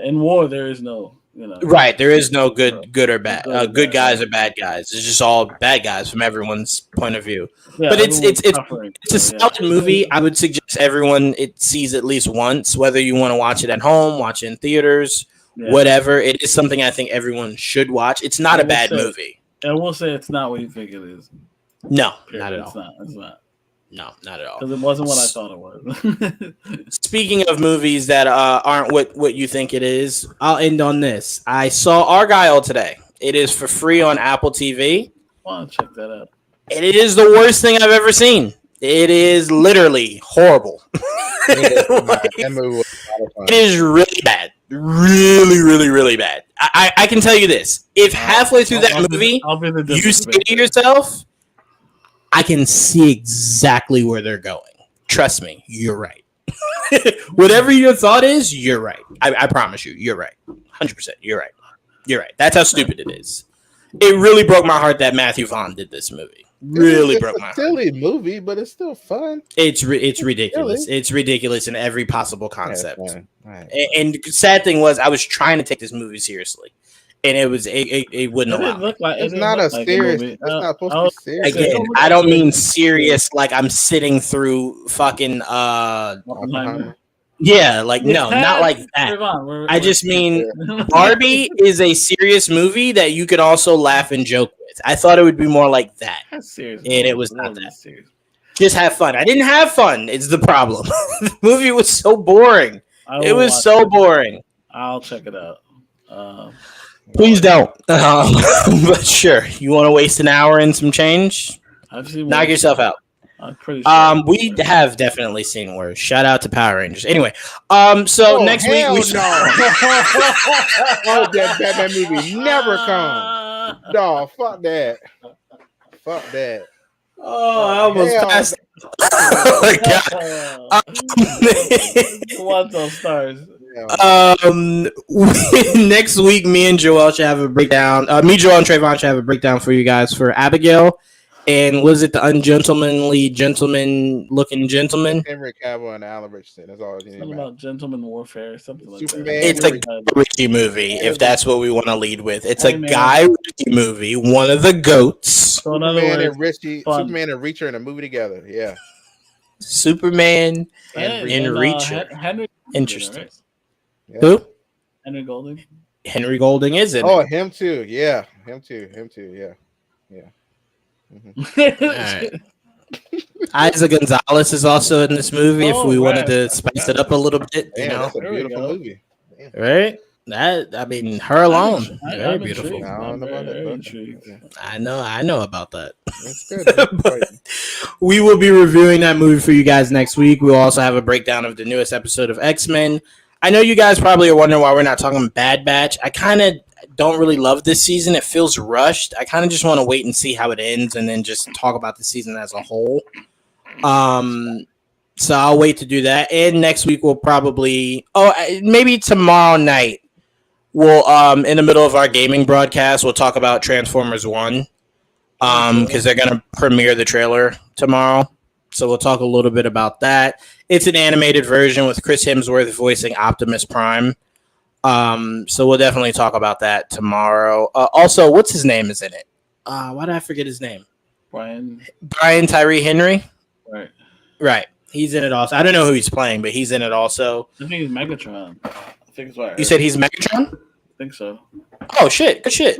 in war. There is no. Right, there is no good or bad. Good guys or bad guys. It's just all bad guys from everyone's point of view. Yeah, but it's a solid movie. I would suggest everyone it sees at least once, whether you want to watch it at home, watch it in theaters, whatever. It is something I think everyone should watch. It's not a bad movie. I will say it's not what you think it is. No, not at all. It's not. No, not at all. Because it wasn't what I thought it was. Speaking of movies that aren't what you think it is, I'll end on this. I saw Argyle today. It is for free on Apple TV. I want to check that out. And it is the worst thing I've ever seen. It is literally horrible. It is really bad. Really, really, really bad. I can tell you this. If halfway through that movie, you say to yourself, I can see exactly where they're going. Trust me, you're right. Whatever your thought is, you're right. I promise you, you're right. 100%. You're right. You're right. That's how stupid it is. It really broke my heart that Matthew Vaughn did this movie. Really broke my heart. It's a silly movie, but it's still fun. It's ridiculous. It's ridiculous in every possible concept. Yeah, right. And the sad thing was, I was trying to take this movie seriously, and it wouldn't allow me. It's not a serious. It's not supposed to be serious. Again, I don't mean serious like I'm sitting through fucking yeah, like no, not like that. I just mean Barbie is a serious movie that you could also laugh and joke with. I thought it would be more like that. That's serious. And it was not that. Serious. Just have fun. I didn't have fun. It's the problem. The movie was so boring. It was so boring. I'll check it out. Please don't. But sure, you want to waste an hour and some change? Knock yourself out. I'm pretty sure. We have definitely seen worse. Shout out to Power Rangers. Anyway, next week we should. Oh, that Batman movie never come. No, fuck that. Fuck that. Oh, I almost passed. Oh my god. What those stars? Next week, me and Joel should have a breakdown. Me, Joel, and Trevon should have a breakdown for you guys for Abigail. And was it the ungentlemanly gentleman-looking gentleman? Henry Cavill and Alan Richardson. That's all. Something about gentleman warfare, something like Superman. that. It's a Ritchie movie, if that's what we want to lead with. It's a Guy Ritchie movie, one of the goats. So in other words, Superman and Reacher in a movie together. Yeah. Superman and Reacher. Henry. Interesting. Right? Yeah. Who? Henry Golding. Henry Golding is it? Oh, him too. Yeah, him too. Yeah. Mm-hmm. All right. Isaac Gonzalez is also in this movie. If we wanted to spice it up a little bit, you know, that's a beautiful movie, right? Her alone, very beautiful. I know about that. That's good. We will be reviewing that movie for you guys next week. We'll also have a breakdown of the newest episode of X-Men. I know you guys probably are wondering why we're not talking Bad Batch. I kind of don't really love this season. It feels rushed. I kind of just want to wait and see how it ends and then just talk about the season as a whole. So I'll wait to do that. And next week we'll probably maybe tomorrow night we'll in the middle of our gaming broadcast we'll talk about Transformers 1 because they're gonna premiere the trailer tomorrow. So we'll talk a little bit about that. It's an animated version with Chris Hemsworth voicing Optimus Prime. So we'll definitely talk about that tomorrow. Also, what's his name is in it? Why did I forget his name? Brian Tyree Henry. Right. He's in it also. I don't know who he's playing, but he's in it also. I think he's Megatron. I think it's what you said. He's Megatron. I think so. Oh shit! Good shit.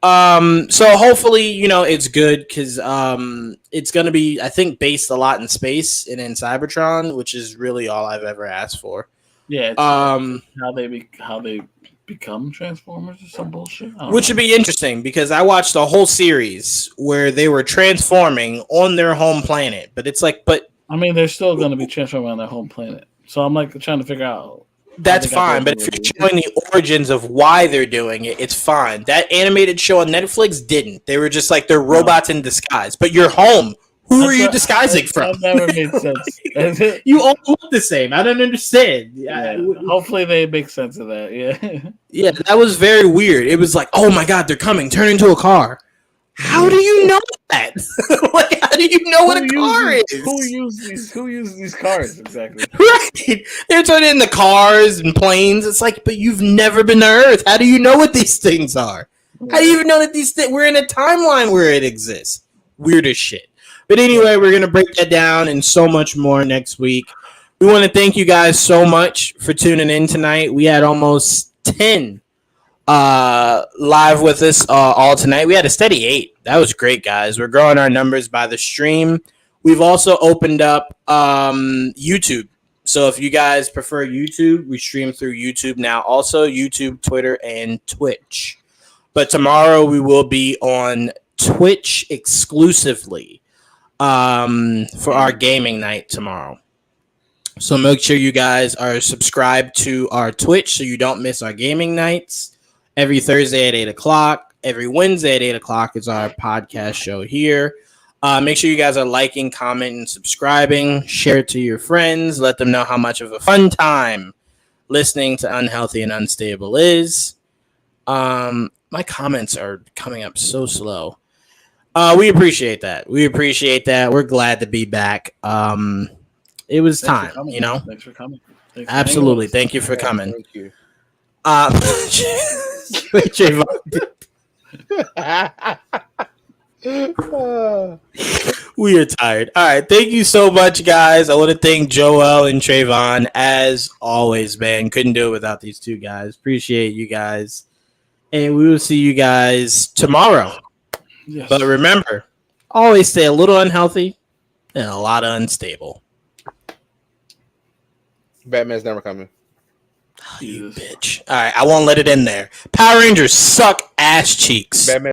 So hopefully, it's good because it's gonna be, I think, based a lot in space and in Cybertron, which is really all I've ever asked for. Yeah. How they become Transformers or some bullshit. Which would be interesting because I watched a whole series where they were transforming on their home planet, but it's like, I mean, they're still going to be transforming on their home planet. So I'm like trying to figure out. That's fine, but if you're showing the origins of why they're doing it, it's fine. That animated show on Netflix didn't. They were just like they're robots in disguise. But you're home. Who are you disguising from? That never made sense. You all look the same. I don't understand. Yeah. Hopefully they make sense of that. Yeah. Yeah, that was very weird. It was like, oh my god, they're coming. Turn into a car. How do you know that? Like, how do you know what a car is? Who uses these cars exactly? Right. They're turning into cars and planes. It's like, but you've never been to Earth. How do you know what these things are? How do you even know that these things? We're in a timeline where it exists. Weird as shit. But anyway, we're going to break that down and so much more next week. We want to thank you guys so much for tuning in tonight. We had almost 10 live with us all tonight. We had a steady 8. That was great, guys. We're growing our numbers by the stream. We've also opened up YouTube. So if you guys prefer YouTube, we stream through YouTube now. Also, YouTube, Twitter, and Twitch. But tomorrow we will be on Twitch exclusively. For our gaming night tomorrow. So make sure you guys are subscribed to our Twitch so you don't miss our gaming nights. Every Thursday at 8 o'clock. Every Wednesday at 8 o'clock is our podcast show here. Make sure you guys are liking, commenting, subscribing. Share it to your friends. Let them know how much of a fun time listening to Unhealthy and Unstable is. My comments are coming up so slow. We appreciate that. We're glad to be back. It was time, you know. Thanks for coming. Absolutely. Thank you for coming. Thank you. We are tired. All right. Thank you so much, guys. I want to thank Joel and Trevon as always, man. Couldn't do it without these two guys. Appreciate you guys. And we will see you guys tomorrow. Yes. But remember, always stay a little unhealthy and a lot of unstable. Batman's never coming. Oh, you bitch. All right. I won't let it in there. Power Rangers suck ass cheeks. Batman.